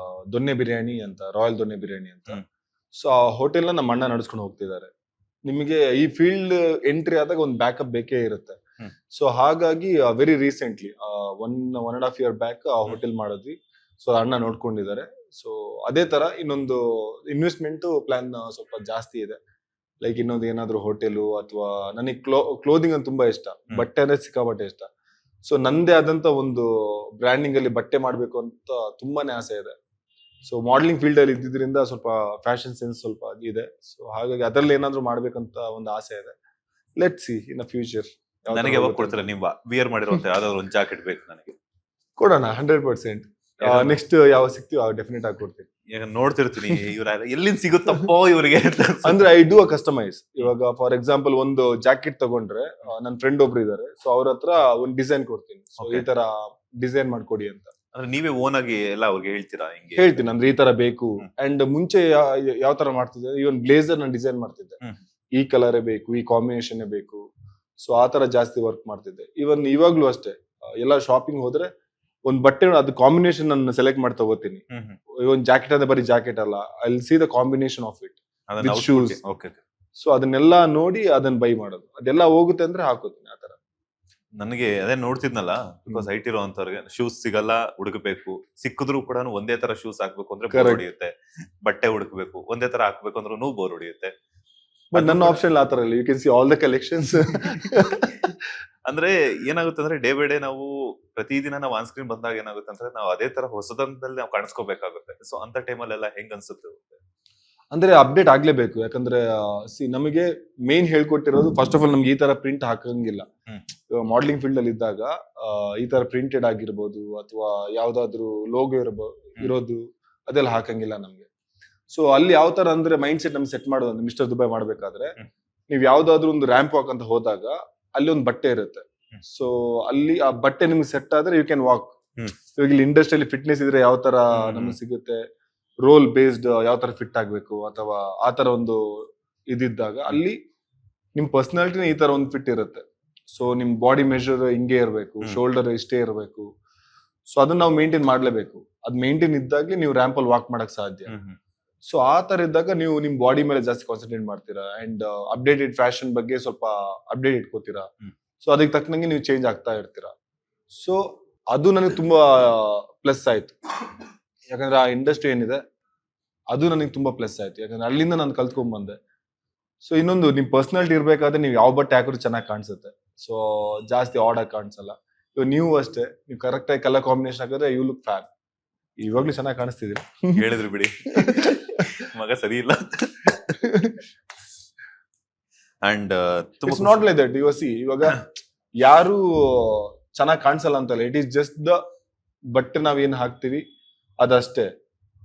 ದೊನ್ನೆ ಬಿರಿಯಾನಿ ಅಂತ, ರಾಯಲ್ ದೊನ್ನೆ ಬಿರಿಯಾನಿ ಅಂತ. ಸೊ ಆ ಹೋಟೆಲ್ ನ ನಮ್ಮ ಅಣ್ಣ ನಡೆಸ್ಕೊಂಡು ಹೋಗ್ತಿದ್ದಾರೆ. ನಿಮಗೆ ಈ ಫೀಲ್ಡ್ ಎಂಟ್ರಿ ಆದಾಗ ಒಂದು ಬ್ಯಾಕಪ್ ಬೇಕೇ ಇರುತ್ತೆ. ಸೊ ಹಾಗಾಗಿ ವೆರಿ ರೀಸೆಂಟ್ಲಿ 1.5 year ಬ್ಯಾಕ್ ಆ ಹೋಟೆಲ್ ಮಾಡಿದ್ವಿ. ಸೊ ಅಣ್ಣ ನೋಡ್ಕೊಂಡಿದ್ದಾರೆ. ಸೊ ಅದೇ ತರ ಇನ್ನೊಂದು ಇನ್ವೆಸ್ಟ್ಮೆಂಟ್ ಪ್ಲಾನ್ ಸ್ವಲ್ಪ ಜಾಸ್ತಿ ಇದೆ. ಲೈಕ್ ಇನ್ನೊಂದು ಏನಾದ್ರು ಹೋಟೆಲು ಅಥವಾ ನನಗೆ ಕ್ಲೋದಿಂಗ್ ಅಂತ ತುಂಬಾ ಇಷ್ಟ, ಬಟ್ಟೆ ಅಂದ್ರೆ ಸಿಕ್ಕಾಬಟ್ಟೆ ಇಷ್ಟ. ಸೊ ನಂದೇ ಆದಂತ ಒಂದು ಬ್ರ್ಯಾಂಡಿಂಗ್ ಅಲ್ಲಿ ಬಟ್ಟೆ ಮಾಡ್ಬೇಕು ಅಂತ ತುಂಬಾನೇ ಆಸೆ ಇದೆ. ಸೊ ಮಾಡೆಲಿಂಗ್ ಫೀಲ್ಡ್ ಅಲ್ಲಿ ಇದ್ದಿದ್ರಿಂದ ಸ್ವಲ್ಪ ಫ್ಯಾಷನ್ ಸೆನ್ಸ್ ಸ್ವಲ್ಪ ಇದೆ. ಸೊ ಹಾಗಾಗಿ ಅದ್ರಲ್ಲಿ ಏನಾದ್ರು ಮಾಡ್ಬೇಕಂತ ಒಂದು ಆಸೆ ಇದೆ. Let's see in future. ನನಗೆ ಯಾವಾಗ ಕೊಡ್ತೀರಾ? ನೀವು ವಿಯರ್ ಮಾಡಿರುವಂತ ಯಾವ್ದಾದ್ರು ಒಂದು ಜಾಕೆಟ್ ಬೇಕು ನನಗೆ, ಕೊಡೋಣ 100%. ನೆಕ್ಸ್ಟ್ ಯಾವ ಸಿಗ್ತೀವಿ ಡೆಫಿನೆಟ್ ಆಗಿ ಕೊಡ್ತೀನಿ. ಈಗ ನೋಡ್ತಿರ್ತೀನಿ ಇವ್ರ ಎಲ್ಲಿಂದ ಸಿಗುತ್ತಪ್ಪೋ ಇವ್ರಿಗೆ ಅಂದ್ರೆ ಐ ಡೂ ಅ ಕಸ್ಟಮೈಸ್. ಇವಾಗ ಫಾರ್ ಎಕ್ಸಾಂಪಲ್ ಒಂದು ಜಾಕೆಟ್ ತಗೊಂಡ್ರೆ ನನ್ನ ಫ್ರೆಂಡ್ ಒಬ್ರು ಇದಾರೆ. ಸೊ ಅವ್ರ ಹತ್ರ ಒಂದು ಡಿಸೈನ್ ಕೊಡ್ತೀನಿ, ಸೊ ಈ ತರ ಡಿಸೈನ್ ಮಾಡ್ಕೊಡಿ ಅಂತ. ಅಂದ್ರೆ ನೀವೇ ಓನ್ ಆಗಿ ಎಲ್ಲ ಅವ್ರಿಗೆ ಹೇಳ್ತೀರಾ? ಹಿಂಗೆ ಹೇಳ್ತೀನಿ, ಅಂದ್ರೆ ಈ ತರ ಬೇಕು. ಅಂಡ್ ಮುಂಚೆ ಯಾವ ತರ ಮಾಡ್ತಿದ್ದೆ, ಇವನ್ ಬ್ಲೇಸರ್ ನಾನು ಡಿಸೈನ್ ಮಾಡ್ತಿದ್ದೆ, ಈ ಕಲರೇ ಬೇಕು, ಈ ಕಾಂಬಿನೇಷನ್ ಬೇಕು. ಸೊ ಆ ತರ ಜಾಸ್ತಿ ವರ್ಕ್ ಮಾಡ್ತಿದ್ದೆ. ಇವನ್ ಇವಾಗ್ಲೂ ಅಷ್ಟೇ, ಎಲ್ಲ ಶಾಪಿಂಗ್ ಹೋದ್ರೆ ಒಂದ್ ಬಟ್ಟೆ ಅದು ಕಾಂಬಿನೇಷನ್ ನಾನು ಸೆಲೆಕ್ಟ್ ಮಾಡಿ ತಗೋತೀನಿ. ಒಂದ್ ಜಾಕೆಟ್ ಅಂದ್ರೆ ಬರೀ ಜಾಕೆಟ್ ಅಲ್ಲ, I will see the combination of it with shoes. So ಅದನ್ನೆಲ್ಲ ನೋಡಿ ಅದನ್ನ ಬೈ ಮಾಡೋದು. ಅದೆಲ್ಲ ಹೋಗುತ್ತೆ ಅಂದ್ರೆ ಹಾಕೋತೀನಿ ಆ ತರ. ನನಗೆ ಅದೇ ನೋಡ್ತಿದ್ನಲ್ಲ, ಬಿಕಾಸ್ ಹೈಟ್ ಇರೋಂತವ್ರಿಗೆ ಶೂಸ್ ಸಿಗಲ್ಲ, ಹುಡುಕಬೇಕು. ಸಿಕ್ಕಿದ್ರು ಕೂಡ ಒಂದೇ ತರ ಶೂಸ್ ಹಾಕ್ಬೇಕು ಅಂದ್ರೆ ಬೋರ್ ಹೊಡಿಯುತ್ತೆ. ಬಟ್ಟೆ ಹುಡುಕ್ಬೇಕು, ಒಂದೇ ತರ ಹಾಕ್ಬೇಕು ಅಂದ್ರೂ ಬೋರ್ ಹೊಡಿಯುತ್ತೆ. ಬಟ್ ನನ್ನ ಆಪ್ಷನ್ ಆ ತರ ಇಲ್ಲ. You can see all the collections. ಅಂದ್ರೆ ಏನಾಗುತ್ತೆ ಅಂದ್ರೆ ಡೇ ಬೈ ಡೇ ನಾವು ಪ್ರತಿದಿನ ನಾವು ಆನ್ ಸ್ಕ್ರೀನ್ ಬಂದಾಗ ಏನಾಗುತ್ತೆ ಅಂದ್ರೆ ನಾವು ಅದೇ ತರ ಹೊಸದಂತಲ್ಲಿ ನಾವು ಕಾಣಿಸ್ಕೋಬೇಕಾಗುತ್ತೆ. ಸೊ ಅಂತ ಟೈಮಲ್ಲೆಲ್ಲ ಹೆಂಗ್ ಅನ್ಸುತ್ತೆ? ಅಂದ್ರೆ ಅಪ್ಡೇಟ್ ಆಗ್ಲೇಬೇಕು. ಯಾಕಂದ್ರೆ ನಮಗೆ ಮೇನ್ ಹೇಳ್ಕೊಟ್ಟಿರೋದು ಫಸ್ಟ್ ಆಫ್ ಆಲ್ ನಮ್ಗೆ ಈ ತರ ಪ್ರಿಂಟ್ ಹಾಕಂಗಿಲ್ಲ. ಹ್ಮ್. ಮಾಡಲಿಂಗ್ ಫೀಲ್ಡ್ ಅಲ್ಲಿ ಇದ್ದಾಗ ಈ ತರ ಪ್ರಿಂಟೆಡ್ ಆಗಿರ್ಬೋದು ಅಥವಾ ಯಾವ್ದಾದ್ರು ಲೋಗೋ ಇರೋದು ಅದೆಲ್ಲ ಹಾಕಂಗಿಲ್ಲ ನಮ್ಗೆ. ಸೊ ಅಲ್ಲಿ ಯಾವ ತರ ಅಂದ್ರೆ ಮೈಂಡ್ ಸೆಟ್ ನಮ್ಗೆ ಸೆಟ್ ಮಾಡೋದು ಮಿಸ್ಟರ್ ದುಬೈ ಮಾಡ್ಬೇಕಾದ್ರೆ ನೀವ್ ಯಾವ್ದಾದ್ರು ಒಂದು ರ್ಯಾಂಪ್ ವಾಕ್ ಅಂತ ಹೋದಾಗ ಅಲ್ಲಿ ಒಂದು ಬಟ್ಟೆ ಇರುತ್ತೆ. ಸೊ ಅಲ್ಲಿ ಆ ಬಟ್ಟೆ ನಿಮ್ಗೆ ಸೆಟ್ ಆದ್ರೆ ಯು ಕ್ಯಾನ್ ವಾಕ್. ಇವಾಗ ಇಲ್ಲಿ ಇಂಡಸ್ಟ್ರಿಯಲ್ಲಿ ಫಿಟ್ನೆಸ್ ಇದ್ರೆ ಯಾವ ತರ ನಮ್ಗೆ ಸಿಗುತ್ತೆ, ರೋಲ್ ಬೇಸ್ಡ್ ಯಾವ ತರ ಫಿಟ್ ಆಗ್ಬೇಕು ಅಥವಾ ಆ ತರ ಒಂದು ಇದಿದ್ದಾಗ ಅಲ್ಲಿ ನಿಮ್ ಪರ್ಸನಾಲಿಟಿನ ಈ ತರ ಒಂದು ಫಿಟ್ ಇರುತ್ತೆ. ಸೊ ನಿಮ್ ಬಾಡಿ ಮೆಜರ್ ಹಿಂಗೆ ಇರಬೇಕು, ಶೋಲ್ಡರ್ ಇಷ್ಟೇ ಇರಬೇಕು. ಸೊ ಅದನ್ನ ನಾವು ಮೇಂಟೈನ್ ಮಾಡ್ಲೇಬೇಕು. ಅದ್ ಮೇಂಟೈನ್ ಇದ್ದಾಗೆ ನೀವು ರ್ಯಾಂಪ್ ಅಲ್ಲಿ ವಾಕ್ ಮಾಡಕ್ ಸಾಧ್ಯ. ಸೊ ಆ ತರ ಇದ್ದಾಗ ನೀವು ನಿಮ್ ಬಾಡಿ ಮೇಲೆ ಜಾಸ್ತಿ ಕಾನ್ಸಂಟ್ರೇಟ್ ಮಾಡ್ತೀರಾ ಅಂಡ್ ಅಪ್ಡೇಟೆಡ್ ಫ್ಯಾಷನ್ ಬಗ್ಗೆ ಸ್ವಲ್ಪ ಅಪ್ಡೇಟ್ ಇಟ್ಕೋತೀರಾ. ಸೊ ಅದಕ್ಕೆ ತಕ್ಕನಂಗೆ ನೀವು ಚೇಂಜ್ ಆಗ್ತಾ ಇರ್ತೀರಾ. ಸೊ ಅದು ನನಗೆ ತುಂಬಾ ಪ್ಲಸ್ ಆಯ್ತು. ಯಾಕಂದ್ರೆ ಆ ಇಂಡಸ್ಟ್ರಿ ಏನಿದೆ ಅದು ನನಗೆ ತುಂಬಾ ಪ್ಲಸ್ ಆಯ್ತು. ಯಾಕಂದ್ರೆ ಅಲ್ಲಿಂದ ನಾನು ಕಲ್ತ್ಕೊಂಡ್ ಬಂದೆ. ಸೊ ಇನ್ನೊಂದು ನಿಮ್ ಪರ್ಸನಾಲಿಟಿ ಇರ್ಬೇಕಾದ್ರೆ ನೀವು ಯಾವ ಬಟ್ಟೆ ಹಾಕಿದ್ರು ಚೆನ್ನಾಗಿ ಕಾಣಿಸುತ್ತೆ. ಸೊ ಜಾಸ್ತಿ ಆಡ್ ಆಗಿ ಕಾಣಿಸಲ್ಲ. ಇವಾಗ ನೀವು ಅಷ್ಟೇ, ನೀವು ಕರೆಕ್ಟ್ ಆಗಿ ಕಲರ್ ಕಾಂಬಿನೇಷನ್ ಹಾಕಿದ್ರೆ ಯು ಲುಕ್ ಫ್ಯಾನ್. ಇವಾಗ್ಲೂ ಚೆನ್ನಾಗಿ ಕಾಣಿಸ್ತಿದ್ದೀರಿ. ಹೇಳಿದ್ರು ಬಿಡಿ, ಮಗ ಸರಿ ಇಲ್ಲ. And it's not like that. ಇವಾಗ ಯಾರು ಚೆನ್ನಾಗಿ ಕಾಣಿಸಲ್ಲ ಅಂತಲ್ಲ. ಇಟ್ ಈಸ್ ಜಸ್ಟ್ ದ ಬಟ್ಟೆ ನಾವ್ ಏನ್ ಹಾಕ್ತಿವಿ ಅದಷ್ಟೇ.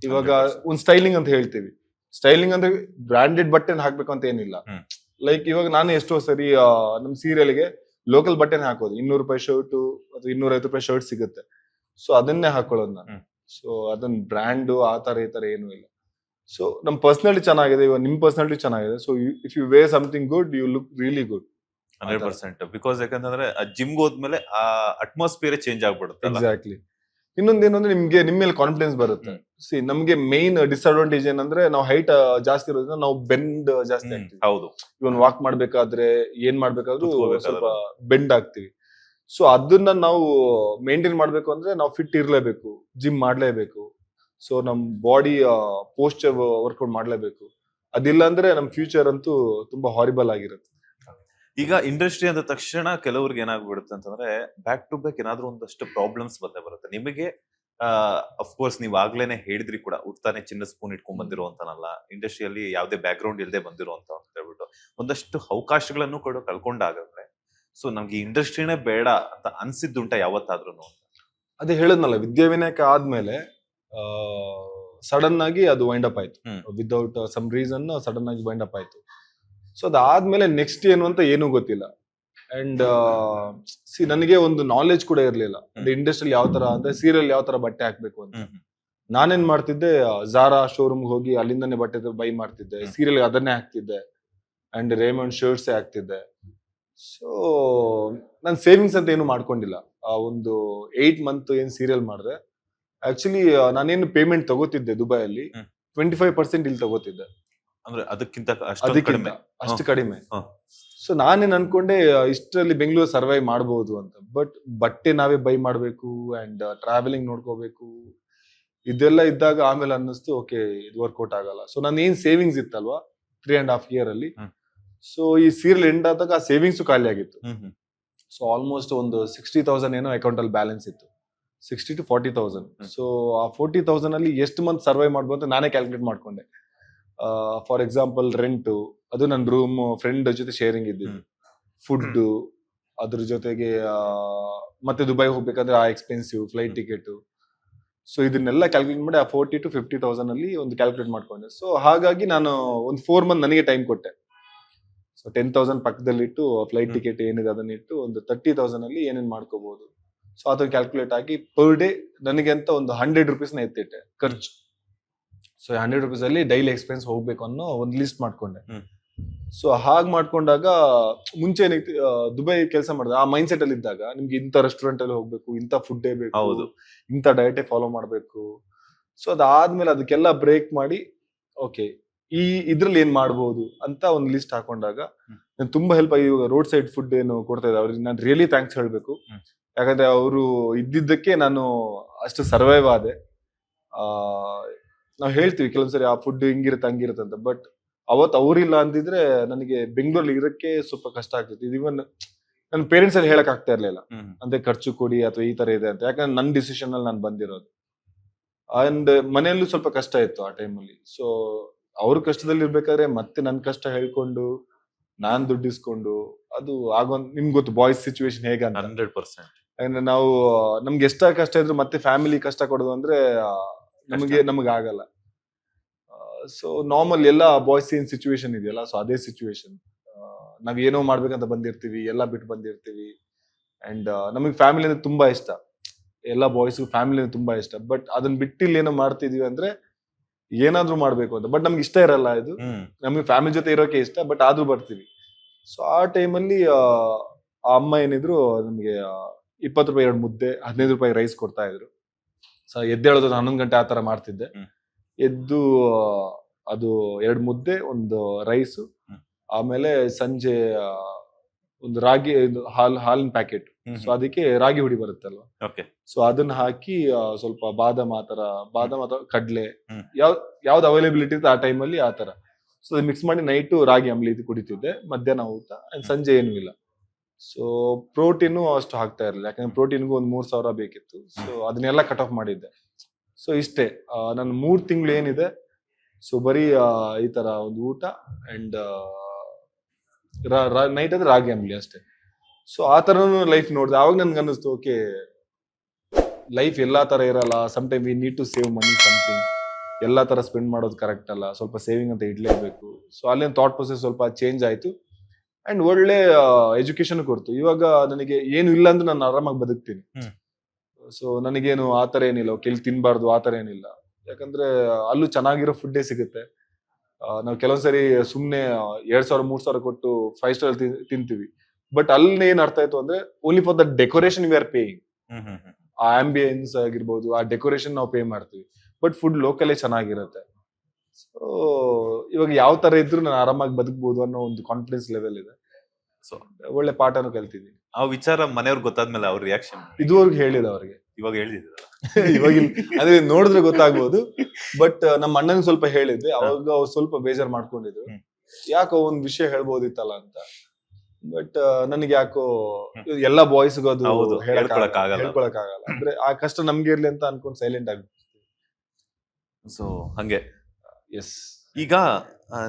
ಇವಾಗ ಒಂದ್ ಸ್ಟೈಲಿಂಗ್ ಅಂತ ಹೇಳ್ತೀವಿ. ಸ್ಟೈಲಿಂಗ್ ಅಂದ್ರೆ ಬ್ರಾಂಡೆಡ್ ಬಟ್ಟೆನ ಹಾಕ್ಬೇಕು ಅಂತ ಏನಿಲ್ಲ. ಲೈಕ್ ಇವಾಗ ನಾನು ಎಷ್ಟೋ ಸರಿ ನಮ್ ಸೀರಿಯಲ್ಗೆ ಲೋಕಲ್ ಬಟ್ಟೆನ ಹಾಕೋದು. 200 ರೂಪಾಯಿ ಶರ್ಟ್ ಅಥವಾ 250 ರೂಪಾಯಿ ಶರ್ಟ್ ಸಿಗುತ್ತೆ. ಸೊ ಅದನ್ನೇ ಹಾಕೊಳ್ಳೋದು ನಾನು. ಸೊ ಅದನ್ನ ಬ್ರ್ಯಾಂಡ್ ಆ ತರ ಈ ತರ ಏನೂ ಇಲ್ಲ. ಸೊ ನಮ್ ಪರ್ಸನಾಲಿಟಿ ಚೆನ್ನಾಗಿದೆ, ಇವಾಗ ನಿಮ್ ಪರ್ಸನಾಲಿಟಿ ಚೆನ್ನಾಗಿದೆ. So if you wear something good you look really good. 100%. Because ಯಾಕಂತಂದ್ರೆ ಜಿಮ್ಗೆ ಹೋದ್ಮೇಲೆ ಆ ಅಟ್ಮಾಸ್ಫಿಯರ್ ಚೇಂಜ್ ಆಗ್ಬಿಡುತ್ತೆ. ಎಕ್ಸಾಕ್ಟ್ಲಿ. ಇನ್ನೊಂದೇನು ಅಂದ್ರೆ ನಿಮ್ಗೆ ನಿಮ್ ಮೇಲೆ ಕಾನ್ಫಿಡೆನ್ಸ್ ಬರುತ್ತೆ. ನಮ್ಗೆ ಮೇನ್ ಡಿಸ್ಅಡ್ವಾಂಟೇಜ್ ಏನಂದ್ರೆ ನಾವು ಹೈಟ್ ಜಾಸ್ತಿ ಇರೋದ್ರಿಂದ ನಾವು ಬೆಂಡ್ ಜಾಸ್ತಿ ಆಗ್ತೀವಿ. ಹೌದು. ಇವನ್ ವಾಕ್ ಮಾಡ್ಬೇಕಾದ್ರೆ ಏನ್ ಮಾಡ್ಬೇಕಾದ್ರೂ ಸ್ವಲ್ಪ ಬೆಂಡ್ ಆಗ್ತೀವಿ. ಸೊ ಅದನ್ನ ನಾವು ಮೇಂಟೈನ್ ಮಾಡ್ಬೇಕು ಅಂದ್ರೆ ನಾವು ಫಿಟ್ ಇರ್ಲೇಬೇಕು, ಜಿಮ್ ಮಾಡ್ಲೇಬೇಕು. ಸೊ ನಮ್ ಬಾಡಿ ಪೋಸ್ಚರ್ ವರ್ಕೌಟ್ ಮಾಡ್ಲೇಬೇಕು. ಅದಿಲ್ಲ ಅಂದ್ರೆ ನಮ್ ಫ್ಯೂಚರ್ ಅಂತೂ ತುಂಬಾ ಹಾರಿಬಲ್ ಆಗಿರುತ್ತೆ. ಈಗ ಇಂಡಸ್ಟ್ರಿ ಅಂದ ತಕ್ಷಣ ಕೆಲವ್ರಿಗೆ ಏನಾಗ್ಬಿಡುತ್ತೆ ಅಂತಂದ್ರೆ ಬ್ಯಾಕ್ ಟು ಬ್ಯಾಕ್ ಏನಾದ್ರೂ ಒಂದಷ್ಟು ಪ್ರಾಬ್ಲಮ್ಸ್ ಬಂದೇ ಬರುತ್ತೆ. ನಿಮಗೆ ಅಫ್ಕೋರ್ಸ್ ನೀವ್ ಆಗ್ಲೇನೆ ಹೇಳಿದ್ರಿ ಕೂಡ, ಹುಟ್ಟಾನೆ ಚಿನ್ನ ಸ್ಪೂನ್ ಇಟ್ಕೊಂಡ್ ಬಂದಿರೋ ಅಂತನಲ್ಲ, ಇಂಡಸ್ಟ್ರಿಯಲ್ಲಿ ಯಾವುದೇ ಬ್ಯಾಕ್ ಗ್ರೌಂಡ್ ಇಲ್ಲದೆ ಬಂದಿರೋ ಅಂತ ಹೇಳ್ಬಿಟ್ಟು ಒಂದಷ್ಟು ಅವಕಾಶಗಳನ್ನು ಕೂಡ ಕಳ್ಕೊಂಡಾಗಂದ್ರೆ ಸೊ ನಮ್ಗೆ ಇಂಡಸ್ಟ್ರಿನೇ ಬೇಡ ಅಂತ ಅನ್ಸಿದ್ದುಂಟ ಯಾವತ್ತಾದ್ರೂ? ಅದೇ ಹೇಳದ್ನಲ್ಲ, ವಿದ್ಯಾವಿನಯಕ ಆದ್ಮೇಲೆ ಸಡನ್ ಆಗಿ ಅದು ವೈಂಡ್ ಅಪ್ ಆಯ್ತು. ವಿದೌಟ್ ಸಮ್ ರೀಸನ್ ಸಡನ್ ಆಗಿ ವೈಂಡ್ ಅಪ್ ಆಯ್ತು. ಸೊ ಅದಾದ್ಮೇಲೆ ನೆಕ್ಸ್ಟ್ ಏನು ಅಂತ ಏನೂ ಗೊತ್ತಿಲ್ಲ. ಅಂಡ್ ನನಗೆ ಒಂದು ನಾಲೆಜ್ ಕೂಡ ಇರ್ಲಿಲ್ಲ. ಇಂಡಸ್ಟ್ರಿಯಲ್ಲಿ ಯಾವ ತರ ಅಂದ್ರೆ ಸೀರಿಯಲ್ ಯಾವ ತರ ಬಟ್ಟೆ ಹಾಕ್ಬೇಕು ಅಂತ. ನಾನೇನ್ ಮಾಡ್ತಿದ್ದೆ, ಝಾರಾ ಶೋರೂಮ್ ಹೋಗಿ ಅಲ್ಲಿಂದಾನೆ ಬಟ್ಟೆ ಬೈ ಮಾಡ್ತಿದ್ದೆ. ಸೀರಿಯಲ್ ಅದನ್ನೇ ಹಾಕ್ತಿದ್ದೆ ಅಂಡ್ ರೇಮಂಡ್ ಶರ್ಟ್ಸ್ ಹಾಕ್ತಿದ್ದೆ. ಸೊ ನಾನು ಸೇವಿಂಗ್ಸ್ ಅಂತ ಏನು ಮಾಡ್ಕೊಂಡಿಲ್ಲ. ಒಂದು 8 ಮಂತ್ ಏನ್ ಸೀರಿಯಲ್ ಮಾಡಿದೆ. ಆಕ್ಚುಲಿ ನಾನೇನು ಪೇಮೆಂಟ್ ತಗೋತಿದ್ದೆ ದುಬೈಯಲ್ಲಿ 25% ಇಲ್ಲಿ ತಗೋತಿದ್ದೆ. ಅಂದ್ರೆ ಅದಕ್ಕಿಂತ ಅಷ್ಟು ಕಡಿಮೆ. ಸೊ ನಾನೇನ್ ಅನ್ಕೊಂಡೆ ಇಷ್ಟರಲ್ಲಿ ಬೆಂಗಳೂರು ಸರ್ವೈವ್ ಮಾಡಬಹುದು ಅಂತ. ಬಟ್ ಬಟ್ಟೆ ನಾವೇ ಬೈ ಮಾಡ್ಬೇಕು ಅಂಡ್ ಟ್ರಾವೆಲಿಂಗ್ ನೋಡ್ಕೋಬೇಕು, ಇದೆಲ್ಲ ಇದ್ದಾಗ ಆಮೇಲೆ ಅನ್ನಿಸ್ತು ಓಕೆ ಇದು ವರ್ಕೌಟ್ ಆಗಲ್ಲ. ಸೊ ನಾನು ಏನ್ ಸೇವಿಂಗ್ಸ್ ಇತ್ತಲ್ವಾ 3.5 year ಅಲ್ಲಿ, ಸೊ ಈ ಸೀರಿಯಲ್ ಎಂಡ್ ಆದಾಗ ಆ ಸೇವಿಂಗ್ಸ್ ಖಾಲಿ ಆಗಿತ್ತು. ಸೊ ಆಲ್ಮೋಸ್ಟ್ ಒಂದು 60,000 ಏನೋ ಅಕೌಂಟ್ ಅಲ್ಲಿ ಬ್ಯಾಲೆನ್ಸ್ ಇತ್ತು, 60,000 to 40,000. ಸೊ ಆ 40,000 ಅಲ್ಲಿ ಎಷ್ಟು ಮಂತ್ ಸರ್ವೈವ್ ಮಾಡ್ಬೋದು ಅಂತ ನಾನೇ ಕ್ಯಾಲ್ಕುಲೇಟ್ ಮಾಡ್ಕೊಂಡೆ. ಫಾರ್ ಎಕ್ಸಾಂಪಲ್ ರೆಂಟ್, ಅದು ನನ್ನ ರೂಮ್ ಫ್ರೆಂಡ್ ಜೊತೆ ಶೇರಿಂಗ್ ಇದ್ದಿದ್ದು, ಫುಡ್, ಅದ್ರ ಜೊತೆಗೆ ಮತ್ತೆ ದುಬೈ ಹೋಗ್ಬೇಕಾದ್ರೆ ಆ ಎಕ್ಸ್ಪೆನ್ಸಿವ್ ಫ್ಲೈಟ್ ಟಿಕೆಟ್. ಸೊ ಇದನ್ನೆಲ್ಲ ಕ್ಯಾಲ್ಕುಲೇಟ್ ಮಾಡಿ ಆ 40,000 to 50,000 ಅಲ್ಲಿ ಒಂದು ಕ್ಯಾಲ್ಕುಲೇಟ್ ಮಾಡ್ಕೊಂಡೆ. ಸೊ ಹಾಗಾಗಿ ನಾನು ಒಂದು 4 month ನನಗೆ ಟೈಮ್ ಕೊಟ್ಟೆ. ಸೊ 10,000 ಪಕ್ಕದಲ್ಲಿಟ್ಟು ಫ್ಲೈಟ್ ಟಿಕೆಟ್ ಏನಿದೆ ಅದನ್ನಿಟ್ಟು ಒಂದು 30,000 ಅಲ್ಲಿ ಏನೇನ್ ಮಾಡ್ಕೋಬಹುದು. ಸೊ ಅದನ್ನ ಕ್ಯಾಲ್ಕುಲೇಟ್ ಆಗಿ ಪರ್ ಡೇ ನನಗೆ ಅಂತ ಒಂದು 100 ರೂಪೀಸ್ನ ಎತ್ತಿಟ್ಟೆ ಖರ್ಚು. ಸೊ 100 ರೂಪೀಸ್ ಅಲ್ಲಿ ಡೈಲಿ ಎಕ್ಸ್ಪೆನ್ಸ್ ಹೋಗ್ಬೇಕು ಅನ್ನೋ ಒಂದು ಲಿಸ್ಟ್ ಮಾಡ್ಕೊಂಡೆ. ಸೊ ಹಾಗೆ ಮಾಡ್ಕೊಂಡಾಗ ಮುಂಚೆ ದುಬೈ ಕೆಲಸ ಮಾಡಿದೆ ಆ ಮೈಂಡ್ ಸೆಟ್ ಅಲ್ಲಿ ಇದ್ದಾಗ ನಿಮ್ಗೆ ಇಂಥ ರೆಸ್ಟೋರೆಂಟ್ ಅಲ್ಲಿ ಹೋಗ್ಬೇಕು, ಇಂಥ ಫುಡ್ ಬೇಕು, ಇಂಥ ಡಯಟೇ ಫಾಲೋ ಮಾಡ್ಬೇಕು. ಸೊ ಅದಾದ್ಮೇಲೆ ಅದಕ್ಕೆಲ್ಲ ಬ್ರೇಕ್ ಮಾಡಿ ಓಕೆ ಈ ಇದ್ರಲ್ಲಿ ಏನ್ ಮಾಡ್ಬೋದು ಅಂತ ಒಂದು ಲಿಸ್ಟ್ ಹಾಕೊಂಡಾಗ ತುಂಬಾ ಹೆಲ್ಪ್ ಆಗಿ. ಇವಾಗ ರೋಡ್ ಸೈಡ್ ಫುಡ್ ಏನು ಕೊಡ್ತಾ ಇದ್ದಾರೆ ಅವ್ರಿಗೆ ನಾನು ರಿಯಲಿ ಥ್ಯಾಂಕ್ಸ್ ಹೇಳ್ಬೇಕು. ಯಾಕಂದ್ರೆ ಅವರು ಇದ್ದಿದ್ದಕ್ಕೆ ನಾನು ಅಷ್ಟು ಸರ್ವೈವ್ ಆದೆ. ನಾವ್ ಹೇಳ್ತೀವಿ ಕೆಲವೊಂದ್ಸರಿ ಆ ಫುಡ್ ಹಿಂಗಿರುತ್ತೆ ಹಂಗಿರುತ್ತೆ ಅಂತ, ಬಟ್ ಅವತ್ತು ಅವ್ರಿಲ್ಲ ಅಂತಿದ್ರೆ ನನಗೆ ಬೆಂಗಳೂರಲ್ಲಿ ಇರಕ್ಕೆ ಸ್ವಲ್ಪ ಕಷ್ಟ ಆಗ್ತಿತ್ತು. ಇದು ಇವನ್ ನನ್ನ ಪೇರೆಂಟ್ಸ್ ಅಲ್ಲಿ ಹೇಳಕ್ ಆಗ್ತಾ ಇರ್ಲಿಲ್ಲ, ಹ್ಮ್ ಅಂದ್ರೆ ಖರ್ಚು ಕೊಡಿ ಅಥವಾ ಈ ತರ ಇದೆ ಅಂತ. ಯಾಕಂದ್ರೆ ನನ್ನ ಡಿಸಿಷನ್ ಅಲ್ಲಿ ನಾನು ಬಂದಿರೋದು. ಅಂಡ್ ಮನೆಯಲ್ಲೂ ಸ್ವಲ್ಪ ಕಷ್ಟ ಇತ್ತು ಆ ಟೈಮಲ್ಲಿ. ಸೊ ಅವ್ರ ಕಷ್ಟದಲ್ಲಿ ಇರ್ಬೇಕಾದ್ರೆ ಮತ್ತೆ ನನ್ ಕಷ್ಟ ಹೇಳ್ಕೊಂಡು ನಾನ್ ದುಡ್ಡಿಸ್ಕೊಂಡು ಅದು ನಿಮ್ಗೆ ಗೊತ್ತು ಬಾಯ್ಸ್ ಸಿಚುವೇಶನ್ ಹೇಗಂತ. 100%. ಯಾಕಂದ್ರೆ ನಾವು ನಮ್ಗೆ ಎಷ್ಟ ಕಷ್ಟ ಇದ್ರು ಮತ್ತೆ ಫ್ಯಾಮಿಲಿ ಕಷ್ಟ ಕೊಡೋದು ಅಂದ್ರೆ ನಮಗೆ ಆಗಲ್ಲ. ಸೊ ನಾರ್ಮಲ್ ಎಲ್ಲ ಬಾಯ್ಸ್ ಏನ್ ಸಿಚುವೇಶನ್ ಇದೆಯಲ್ಲ, ಸೊ ಅದೇ ಸಿಚುವೇಶನ್. ನಾವ್ ಏನೋ ಮಾಡ್ಬೇಕಂತ ಬಂದಿರ್ತೀವಿ, ಎಲ್ಲ ಬಿಟ್ಟು ಬಂದಿರ್ತೀವಿ. ಅಂಡ್ ನಮಗೆ ಫ್ಯಾಮಿಲಿ ಅಂದ್ರೆ ತುಂಬಾ ಇಷ್ಟ, ಎಲ್ಲ ಬಾಯ್ಸ್ ಫ್ಯಾಮಿಲಿ ಅಂದ್ರೆ ತುಂಬಾ ಇಷ್ಟ. ಬಟ್ ಅದನ್ನ ಬಿಟ್ಟು ಇಲ್ಲಿ ಏನೋ ಮಾಡ್ತಿದೀವಿ ಅಂದ್ರೆ ಏನಾದ್ರೂ ಮಾಡ್ಬೇಕು ಅಂತ. ಬಟ್ ನಮ್ಗೆ ಇಷ್ಟ ಇರಲ್ಲ ಇದು, ನಮ್ಗೆ ಫ್ಯಾಮಿಲಿ ಜೊತೆ ಇರೋಕೆ ಇಷ್ಟ, ಬಟ್ ಆದ್ರೂ ಬರ್ತೀವಿ. ಸೊ ಆ ಟೈಮಲ್ಲಿ ಆ ಅಮ್ಮ ಏನಿದ್ರು ನಮ್ಗೆ 20 ರೂಪಾಯಿ 2 ಮುದ್ದೆ, 15 ರೂಪಾಯಿ ರೈಸ್ ಕೊಡ್ತಾ ಇದ್ರು. ಸೊ ಎದ್ದೇಳೋದು 11 ಗಂಟೆ ಆತರ ಮಾಡ್ತಿದ್ದೆ. ಎದ್ದು ಅದು 2 ಮುದ್ದೆ, ಒಂದು ರೈಸ್, ಆಮೇಲೆ ಸಂಜೆ ಒಂದು ರಾಗಿ ಹಾಲಿನ ಪ್ಯಾಕೆಟ್. ಸೊ ಅದಕ್ಕೆ ರಾಗಿ ಹುಡಿ ಬರುತ್ತಲ್ವಾ, ಸೊ ಅದನ್ನ ಹಾಕಿ ಸ್ವಲ್ಪ ಬಾದಾಮ್ ಅಥವಾ ಕಡ್ಲೆ, ಯಾವ್ದು ಅವೈಲೇಬಿಲಿಟಿ ಇತ್ತು ಆ ಟೈಮಲ್ಲಿ ಆ ತರ. ಸೊ ಮಿಕ್ಸ್ ಮಾಡಿ ನೈಟು ರಾಗಿ ಅಂಬ್ಲಿ ಕುಡಿತಿದ್ದೆ. ಮಧ್ಯಾಹ್ನ ಊಟ, ಸಂಜೆ ಏನೂ ಇಲ್ಲ. ಸೊ ಪ್ರೋಟೀನು ಅಷ್ಟು ಹಾಕ್ತಾ ಇರಲಿಲ್ಲ, ಯಾಕಂದ್ರೆ ಪ್ರೋಟೀನ್ಗೂ ಒಂದು 3,000 ಬೇಕಿತ್ತು. ಸೊ ಅದನ್ನೆಲ್ಲ ಕಟ್ ಆಫ್ ಮಾಡಿದ್ದೆ. ಸೊ ಇಷ್ಟೇ ನನ್ನ 3 ತಿಂಗಳು ಏನಿದೆ, ಸೊ ಬರೀ ಈ ತರ ಒಂದು ಊಟ ಅಂಡ್ ನೈಟ್ ಅಂದ್ರೆ ರಾಗಿ ಅಂಬ್ಲಿ ಅಷ್ಟೇ. ಸೊ ಆ ತರನು ಲೈಫ್ ನೋಡಿದೆ. ಅವಾಗ ನನ್ಗೆ ಅನ್ನಿಸ್ತು, ಓಕೆ ಲೈಫ್ ಎಲ್ಲಾ ತರ ಇರಲ್ಲ, some time we need to save money something. ಎಲ್ಲಾ ತರ ಸ್ಪೆಂಡ್ ಮಾಡೋದು ಕರೆಕ್ಟ್ ಅಲ್ಲ, ಸ್ವಲ್ಪ ಸೇವಿಂಗ್ ಅಂತ ಇಡ್ಲೇಬೇಕು. ಸೊ ಅಲ್ಲಿನ ಥಾಟ್ ಪ್ರೊಸೆಸ್ ಸ್ವಲ್ಪ ಚೇಂಜ್ ಆಯ್ತು. ಅಂಡ್ ಒಳ್ಳೆ ಎಜುಕೇಶನ್ ಕೊಡ್ತು. ಇವಾಗ ನನಗೆ ಏನು ಇಲ್ಲ ಅಂದ್ರೆ ನಾನು ಆರಾಮಾಗಿ ಬದುಕ್ತೀನಿ. ಸೊ ನನಗೇನು ಆತರ ಏನಿಲ್ಲ, ಕೆಲ್ ತಿನ್ಬಾರ್ದು ಆತರ ಏನಿಲ್ಲ. ಯಾಕಂದ್ರೆ ಅಲ್ಲೂ ಚೆನ್ನಾಗಿರೋ ಫುಡ್ಡೇ ಸಿಗುತ್ತೆ. ನಾವು ಕೆಲವೊಂದ್ಸರಿ ಸುಮ್ನೆ 2,000-3,000 ಕೊಟ್ಟು 5 ಸ್ಟಾರ್ ತಿಂತೀವಿ. ಬಟ್ ಅಲ್ಲಿ ಏನ್ ಅರ್ಥ ಆಯ್ತು ಅಂದ್ರೆ, only for the decoration we are paying. ಆ ಆಂಬಿಯನ್ಸ್ ಆಗಿರ್ಬೋದು, ಆ ಡೆಕೋರೇಷನ್ ನಾವು ಪೇ ಮಾಡ್ತೀವಿ. ಬಟ್ ಫುಡ್ ಲೋಕಲೇ ಚೆನ್ನಾಗಿರುತ್ತೆ. ಸೊ ಇವಾಗ ಯಾವ ತರ ಇದ್ರು ನಾನು ಆರಾಮಾಗಿ ಬದುಕಬಹುದು ಅನ್ನೋ ಒಂದು ಕಾನ್ಫಿಡೆನ್ಸ್ ಲೆವೆಲ್ ಇದೆ. ಸೊ ಒಳ್ಳೆ ಪಾಠನೂ ಕಲ್ತಿದ್ದೀನಿ. ಆ ವಿಚಾರ ಮನೆಯವ್ರಿಗೆ ಗೊತ್ತಾದ್ಮೇಲೆ ಅವ್ರ ರಿಯಾಕ್ಷನ್ ಇದುವರೆಗೂ ಹೇಳಿಲ್ಲ ಅವ್ರಿಗೆ. ಇವಾಗ ಹೇಳಿದಿರಲ್ಲ, ಇವಾಗ ಅದೇ ನೋಡಿದ್ರೆ ಗೊತ್ತಾಗ್ಬೋದು. ಬಟ್ ನಮ್ಮ ಅಣ್ಣನ ಸ್ವಲ್ಪ ಹೇಳಿದ್ದೆ, ಅವಾಗ ಅವ್ರು ಸ್ವಲ್ಪ ಬೇಜಾರ್ ಮಾಡ್ಕೊಂಡಿದ್ರು. ಯಾಕೋ ಒಂದ್ ವಿಷಯ ಹೇಳ್ಬೋದಿತ್ತಲ್ಲ ಅಂತ. ಬಟ್ ನನಗೆ ಯಾಕೋ ಎಲ್ಲಾ ಬಾಯ್ಸ್ಗೂ ಅದು ಹೇಳ್ಕೊಳಕ್ ಆಗಲ್ಲ. ಅಂದ್ರೆ ಆ ಕಷ್ಟ ನಮ್ಗೆ ಇರ್ಲಿ ಅಂತ ಅನ್ಕೊಂಡು ಸೈಲೆಂಟ್ ಆಗಿ. ಸೊ ಹಂಗೆ. ಎಸ್. ಈಗ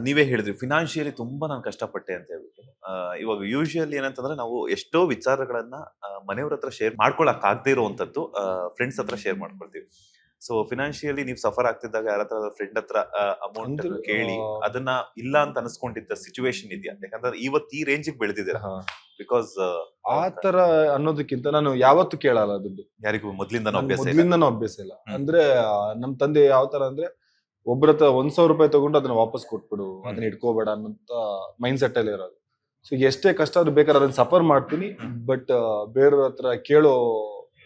ನೀವೇ ಹೇಳಿದ್ರಿ ಫಿನಾನ್ಷಿಯಲಿ ತುಂಬಾ ನಾನು ಕಷ್ಟಪಟ್ಟೆ ಅಂತ ಹೇಳ್ಬಿಟ್ಟು. ಇವಾಗ ಯೂಶುವಲಿ ಏನಂತಂದ್ರೆ ನಾವು ಎಷ್ಟೋ ವಿಚಾರಗಳನ್ನ ಮನೆಯವ್ರ ಹತ್ರ ಶೇರ್ ಮಾಡ್ಕೊಳಕ್ ಆಗದೆ ಇರುವಂತದ್ದು ಫ್ರೆಂಡ್ಸ್ ಹತ್ರ ಶೇರ್ ಮಾಡ್ಕೊಳ್ತೀವಿ. ಸೊ ಫಿನಾನ್ಷಿಯಲಿ ನೀವು ಸಫರ್ ಆಗ್ತಿದ್ದಾಗ ಯಾರ ಹತ್ರ ಫ್ರೆಂಡ್ ಹತ್ರ ಅಮೌಂಟ್ ಕೇಳಿ ಅದನ್ನ ಇಲ್ಲ ಅಂತ ಅನ್ಸ್ಕೊಂಡಿದ್ದ ಸಿಚುವೇಶನ್ ಇದೆಯಾ? ಯಾಕಂದ್ರೆ ಇವತ್ತು ಈ ರೇಂಜಿಗೆ ಬೆಳೆದಿದೆ. ಬಿಕಾಸ್ ಆ ತರ ಅನ್ನೋದಕ್ಕಿಂತ ನಾನು ಯಾವತ್ತು ಕೇಳಲ್ಲ ದುಡ್ಡು. ಯಾರಿಗೂ ಮೊದ್ಲಿಂದನೂ ಅಭ್ಯಾಸ ಇಲ್ಲ. ಅಂದ್ರೆ ನಮ್ ತಂದೆ ಯಾವ ತರ ಅಂದ್ರೆ, ಒಬ್ಬರ ಹತ್ರ 1,000 ರೂಪಾಯಿ ತಗೊಂಡು ಅದನ್ನ ವಾಪಸ್ ಕೊಟ್ಬಿಡು, ಅದನ್ನ ಇಟ್ಕೋಬೇಡ ಅನ್ನೋಂತ ಮೈಂಡ್ ಸೆಟ್ ಅಲ್ಲಿ ಇರೋದು. ಸೊ ಎಷ್ಟೇ ಕಷ್ಟ ಆದ್ರೂ ಬೇಕಾದ್ರೆ ಅದನ್ನ ಸಫರ್ ಮಾಡ್ತೀನಿ, ಬಟ್ ಬೇರೆಯವ್ರ ಹತ್ರ ಕೇಳೋ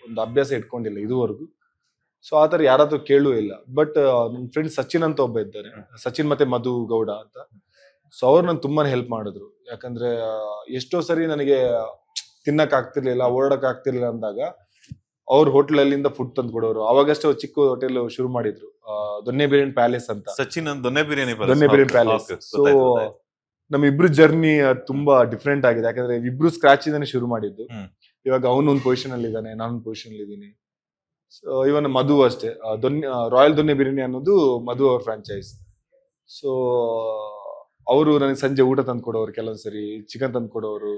ಒಂದು ಅಭ್ಯಾಸ ಇಟ್ಕೊಂಡಿಲ್ಲ ಇದುವರೆಗೂ. ಸೊ ಆತರ ಯಾರಾದ್ರೂ ಕೇಳೂ ಇಲ್ಲ. ಬಟ್ ನನ್ ಫ್ರೆಂಡ್ ಸಚಿನ್ ಅಂತ ಒಬ್ಬ ಇದ್ದಾರೆ, ಸಚಿನ್ ಮತ್ತೆ ಮಧು ಗೌಡ ಅಂತ. ಸೊ ಅವ್ರು ನನ್ ತುಂಬಾನೇ ಹೆಲ್ಪ್ ಮಾಡಿದ್ರು. ಯಾಕಂದ್ರೆ ಎಷ್ಟೋ ಸರಿ ನನಗೆ ತಿನ್ನಕ್ ಆಗ್ತಿರ್ಲಿಲ್ಲ, ಓಡಕ್ ಆಗ್ತಿರ್ಲಿಲ್ಲ ಅಂದಾಗ ಅವ್ರ ಹೋಟೆಲ್ ಅಲ್ಲಿಂದ ಫುಡ್ ತಂದು ಕೊಡೋರು. ಅವಾಗಷ್ಟೇ ಚಿಕ್ಕ ಹೋಟೆಲ್ ಶುರು ಮಾಡಿದ್ರು, ದೊನ್ನೆ ಬಿರಿಯಾನಿ ಪ್ಯಾಲೇಸ್ ಅಂತ. ಸಚಿನ್ ದೊನ್ನೆ ಬಿರಿಯಾನಿ ಪ್ಯಾಲೇಸ್. ಸೊ ನಮ್ ಇಬ್ರು ಜರ್ನಿ ತುಂಬಾ ಡಿಫ್ರೆಂಟ್ ಆಗಿದೆ. ಯಾಕಂದ್ರೆ ಇಬ್ರು ಸ್ಕ್ರಾಚ್ ಇಂದಾನೆ ಶುರು ಮಾಡಿದ್ದು. ಇವಾಗ ಅವನೊಂದು ಪೊಸಿಷನ್ ಅಲ್ಲಿ ಇದ್ದಾನೆ, ನಾನೊಂದು ಪೊಸಿಷನ್ ಅಲ್ಲಿ ಇದ್ದೀನಿ. ಸೊ ಇವನ್ ಮಧು ಅಷ್ಟೇ, ರಾಯಲ್ ದೊನ್ನೆ ಬಿರಿಯಾನಿ ಅನ್ನೋದು ಮಧು ಅವ್ರ ಫ್ರಾಂಚೈಸ್. ಸೊ ಅವರು ನನಗೆ ಸಂಜೆ ಊಟ ತಂದು ಕೊಡೋರು, ಕೆಲವೊಂದ್ಸರಿ ಚಿಕನ್ ತಂದು ಕೊಡೋರು.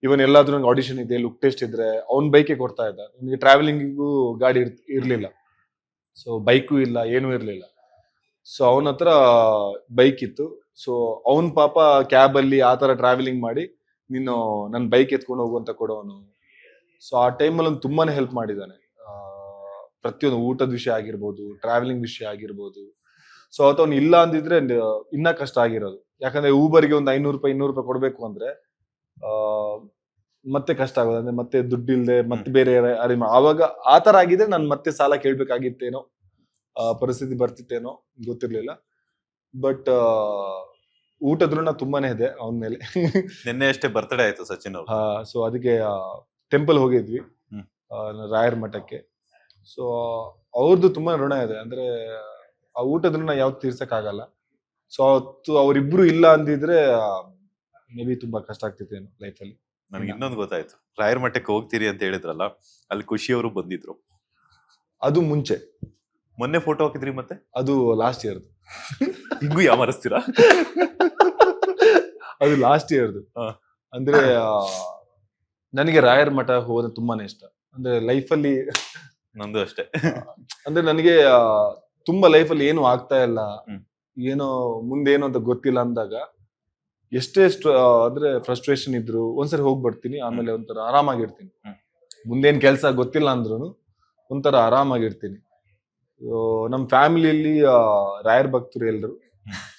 ಇವನ್ ಎಲ್ಲಾದ್ರೂ ನಂಗೆ ಆಡಿಷನ್ ಇದೆ, ಲುಕ್ ಟೆಸ್ಟ್ ಇದ್ರೆ ಅವ್ನ್ ಬೈಕೆ ಕೊಡ್ತಾ ಇದ್ದ. ನಿಮ್ಗೆ ಟ್ರಾವೆಲಿಂಗಿಗೂ ಗಾಡಿ ಇರ್ಲಿಲ್ಲ, ಸೊ ಬೈಕು ಇಲ್ಲ, ಏನೂ ಇರ್ಲಿಲ್ಲ. ಸೊ ಅವನ ಹತ್ರ ಬೈಕ್ ಇತ್ತು. ಸೊ ಅವನ್ ಪಾಪ ಕ್ಯಾಬ್ ಅಲ್ಲಿ ಆತರ ಟ್ರಾವೆಲಿಂಗ್ ಮಾಡಿ ನೀನು ನನ್ ಬೈಕ್ ಎತ್ಕೊಂಡು ಹೋಗುವಂತ ಕೊಡೋನು. ಸೊ ಆ ಟೈಮಲ್ಲಿ ಅವ್ನು ತುಂಬಾನೇ ಹೆಲ್ಪ್ ಮಾಡಿದ್ದಾನೆ. ಪ್ರತಿಯೊಂದು ಊಟದ ವಿಷಯ ಆಗಿರ್ಬೋದು, ಟ್ರಾವೆಲಿಂಗ್ ವಿಷಯ ಆಗಿರ್ಬೋದು. ಸೊ ಅವತ್ತು ಅವ್ನು ಇಲ್ಲ ಅಂದಿದ್ರೆ ಇನ್ನ ಕಷ್ಟ ಆಗಿರೋದು. ಯಾಕಂದ್ರೆ ಊಬರ್ಗೆ ಒಂದು 500 ರೂಪಾಯಿ 200 ರೂಪಾಯಿ ಕೊಡ್ಬೇಕು ಅಂದ್ರೆ ಮತ್ತೆ ಕಷ್ಟ ಆಗೋದು. ಅಂದ್ರೆ ಮತ್ತೆ ದುಡ್ಡಿಲ್ದೆ ಮತ್ತೆ ಬೇರೆ ಆವಾಗ ಆತರ ಆಗಿದ್ರೆ ನಾನು ಮತ್ತೆ ಸಾಲ ಕೇಳ್ಬೇಕಾಗಿತ್ತೇನೋ, ಪರಿಸ್ಥಿತಿ ಬರ್ತಿತ್ತೇನೋ ಗೊತ್ತಿರ್ಲಿಲ್ಲ. ಬಟ್ ಊಟದ ಋಣ ತುಂಬಾನೇ ಇದೆ ಅವನ ಮೇಲೆ. ನಿನ್ನೆ ಅಷ್ಟೇ ಬರ್ತ್ಡೇ ಆಯ್ತು ಸಚಿನ್ ಅವ್ರು. ಸೊ ಅದಕ್ಕೆ ಟೆಂಪಲ್ ಹೋಗಿದ್ವಿ, ರಾಯರ್ ಮಠಕ್ಕೆ. ಸೊ ಅವ್ರದ್ದು ತುಂಬಾ ಋಣ ಇದೆ. ಅಂದ್ರೆ ಆ ಊಟದ ಋಣ ಯಾವ್ದು ತೀರ್ಸಕ್ ಆಗಲ್ಲ. ಸೊ ಅವತ್ತು ಅವ್ರಿಬ್ರು ಇಲ್ಲ ಅಂದಿದ್ರೆ ಮೇ ಬಿ ತುಂಬಾ ಕಷ್ಟ ಆಗ್ತಿತ್ತೇನೋ ಲೈಫಲ್ಲಿ. ನನಗೆ ಇನ್ನೊಂದು ಗೊತ್ತಾಯ್ತು, ರಾಯರ ಮಠಕ್ಕೆ ಹೋಗ್ತೀರಿ ಅಂತ ಹೇಳಿದ್ರಲ್ಲ, ಅಲ್ಲಿ ಖುಷಿಯವರು ಬಂದಿದ್ರು. ಅದು ಮುಂಚೆ, ಮೊನ್ನೆ ಫೋಟೋ ಹಾಕಿದ್ರಿ ಮತ್ತೆ ಅದು ಲಾಸ್ಟ್ ಇಯರ್ದು. ಹಿಂಗೂ ಯಾಮರಿಸ್ತೀರಾ? ಅದು ಲಾಸ್ಟ್ ಇಯರ್ದು. ಅಂದ್ರೆ ನನಗೆ ರಾಯರ ಮಠ ಹೋಗೋದು ತುಂಬಾನೇ ಇಷ್ಟ. ಅಂದ್ರೆ ಲೈಫಲ್ಲಿ ನಂದು ಅಷ್ಟೇ. ಅಂದ್ರೆ ನನಗೆ ತುಂಬಾ ಲೈಫಲ್ಲಿ ಏನು ಆಗ್ತಾ ಇಲ್ಲ, ಏನೋ ಮುಂದೇನು ಅಂತ ಗೊತ್ತಿಲ್ಲ ಅಂದಾಗ ಎಷ್ಟೇ ಅಂದ್ರೆ ಫ್ರಸ್ಟ್ರೇಷನ್ ಇದ್ರು ಒಂದ್ಸರಿ ಹೋಗಿ ಬರ್ತೀನಿ. ಆಮೇಲೆ ಒಂಥರ ಆರಾಮಾಗಿರ್ತೀನಿ. ಮುಂದೇನ್ ಕೆಲ್ಸ ಗೊತ್ತಿಲ್ಲ ಅಂದ್ರೂ ಒಂಥರ ಆರಾಮಾಗಿರ್ತೀನಿ. ನಮ್ ಫ್ಯಾಮಿಲಿಯಲ್ಲಿ ರಾಯರ್ ಭಕ್ತರು ಎಲ್ರು.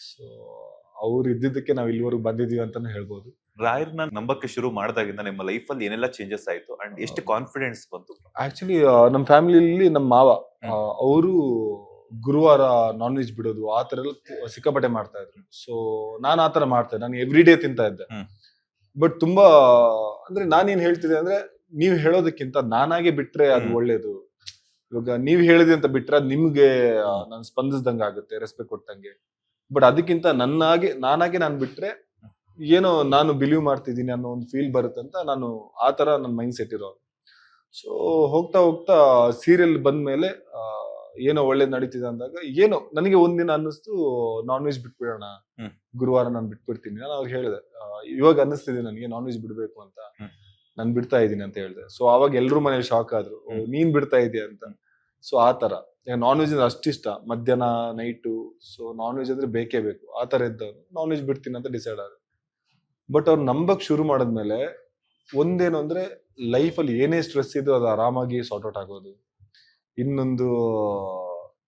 ಸೊ ಅವ್ರು ಇದ್ದಿದ್ದಕ್ಕೆ ನಾವ್ ಇಲ್ಲಿವರೆಗೂ ಬಂದಿದೀವಿ ಅಂತಾನೆ ಹೇಳ್ಬೋದು. ರಾಯರ್ನ ನಂಬಕ್ಕೆ ಶುರು ಮಾಡಿದಾಗಿಂದ ನಿಮ್ಮ ಲೈಫ್ ಅಲ್ಲಿ ಏನೆಲ್ಲ ಚೇಂಜಸ್ ಆಯ್ತು ಅಂಡ್ ಎಷ್ಟು ಕಾನ್ಫಿಡೆನ್ಸ್ ಬಂತು? ಆಕ್ಚುಲಿ ನಮ್ ಫ್ಯಾಮಿಲಿಯಲ್ಲಿ ನಮ್ಮ ಮಾವ ಅವರು ಗುರುವಾರ ನಾನ್ ವೆಜ್ ಬಿಡೋದು ಆ ತರ ಎಲ್ಲ ಸಿಕ್ಕಾಪಟ್ಟೆ ಮಾಡ್ತಾ ಇದ್ರು. ಸೊ ನಾನ್ ಆತರ ಮಾಡ್ತಾ ಇದ್ದೆ, ನಾನು ಎವ್ರಿ ಡೇ ತಿಂತಾ ಇದ್ದೆ. ಬಟ್ ತುಂಬಾ ಅಂದ್ರೆ ನಾನೇನ್ ಹೇಳ್ತಿದ್ದೆ ಅಂದ್ರೆ, ನೀವ್ ಹೇಳೋದಕ್ಕಿಂತ ನಾನಾಗೆ ಬಿಟ್ರೆ ಅದು ಒಳ್ಳೇದು. ಇವಾಗ ನೀವ್ ಹೇಳಿದೆ ಅಂತ ಬಿಟ್ರೆ ಅದ್ ನಿಮ್ಗೆ ನಾನು ಸ್ಪಂದಿಸ್ದಂಗ ಆಗುತ್ತೆ, ರೆಸ್ಪೆಕ್ಟ್ ಕೊಟ್ಟಂಗೆ. ಬಟ್ ಅದಕ್ಕಿಂತ ನಾನಾಗೆ ನಾನು ಬಿಟ್ರೆ ಏನೋ ನಾನು ಬಿಲೀವ್ ಮಾಡ್ತಿದ್ದೀನಿ ಅನ್ನೋ ಒಂದು ಫೀಲ್ ಬರುತ್ತೆ ಅಂತ ನಾನು ಆತರ ನನ್ನ ಮೈಂಡ್ ಸೆಟ್ ಇರೋದು. ಸೊ ಹೋಗ್ತಾ ಹೋಗ್ತಾ ಸೀರಿಯಲ್ ಬಂದ್ಮೇಲೆ ಏನೋ ಒಳ್ಳೇದ್ ನಡೀತಿದೆ ಅಂದಾಗ ಏನೋ ನನಗೆ ಒಂದಿನ ಅನ್ನಿಸ್ತು, ನಾನ್ ವೆಜ್ ಬಿಟ್ಬಿಡೋಣ, ಗುರುವಾರ ನಾನು ಬಿಟ್ಬಿಡ್ತೀನಿ. ನಾನು ಅವ್ರಿಗೆ ಹೇಳಿದೆ, ಇವಾಗ ಅನ್ನಿಸ್ತಿದೆ ನನಗೆ ನಾನ್ ವೆಜ್ ಬಿಡ್ಬೇಕು ಅಂತ, ನಾನು ಬಿಡ್ತಾ ಇದ್ದೀನಿ ಅಂತ ಹೇಳಿದೆ. ಸೊ ಅವಾಗ ಎಲ್ರು ಮನೇಲಿ ಶಾಕ್ ಆದ್ರು, ನೀನ್ ಬಿಡ್ತಾ ಇದೀಯ ಅಂತ. ಸೊ ಆತರ ನಾನ್ ವೆಜ್ ಅಂದ್ರೆ ಅಷ್ಟಿಷ್ಟ, ಮಧ್ಯಾಹ್ನ ನೈಟು. ಸೊ ನಾನ್ ವೆಜ್ ಅಂದ್ರೆ ಬೇಕೇ ಬೇಕು. ಆತರ ಇದ್ದವ್ರು ನಾನ್ ವೆಜ್ ಬಿಡ್ತೀನಿ ಅಂತ ಡಿಸೈಡ್ ಆದ್ರು. ಬಟ್ ಅವ್ರು ನಂಬಕ್ ಶುರು ಮಾಡಿದ್ಮೇಲೆ ಒಂದೇನು ಅಂದ್ರೆ, ಲೈಫಲ್ಲಿ ಏನೇ ಸ್ಟ್ರೆಸ್ ಇದ್ರು ಅದು ಆರಾಮಾಗಿ ಸಾರ್ಟ್ ಔಟ್ ಆಗೋದು. ಇನ್ನೊಂದು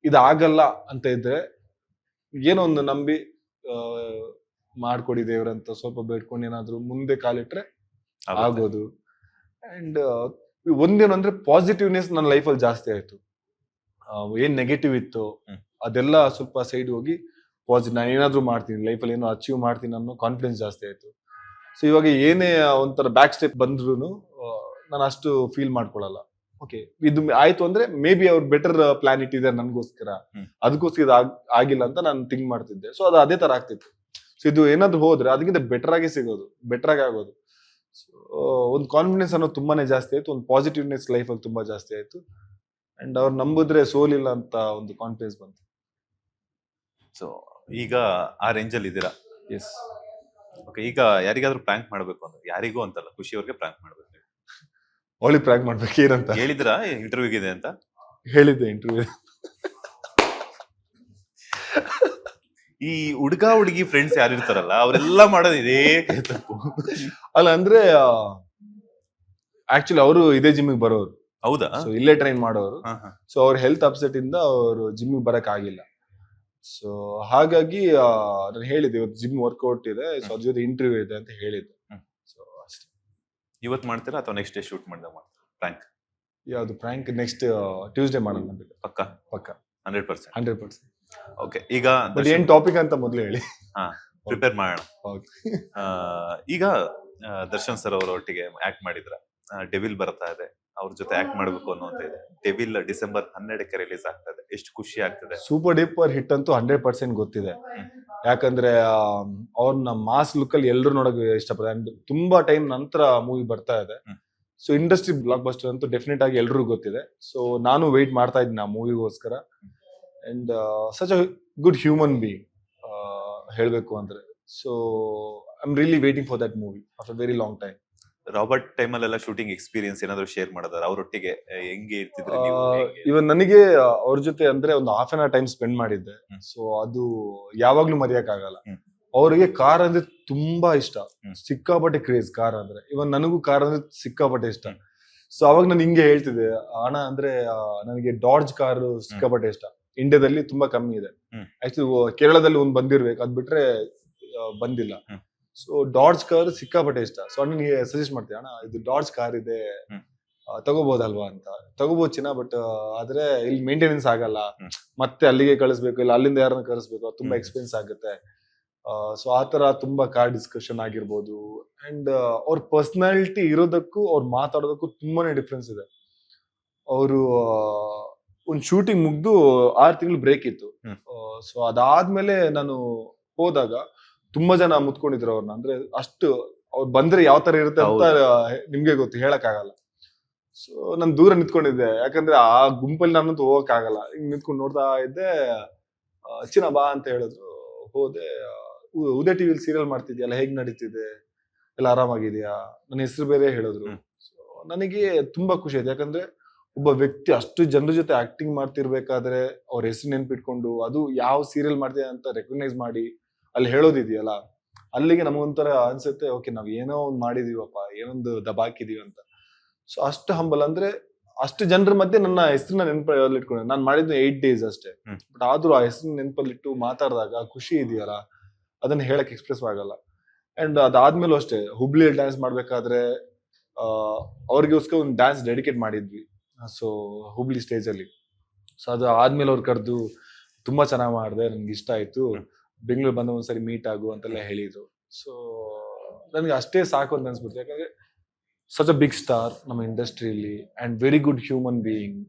ಇದಾಗಲ್ಲ ಅಂತ ಇದ್ರೆ ಏನೋ ಒಂದು ನಂಬಿ ಮಾಡ್ಕೊಡಿ ದೇವ್ರಂತ ಸ್ವಲ್ಪ ಬೇಡ್ಕೊಂಡು ಏನಾದ್ರು ಮುಂದೆ ಕಾಲಿಟ್ರೆ ಆಗೋದು. ಅಂಡ್ ಒಂದೇನು ಅಂದ್ರೆ ಪಾಸಿಟಿವ್ನೆಸ್ ನನ್ನ ಲೈಫಲ್ಲಿ ಜಾಸ್ತಿ ಆಯ್ತು. ಏನ್ ನೆಗೆಟಿವ್ ಇತ್ತು ಅದೆಲ್ಲ ಸ್ವಲ್ಪ ಸೈಡ್ ಹೋಗಿ ಪಾಸಿಟಿವ್, ನಾನು ಏನಾದ್ರು ಮಾಡ್ತೀನಿ ಲೈಫಲ್ಲಿ, ಏನೋ ಅಚೀವ್ ಮಾಡ್ತೀನಿ ಅನ್ನೋ ಕಾನ್ಫಿಡೆನ್ಸ್ ಜಾಸ್ತಿ ಆಯ್ತು. ಸೊ ಇವಾಗ ಏನೇ ಒಂಥರ ಬ್ಯಾಕ್ ಸ್ಟೆಪ್ ಬಂದ್ರು ನಾನು ಅಷ್ಟು ಫೀಲ್ ಮಾಡ್ಕೊಳಲ್ಲ. ಓಕೆ ಇದು ಆಯ್ತು ಅಂದ್ರೆ ಮೇ ಬಿ ಅವ್ರು ಬೆಟರ್ ಪ್ಲಾನ್ ಇಟ್ಟಿದ್ದಾರೆ ನನ್ಗೋಸ್ಕರ, ಅದಕ್ಕೋಸ್ಕರ ಇದು ಆಗಿಲ್ಲ ಅಂತ ನಾನು ಥಿಂಕ್ ಮಾಡ್ತಿದ್ದೆ. ಸೊ ಅದು ಅದೇ ತರ ಆಗ್ತಿತ್ತು. ಸೊ ಇದು ಏನಾದ್ರು ಹೋದ್ರೆ ಅದಕ್ಕಿಂತ ಬೆಟರ್ ಆಗಿ ಸಿಗೋದು, ಬೆಟರ್ ಆಗಿ ಆಗೋದು. ಸೊ ಒಂದು ಕಾನ್ಫಿಡೆನ್ಸ್ ಅನ್ನೋದು ತುಂಬಾನೇ ಜಾಸ್ತಿ ಆಯ್ತು, ಒಂದು ಪಾಸಿಟಿವ್ನೆಸ್ ಲೈಫಲ್ಲಿ ತುಂಬಾ ಜಾಸ್ತಿ ಆಯ್ತು. ಅಂಡ್ ಅವ್ರು ನಂಬಿದ್ರೆ ಸೋಲಿಲ್ಲ ಅಂತ ಒಂದು ಕಾನ್ಫಿಡೆನ್ಸ್ ಬಂತು. ಸೊ ಈಗ ಆ ರೇಂಜ್ ಅಲ್ಲಿ ಇದ್ದೀರಾ? ಎಸ್. ಓಕೆ, ಈಗ ಯಾರಿಗಾದ್ರೂ ಪ್ರ್ಯಾಂಕ್ ಮಾಡ್ಬೇಕು ಅಂದ್ರೆ, ಯಾರಿಗೂ ಅಂತಲ್ಲ, ಖುಷಿಯವ್ರಿಗೆ ಪ್ರ್ಯಾಂಕ್ ಮಾಡ್ಬೇಕು, ಅವಳಿಗೆ ಪ್ರ್ಯಾಂಕ್ ಮಾಡ್ಬೇಕು ಏನಂತ ಹೇಳಿದ್ರಾ? ಇಂಟರ್ವ್ಯೂಗೆ ಇದೆ ಅಂತ ಹೇಳಿದ್ದೆ ಇಂಟರ್ವ್ಯೂ. ಈ ಹುಡುಗ ಹುಡುಗಿ ಫ್ರೆಂಡ್ಸ್ ಯಾರು ಇರ್ತಾರಲ್ಲ ಅವರೆಲ್ಲ ಮಾಡೋದು ಇದೇ ತಪ್ಪು ಅಲ್ಲ. ಅಂದ್ರೆ ಆಕ್ಚುಲಿ ಅವರು ಇದೇ ಜಿಮ್ಮಿಗೆ ಬರೋರು. ಹೌದಾ? ಸೊ ಇಲ್ಲೇ ಟ್ರೈನ್ ಮಾಡೋರು. ಸೊ ಅವ್ರ ಹೆಲ್ತ್ ಅಪ್ಸೆಟ್ ಇಂದ ಅವರು ಜಿಮ್ಮಿಗೆ ಬರಕ್ ಆಗಿಲ್ಲ. ಸೊ ಹಾಗಾಗಿ ನಾನು ಹೇಳಿದ್ದೆ ಇವತ್ತು ಜಿಮ್ ವರ್ಕೌಟ್ ಇದೆ, ಸೊ ಅದ್ರ ಜೊತೆ ಇಂಟರ್ವ್ಯೂ ಇದೆ ಅಂತ ಹೇಳಿದ್ದೆ. ಸೊ ಅಷ್ಟೇ. ಇವತ್ತು ಮಾಡ್ತೀರಾ ಅಥವಾ ನೆಕ್ಸ್ಟ್ ಡೇ ಶೂಟ್ ಮಾಡಿದಾಗ ಮಾಡ್ತೀರಾ ಪ್ರ್ಯಾಂಕ್? ಯಾವ್ದು ಪ್ರ್ಯಾಂಕ್? ನೆಕ್ಸ್ಟ್ ಟ್ಯೂಸ್ಡೇ ಮಾಡೋಣ. ಪಕ್ಕ ಪಕ್ಕ 100%. 100%. ಓಕೆ, ಈಗ ಏನ್ ಟಾಪಿಕ್ ಅಂತ ಮೊದಲು ಹೇಳಿ. ಪ್ರಿಪೇರ್ ಮಾಡೋಣ. ಈಗ ದರ್ಶನ್ ಸರ್ ಅವರ ಒಟ್ಟಿಗೆ ಆಕ್ಟ್ ಮಾಡಿದ್ರ, ಡೆವಿಲ್ ಬರ್ತಾ ಇದೆ, ಅವ್ರ ಜೊತೆ ಆಕ್ಟ್ ಮಾಡ್ಬೇಕು ಅನ್ನೋಂತ ಇದೆ. ಡೆವಿಲ್ ಡಿಸೆಂಬರ್ 12ಕ್ಕೆ ರಿಲೀಸ್ ಆಗ್ತಾ ಇದೆ. ಎಷ್ಟು ಖುಷಿ ಆಗ್ತದೆ? ಸೂಪರ್ ಡೂಪರ್ ಹಿಟ್ ಅಂತೂ 100% ಗೊತ್ತಿದೆ. ಯಾಕಂದ್ರೆ ಅವ್ರನ್ನ ಮಾಸ್ ಲುಕ್ ಅಲ್ಲಿ ಎಲ್ಲರೂ ನೋಡಕ್ ಇಷ್ಟಪಡ್ತಾರೆ. ತುಂಬಾ ಟೈಮ್ ನಂತರ ಮೂವಿ ಬರ್ತಾ ಇದೆ. ಸೊ ಇಂಡಸ್ಟ್ರಿ ಬ್ಲಾಕ್ ಬಸ್ಟರ್ ಅಂತೂ ಡೆಫಿನೆಟ್ ಆಗಿ ಎಲ್ರಿಗೂ ಗೊತ್ತಿದೆ. ಸೊ ನಾನು ವೆಯ್ಟ್ ಮಾಡ್ತಾ ಇದ್ದೀನಿ ಆ ಮೂವಿಗೋಸ್ಕರ. And such a good human being ಹೇಳ್ಬೇಕು ಅಂದ್ರೆ. So I am really waiting for that movie after very long time. Robert ಟೈಮಲ್ಲೆಲ್ಲ ಶೂಟಿಂಗ್ ಎಕ್ಸ್ಪೀರಿಯನ್ಸ್ ಏನಾದ್ರು ಶೇರ್ ಮಾಡಿದಾರ? ಅವರೊಟ್ಟಿಗೆ ಹೆಂಗೆ ಇರ್ತಿದ್ರಿ ನೀವು? ಇವನ್ ನನಗೆ ಅವ್ರ ಜೊತೆ ಅಂದ್ರೆ ಒಂದು half an hour time spend ಮಾಡಿದ್ದೆ. ಸೊ ಅದು ಯಾವಾಗ್ಲೂ ಮರೆಯಕ್ ಆಗಲ್ಲ. ಅವರಿಗೆ ಕಾರ್ ಅಂದ್ರೆ ತುಂಬಾ ಇಷ್ಟ, ಸಿಕ್ಕಾಪಟ್ಟೆ ಕ್ರೇಜ್ ಕಾರ್ ಅಂದ್ರೆ. ಇವನ್ ನನಗೂ ಕಾರ್ ಅಂದ್ರೆ ಸಿಕ್ಕಾಪಟ್ಟೆ ಇಷ್ಟ. ಸೊ ಅವಾಗ ನಾನು ಹಿಂಗೆ ಹೇಳ್ತಿದ್ದೆ, ಅಣ್ಣ ಅಂದ್ರೆ ನನಗೆ ಡಾಡ್ಜ್ ಕಾರ್ ಸಿಕ್ಕಾಪಟ್ಟೆ ಇಷ್ಟ. ಇಂಡಿಯಾದಲ್ಲಿ ತುಂಬಾ ಕಮ್ಮಿ ಇದೆ. ಆಕ್ಚುಲಿ ಕೇರಳದಲ್ಲಿ ಒಂದ್ ಬಂದಿರ್ಬೇಕು, ಅದ್ ಬಿಟ್ರೆ ಬಂದಿಲ್ಲ. ಸೊ ಡಾಡ್ಜ್ ಕಾರ್ ಸಿಕ್ಕಾಪಟ್ಟೆ ಇಷ್ಟ. ಸೊ ಅಣ್ಣನಿಗೆ ಸಜೆಸ್ಟ್ ಮಾಡ್ತೀನಿ, ಅಣ್ಣ ಇದು ಡಾಡ್ಜ್ ಕಾರ್ ಇದೆ, ತಗೋಬಹುದಲ್ವಾ ಅಂತ. ತಗೋಬಹುದು ಚಿನ್ನ, ಬಟ್ ಆದ್ರೆ ಇಲ್ಲಿ ಮೇಂಟೆನೆನ್ಸ್ ಆಗಲ್ಲ, ಮತ್ತೆ ಅಲ್ಲಿಗೆ ಕಳಿಸ್ಬೇಕು, ಇಲ್ಲ ಅಲ್ಲಿಂದ ಯಾರನ್ನ ಕಳಿಸ್ಬೇಕು, ಅದು ತುಂಬಾ ಎಕ್ಸ್ಪೆನ್ಸ್ ಆಗುತ್ತೆ. ಸೊ ಆತರ ತುಂಬಾ ಕಾರ್ ಡಿಸ್ಕಷನ್ ಆಗಿರ್ಬೋದು. ಅಂಡ್ ಅವ್ರ ಪರ್ಸನಾಲಿಟಿ ಇರೋದಕ್ಕೂ ಅವ್ರು ಮಾತಾಡೋದಕ್ಕೂ ತುಂಬಾನೇ ಡಿಫ್ರೆನ್ಸ್ ಇದೆ. ಅವರು ಒಂದ್ ಶೂಟಿಂಗ್ ಮುಗ್ದು 6 ತಿಂಗಳು ಬ್ರೇಕ್ ಇತ್ತು. ಸೊ ಅದಾದ್ಮೇಲೆ ನಾನು ಹೋದಾಗ ತುಂಬಾ ಜನ ಮುತ್ಕೊಂಡಿದ್ರು ಅವ್ರನ್ನ. ಅಂದ್ರೆ ಅಷ್ಟು ಅವ್ರು ಬಂದ್ರೆ ಯಾವ ತರ ಇರುತ್ತೆ ಅಂತ ಹೌದು. ನಿಮ್ಗೆ ಗೊತ್ತು, ಹೇಳಕ್ ಆಗಲ್ಲ. ಸೊ ನಾನ್ ದೂರ ನಿಂತ್ಕೊಂಡಿದ್ದೆ, ಯಾಕಂದ್ರೆ ಆ ಗುಂಪಲ್ಲಿ ನಾನಂತೂ ಹೋಗಕ್ ಆಗಲ್ಲ. ಹಿಂಗ್ ನಿಂತ್ಕೊಂಡು ನೋಡ್ತಾ ಇದ್ದೆ. ಚಿನ್ನ ಬಾ ಅಂತ ಹೇಳಿದ್ರು, ಹೋದೆ. ಉದಯ ಟಿವಿಲಿ ಸೀರಿಯಲ್ ಮಾಡ್ತಿದ್ಯಲ್ಲ, ಹೇಗ್ ನಡೀತಿದೆ, ಎಲ್ಲ ಆರಾಮಾಗಿದ್ಯಾ, ನನ್ನ ಹೆಸರು ಬೇರೆ ಹೇಳಿದ್ರು. So, ನನಗೆ ತುಂಬಾ ಖುಷಿ ಆಯ್ತು, ಯಾಕಂದ್ರೆ ಒಬ್ಬ ವ್ಯಕ್ತಿ ಅಷ್ಟು ಜನರ ಜೊತೆ ಆಕ್ಟಿಂಗ್ ಮಾಡ್ತಿರ್ಬೇಕಾದ್ರೆ ಅವ್ರ ಹೆಸರು ನೆನ್ಪಿಟ್ಕೊಂಡು, ಅದು ಯಾವ ಸೀರಿಯಲ್ ಮಾಡ್ತಿದೆ ಅಂತ ರೆಕಗ್ನೈಸ್ ಮಾಡಿ ಅಲ್ಲಿ ಹೇಳೋದಿದೆಯಲ್ಲ, ಅಲ್ಲಿಗೆ ನಮಗೊಂಥರ ಅನ್ಸುತ್ತೆ, ಓಕೆ ನಾವ್ ಏನೋ ಒಂದ್ ಮಾಡಿದೀವಪ್ಪ, ಏನೊಂದು ದಬಾಕಿದೀವಿ ಅಂತ. ಸೊ ಅಷ್ಟು ಹಂಬಲ್, ಅಂದ್ರೆ ಅಷ್ಟು ಜನರ ಮಧ್ಯೆ ನನ್ನ ಹೆಸರನ್ನ ನೆನಪಲ್ಲಿ ಇಟ್ಕೊಂಡೆ. ನಾನ್ ಮಾಡಿದ್ದು 8 days ಅಷ್ಟೇ, ಬಟ್ ಆದ್ರೂ ಆ ಹೆಸರನ್ನ ನೆನಪಲ್ಲಿಟ್ಟು ಮಾತಾಡಿದಾಗ ಖುಷಿ ಇದೆಯಲ್ಲ, ಅದನ್ನ ಹೇಳಕ್ ಎಕ್ಸ್ಪ್ರೆಸ್ ಆಗಲ್ಲ. ಅಂಡ್ ಅದಾದ್ಮೇಲೂ ಅಷ್ಟೇ, ಹುಬ್ಳಿಯಲ್ಲಿ ಡ್ಯಾನ್ಸ್ ಮಾಡ್ಬೇಕಾದ್ರೆ ಅವ್ರಿಗೋಸ್ಕರ ಒಂದು ಡ್ಯಾನ್ಸ್ ಡೆಡಿಕೇಟ್ ಮಾಡಿದ್ವಿ. ಸೊ ಹುಬ್ಳಿ ಸ್ಟೇಜ್ ಅಲ್ಲಿ. ಸೊ ಅದು ಆದ್ಮೇಲೆ ಅವ್ರು ಕರೆದು ತುಂಬಾ ಚೆನ್ನಾಗಿ ಮಾಡಿದೆ, ನನ್ಗೆ ಇಷ್ಟ ಆಯ್ತು, ಬೆಂಗಳೂರು ಬಂದ ಒಂದ್ಸರಿ ಮೀಟ್ ಆಗು ಅಂತೆಲ್ಲ ಹೇಳಿದ್ರು. ಸೊ ನನ್ಗೆ ಅಷ್ಟೇ ಸಾಕು ಅಂತ ಅನ್ಸ್ಬಿಡ್ತು, ಯಾಕಂದ್ರೆ ಸಚ್ ಅ ಬಿಗ್ ಸ್ಟಾರ್ ನಮ್ಮ ಇಂಡಸ್ಟ್ರಿಯಲ್ಲಿ and very good human being.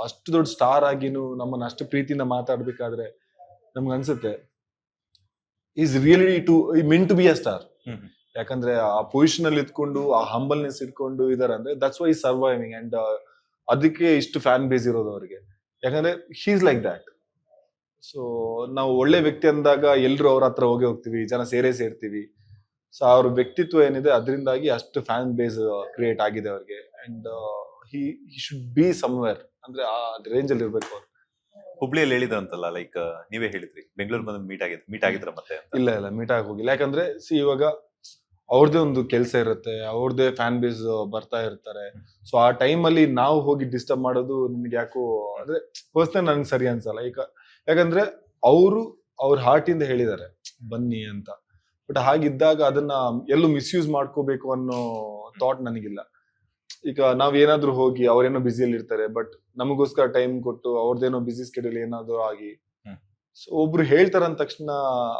ಅಷ್ಟು ದೊಡ್ಡ ಸ್ಟಾರ್ ಆಗಿನೂ ನಮ್ಮನ್ನ ಅಷ್ಟು ಪ್ರೀತಿಯಿಂದ ಮಾತಾಡ್ಬೇಕಾದ್ರೆ ನಮ್ಗೆ ಅನ್ಸುತ್ತೆ is really meant to be a star. ಯಾಕಂದ್ರೆ ಆ ಪೊಸಿಷನ್ ಅಲ್ಲಿ ಇದ್ಕೊಂಡು ಆ ಹಂಬಲ್ನೆಸ್ ಇಟ್ಕೊಂಡು ಇದಾರೆ ಅಂದ್ರೆ ದಟ್ಸ್ ವೈ ಸರ್ವೈವಿಂಗ್. ಅಂಡ್ ಅದಕ್ಕೆ ಇಷ್ಟು ಫ್ಯಾನ್ ಬೇಸ್ ಇರೋದು ಅವ್ರಿಗೆ, ಯಾಕಂದ್ರೆ ಹೀಸ್ ಲೈಕ್ ದ್ಯಾಟ್. ಸೊ ನಾವು ಒಳ್ಳೆ ವ್ಯಕ್ತಿ ಅಂದಾಗ ಎಲ್ರು ಅವ್ರ ಹತ್ರ ಹೋಗ್ತೀವಿ, ಜನ ಸೇರ್ತೀವಿ. ಸೊ ಅವ್ರ ವ್ಯಕ್ತಿತ್ವ ಏನಿದೆ ಅದರಿಂದಾಗಿ ಅಷ್ಟು ಫ್ಯಾನ್ ಬೇಸ್ ಕ್ರಿಯೇಟ್ ಆಗಿದೆ ಅವ್ರಿಗೆ. And he should be somewhere, ಅಂದ್ರೆ ಆ ರೇಂಜ್ ಅಲ್ಲಿ ಇರ್ಬೇಕು ಅವ್ರು. ಹುಬ್ಳಿಯಲ್ಲಿ ಹೇಳಿದ್ರಂತಲ್ಲ, ಲೈಕ್ ನೀವೇ ಹೇಳಿದ್ರಿ ಬೆಂಗಳೂರು ಬಂದು ಮೀಟ್ ಆಗಿದ್ರ ಮತ್ತೆ ಅಂತ. ಇಲ್ಲ ಮೀಟ್ ಆಗಿ ಹೋಗಿಲ್ಲ, ಯಾಕಂದ್ರೆ ಇವಾಗ ಅವ್ರದೇ ಒಂದು ಕೆಲಸ ಇರುತ್ತೆ, ಅವ್ರದೇ ಫ್ಯಾನ್ ಬೇಸ್ ಬರ್ತಾ ಇರ್ತಾರೆ. ಸೊ ಆ ಟೈಮ್ ಅಲ್ಲಿ ನಾವು ಹೋಗಿ ಡಿಸ್ಟರ್ಬ್ ಮಾಡೋದು ನಿಮ್ಗೆ ಯಾಕೋ ಅಂದ್ರೆ ಪರ್ಸನಲ್ ನನ್ಗೆ ಸರಿ ಅನ್ಸಲ್ಲ. ಈಗ ಯಾಕಂದ್ರೆ ಅವ್ರ ಹಾರ್ಟ್ ಇಂದ ಹೇಳಿದ್ದಾರೆ ಬನ್ನಿ ಅಂತ, ಬಟ್ ಹಾಗಿದ್ದಾಗ ಅದನ್ನ ಎಲ್ಲೂ ಮಿಸ್ಯೂಸ್ ಮಾಡ್ಕೋಬೇಕು ಅನ್ನೋ ಥಾಟ್ ನನಗಿಲ್ಲ. ಈಗ ನಾವ್ ಏನಾದ್ರೂ ಹೋಗಿ ಅವ್ರೇನೋ ಬ್ಯುಸಿಯಲ್ಲಿ ಇರ್ತಾರೆ, ಬಟ್ ನಮಗೋಸ್ಕರ ಟೈಮ್ ಕೊಟ್ಟು ಅವ್ರದ್ದೇನೋ ಬಿಸಿ ಸ್ಕೆಡ್ಯೂಲ್ ಏನಾದ್ರು ಆಗಿ ಸೊ ಒಬ್ರು ಹೇಳ್ತಾರ ಅಂದ ತಕ್ಷಣ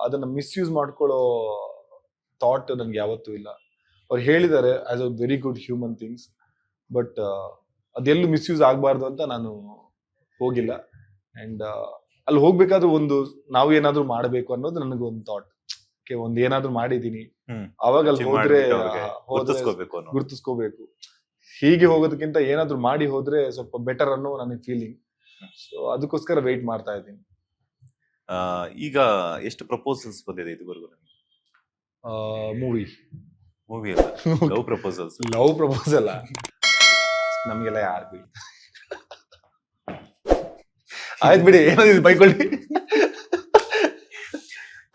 ಅದನ್ನ ಮಿಸ್ಯೂಸ್ ಮಾಡ್ಕೊಳ್ಳೋ ಥಾಟ್ ನನ್ಗೆ ಯಾವತ್ತೂ ಇಲ್ಲ. ಅವ್ರು ಹೇಳಿದ್ದಾರೆ as a very good human things, but ಅದೆಲ್ಲೂ ಮಿಸ್ಯೂಸ್ ಆಗ್ಬಾರ್ದು ಅಂತ ನಾನು ಹೋಗಿಲ್ಲ. ಅಂಡ್ ಅಲ್ಲಿ ಹೋಗ್ಬೇಕಾದ್ರೆ ಒಂದು ನಾವು ಏನಾದ್ರೂ ಮಾಡ್ಬೇಕು ಅನ್ನೋದು ನನಗೊಂದು ಥಾಟ್. ಒಂದ್ ಏನಾದ್ರೂ ಮಾಡಿದೀನಿ, ಅವಾಗ ಅಲ್ಲಿ ಹೋದ್ರೆ ಗುರ್ತಿಸ್ಕೋಬೇಕು. ಹೀಗೆ ಹೋಗೋದಕ್ಕಿಂತ ಏನಾದ್ರೂ ಮಾಡಿ ಹೋದ್ರೆ ಸ್ವಲ್ಪ ಬೆಟರ್ ಅನ್ನೋ ನನಗೆ ಫೀಲಿಂಗ್. ಸೊ ಅದಕ್ಕೋಸ್ಕರ ವೆಯ್ಟ್ ಮಾಡ್ತಾ ಇದ್ದೀನಿ. ಈಗ ಎಷ್ಟು ಪ್ರಪೋಸಲ್ಸ್ ಬಂದಿದೆ ಇದುವರೆಗೂ? ಮೂವಿ ಅಲ್ಲ, ಲವ್ ಪ್ರಪೋಸಲ್ಸ್. ಲವ್ ಪ್ರಪೋಸಲ್ ನಮ್ಗೆಲ್ಲ ಯಾರು ಬಿಡಿ, ಆಯ್ತು ಬಿಡಿ, ಏನಾದ್ರು ಬೈಕೊಳ್ಳಿ.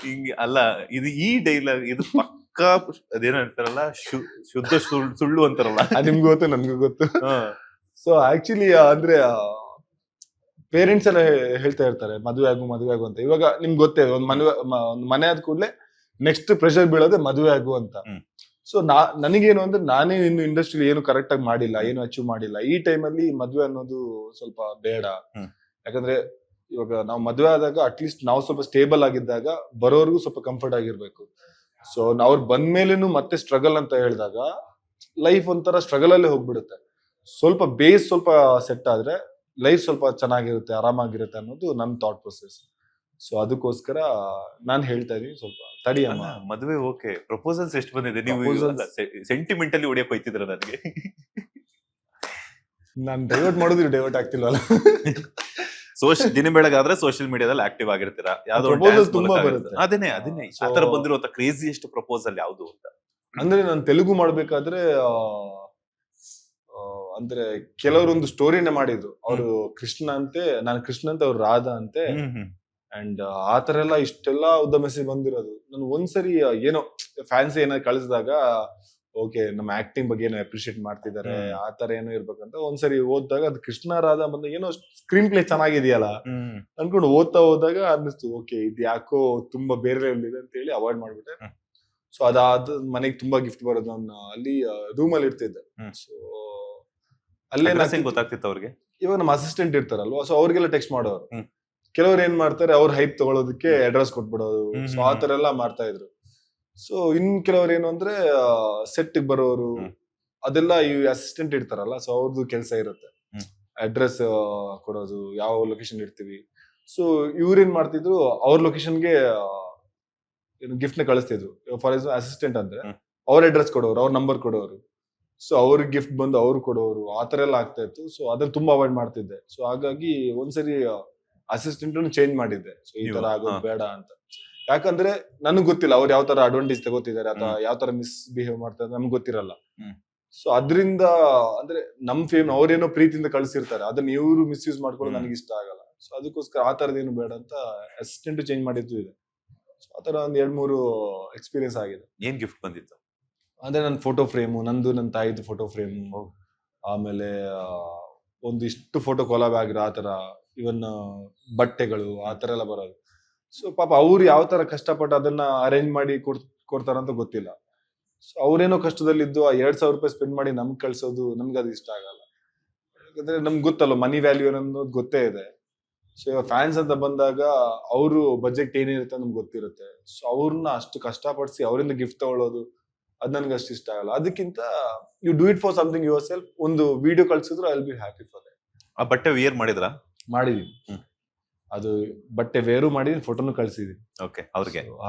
ಹಿಂಗೆ ಅಲ್ಲ, ಇದು ಈ ಡೈಲಾಗ್ ಇದು ಪಕ್ಕಾ ಅದೇನೋ ಅಂತಾರಲ್ಲ, ಶುದ್ಧ ಸುಳ್ಳು ಅಂತಾರಲ್ಲ. ನಿಮ್ಗೂ ಗೊತ್ತು ನನ್ಗೂ ಗೊತ್ತು. ಸೊ ಆಕ್ಚುಲಿ ಅಂದ್ರೆ ಪೇರೆಂಟ್ಸ್ ಎಲ್ಲ ಹೇಳ್ತಾ ಇರ್ತಾರೆ ಮದುವೆ ಆಗು ಅಂತ. ಇವಾಗ ನಿಮ್ಗೆ ಗೊತ್ತೇ, ಒಂದ್ ಮನೆ ಆದ ಕೂಡಲೇ ನೆಕ್ಸ್ಟ್ ಪ್ರೆಷರ್ ಬೀಳೋದೆ ಮದುವೆ ಆಗು ಅಂತ. ಸೊ ನನಗೇನು ಅಂದ್ರೆ ನಾನೇ ಇನ್ನು ಇಂಡಸ್ಟ್ರಿ ಏನು ಕರೆಕ್ಟ್ ಆಗಿ ಮಾಡಿಲ್ಲ, ಏನು ಅಚೀವ್ ಮಾಡಿಲ್ಲ. ಈ ಟೈಮಲ್ಲಿ ಮದುವೆ ಅನ್ನೋದು ಸ್ವಲ್ಪ ಬೇಡ. ಯಾಕಂದ್ರೆ ಇವಾಗ ನಾವು ಮದುವೆ ಆದಾಗ ಅಟ್ಲೀಸ್ಟ್ ನಾವು ಸ್ವಲ್ಪ ಸ್ಟೇಬಲ್ ಆಗಿದ್ದಾಗ ಬರೋರ್ಗು ಸ್ವಲ್ಪ ಕಂಫರ್ಟ್ ಆಗಿರ್ಬೇಕು. ಸೊ ಅವ್ರು ಬಂದ್ಮೇಲೆನು ಮತ್ತೆ ಸ್ಟ್ರಗಲ್ ಅಂತ ಹೇಳಿದಾಗ ಲೈಫ್ ಒಂಥರ ಸ್ಟ್ರಗಲ್ ಅಲ್ಲೇ ಹೋಗ್ಬಿಡುತ್ತೆ. ಸ್ವಲ್ಪ ಬೇಸ್ ಸ್ವಲ್ಪ ಸೆಟ್ ಆದ್ರೆ ಲೈಫ್ ಸ್ವಲ್ಪ ಚೆನ್ನಾಗಿರುತ್ತೆ, ಆರಾಮಾಗಿರುತ್ತೆ ಅನ್ನೋದು ನನ್ನ ಥಾಟ್ ಪ್ರೊಸೆಸ್. ಸೊ ಅದಕ್ಕೋಸ್ಕರ ನಾನ್ ಹೇಳ್ತಾ ಇದೀನಿ, ಸ್ವಲ್ಪ ತಡಿಯಮ್ಮ. ಮದುವೆ ಓಕೆ, ಪ್ರಪೋಸಲ್ಸ್ ಎಷ್ಟು ಬಂದಿದೆ? ನೀವು ಸೆಂಟಿಮೆಂಟಲಿ ಹೊಡಿಯಕ್ ಹೋಯ್ತಿದ್ರ ನನಗೆ. ನಾನ್ ಡೈವರ್ಟ್ ಮಾಡಿದ್ರು ಡೈವರ್ಟ್ ಆಗ್ತಿಲ್ವಲ್ಲ. ದಿನ ಬೆಳಗಾದ್ರೆ ಸೋಷಿಯಲ್ ಮೀಡಿಯಾದಲ್ಲಿ ಆಕ್ಟಿವ್ ಆಗಿರ್ತೀರಾ, ಅದೇನೆ ಆತರ ಬಂದಿರುವಂತ ಕ್ರೇಜಿಯೆಸ್ಟ್ ಪ್ರಪೋಸಲ್ ಯಾವ್ದು ಅಂತ? ಅಂದ್ರೆ ನಾನು ತೆಲುಗು ಮಾಡ್ಬೇಕಾದ್ರೆ ಅಂದ್ರೆ ಕೆಲವರೊಂದು ಸ್ಟೋರಿನ ಮಾಡಿದ್ರು. ಅವರು ಕೃಷ್ಣ ಅಂತೆ, ನಾನು ಕೃಷ್ಣ ಅಂತ, ಅವ್ರು ರಾಧಾ ಅಂತೆ. ಅಂಡ್ ಆತರ ಎಲ್ಲ ಇಷ್ಟೆಲ್ಲ ಉದ್ದ ಮೆಸೇಜ್ ಬಂದಿರೋದು. ನಾನು ಒಂದ್ಸರಿ ಏನೋ ಫ್ಯಾನ್ಸ್ ಏನಾದ್ರು ಕಳಿಸಿದಾಗ ಓಕೆ ನಮ್ಮ ಆಕ್ಟಿಂಗ್ ಬಗ್ಗೆ ಏನೋ ಅಪ್ರಿಶಿಯೇಟ್ ಮಾಡ್ತಿದ್ದಾರೆ, ಆತರ ಏನೋ ಇರ್ಬೇಕಂತ ಒಂದ್ಸರಿ ಓದಿದಾಗ ಅದು ಕೃಷ್ಣ ರಾಧಾ ಬಂದಾಗ ಏನೋ ಸ್ಕ್ರೀನ್ ಪ್ಲೇ ಚೆನ್ನಾಗಿದೆಯಲ್ಲ ಅನ್ಕೊಂಡು ಓದ್ತಾ ಹೋದಾಗ ಅನ್ನಿಸ್ತು, ಓಕೆ ಇದು ಯಾಕೋ ತುಂಬಾ ಬೇರೆ ಲೆವೆಲ್ ಇದೆ ಅಂತ ಹೇಳಿ ಅವಾಯ್ಡ್ ಮಾಡ್ಬಿಟ್ಟೆ. ಸೊ ಅದಾದ ಮನೆಗೆ ತುಂಬಾ ಗಿಫ್ಟ್ ಬರೋದು. ನಾನು ಅಲ್ಲಿ ರೂಮ್ ಅಲ್ಲಿ ಇರ್ತಿದ್ದೆ. ಸೊ ಅಲ್ಲೇ ಗೊತ್ತಾಗ್ತಿತ್ತು ಅವ್ರಿಗೆ. ಇವಾಗ ನಮ್ಮ ಅಸಿಸ್ಟೆಂಟ್ ಇರ್ತಾರಲ್ವಾ, ಸೊ ಅವ್ರಿಗೆಲ್ಲ ಟೆಕ್ಸ್ಟ್ ಮಾಡೋರು. ಕೆಲವ್ರು ಏನ್ ಮಾಡ್ತಾರೆ, ಅವ್ರ ಹೈಪ್ ತಗೊಳೋದಕ್ಕೆ ಅಡ್ರೆಸ್ ಕೊಟ್ಬಿಡೋದು. ಸೊ ಆತರ ಎಲ್ಲ ಮಾಡ್ತಾ ಇದ್ರು. ಸೊ ಇನ್ ಕೆಲವ್ರು ಏನು ಅಂದ್ರೆ ಸೆಟ್ ಬರೋರು, ಅದೆಲ್ಲ ಈ ಅಸಿಸ್ಟೆಂಟ್ ಇರ್ತಾರಲ್ಲ, ಸೊ ಅವ್ರದ್ದು ಕೆಲಸ ಇರುತ್ತೆ ಅಡ್ರೆಸ್ ಕೊಡೋದು, ಯಾವ ಲೊಕೇಶನ್ ಇರ್ತೀವಿ. ಸೊ ಇವ್ರೇನ್ ಮಾಡ್ತಿದ್ರು, ಅವ್ರ ಲೊಕೇಶನ್ಗೆ ಗಿಫ್ಟ್ ನ ಕಳಿಸ್ತಿದ್ರು. ಫಾರ್ ಎಕ್ಸಾಂಪಲ್ ಅಸಿಸ್ಟೆಂಟ್ ಅಂದ್ರೆ ಅವ್ರ ಅಡ್ರೆಸ್ ಕೊಡೋರು, ಅವ್ರ ನಂಬರ್ ಕೊಡೋರು. ಸೊ ಅವ್ರಿಗೆ ಗಿಫ್ಟ್ ಬಂದು ಅವ್ರು ಕೊಡೋರು, ಆ ತರ ಎಲ್ಲ ಆಗ್ತಾ ಇತ್ತು. ಸೊ ಅದ್ರಲ್ಲಿ ತುಂಬಾ ಅವಾಯ್ಡ್ ಮಾಡ್ತಿದ್ದೆ. ಸೊ ಹಾಗಾಗಿ ಒಂದ್ಸರಿ ಅಸಿಸ್ಟೆಂಟ್ ಚೇಂಜ್ ಮಾಡಿದ್ದೆ. ಸೊ ಈ ತರ ಆಗೋದು ಬೇಡ ಅಂತ. ಯಾಕಂದ್ರೆ ನನಗ್ ಗೊತ್ತಿಲ್ಲ ಅವ್ರು ಯಾವ ತರ ಅಡ್ವಾಂಟೇಜ್ ತಗೋತಿದ್ದಾರೆ ಅಥವಾ ಯಾವ ತರ ಮಿಸ್ಬಿಹೇವ್ ಮಾಡ್ತಾರೆ ನಮ್ಗೆ ಗೊತ್ತಿರಲ್ಲ. ಸೊ ಅದ್ರಿಂದ ಅಂದ್ರೆ ನಮ್ ಫೇಮ್ ಅವ್ರೇನೋ ಪ್ರೀತಿಯಿಂದ ಕಳ್ಸಿರ್ತಾರೆ, ಅದನ್ನ ಇವ್ರು ಮಿಸ್ಯೂಸ್ ಮಾಡ್ಕೊಳ್ಳೋದು ನನಗೆ ಇಷ್ಟ ಆಗಲ್ಲ. ಸೊ ಅದಕ್ಕೋಸ್ಕರ ಆ ತರದೇನು ಬೇಡ ಅಂತ ಅಸಿಸ್ಟೆಂಟ್ ಚೇಂಜ್ ಮಾಡಿದ್ದು ಇದೆ. ಸೊ ಆತರ ಒಂದ್ 2-3 ಎಕ್ಸ್ಪೀರಿಯನ್ಸ್ ಆಗಿದೆ. ಏನ್ ಗಿಫ್ಟ್ ಬಂದಿತ್ತು? ಅಂದ್ರೆ ನನ್ನ ಫೋಟೋ ಫ್ರೇಮು, ನಂದು ನನ್ನ ತಾಯಿದು ಫೋಟೋ ಫ್ರೇಮು, ಆಮೇಲೆ ಒಂದಿಷ್ಟು ಫೋಟೋ ಕೊಲಾಬ್ ಆಗಿರೋ ಆ ತರ, ಇವನ್ ಬಟ್ಟೆಗಳು ಆ ತರ ಎಲ್ಲ ಬರೋದು. ಸೊ ಪಾಪ ಅವ್ರು ಯಾವ ತರ ಕಷ್ಟಪಟ್ಟು ಅದನ್ನ ಅರೇಂಜ್ ಮಾಡಿ ಕೊಡ್ತಾರಂತ ಗೊತ್ತಿಲ್ಲ. ಸೊ ಅವ್ರೇನೋ ಕಷ್ಟದಲ್ಲಿದ್ದು ಆ 2,000 ರೂಪಾಯಿ ಸ್ಪೆಂಡ್ ಮಾಡಿ ನಮ್ಗೆ ಕಳ್ಸೋದು ನಮ್ಗೆ ಅದು ಇಷ್ಟ ಆಗಲ್ಲ. ಯಾಕಂದ್ರೆ ನಮ್ಗೆ ಗೊತ್ತಲ್ಲ ಮನಿ ವ್ಯಾಲ್ಯೂ ಅನ್ನೋದು ಗೊತ್ತೇ ಇದೆ. ಸೊ ಇವಾಗ ಫ್ಯಾನ್ಸ್ ಅಂತ ಬಂದಾಗ ಅವರು ಬಜೆಟ್ ಏನಿರುತ್ತೆ ನಮ್ಗೆ ಗೊತ್ತಿರುತ್ತೆ. ಸೊ ಅವ್ರನ್ನ ಅಷ್ಟು ಕಷ್ಟಪಡಿಸಿ ಅವರಿಂದ ಗಿಫ್ಟ್ ತಗೊಳ್ಳೋದು ಅದ್ ನನ್ಗೆ ಅಷ್ಟು ಇಷ್ಟ ಆಗಲ್ಲ. ಅದಕ್ಕಿಂತ you do it for something yourself. ಒಂದು ವಿಡಿಯೋ ಕಳ್ಸಿದ್ರು I will be happy for that. ಆ ಬಟ್ಟೆ ವಿಯರ್ ಮಾಡಿದ್ರಾ? ಮಾಡಿದೀನಿ. ಅದು ಬಟ್ಟೆ ವೇರು ಮಾಡಿದೀನಿ, ಫೋಟೋನು ಕಳ್ಸಿದೀನಿ. ಓಕೆ, ಅವ್ರಿಗೆ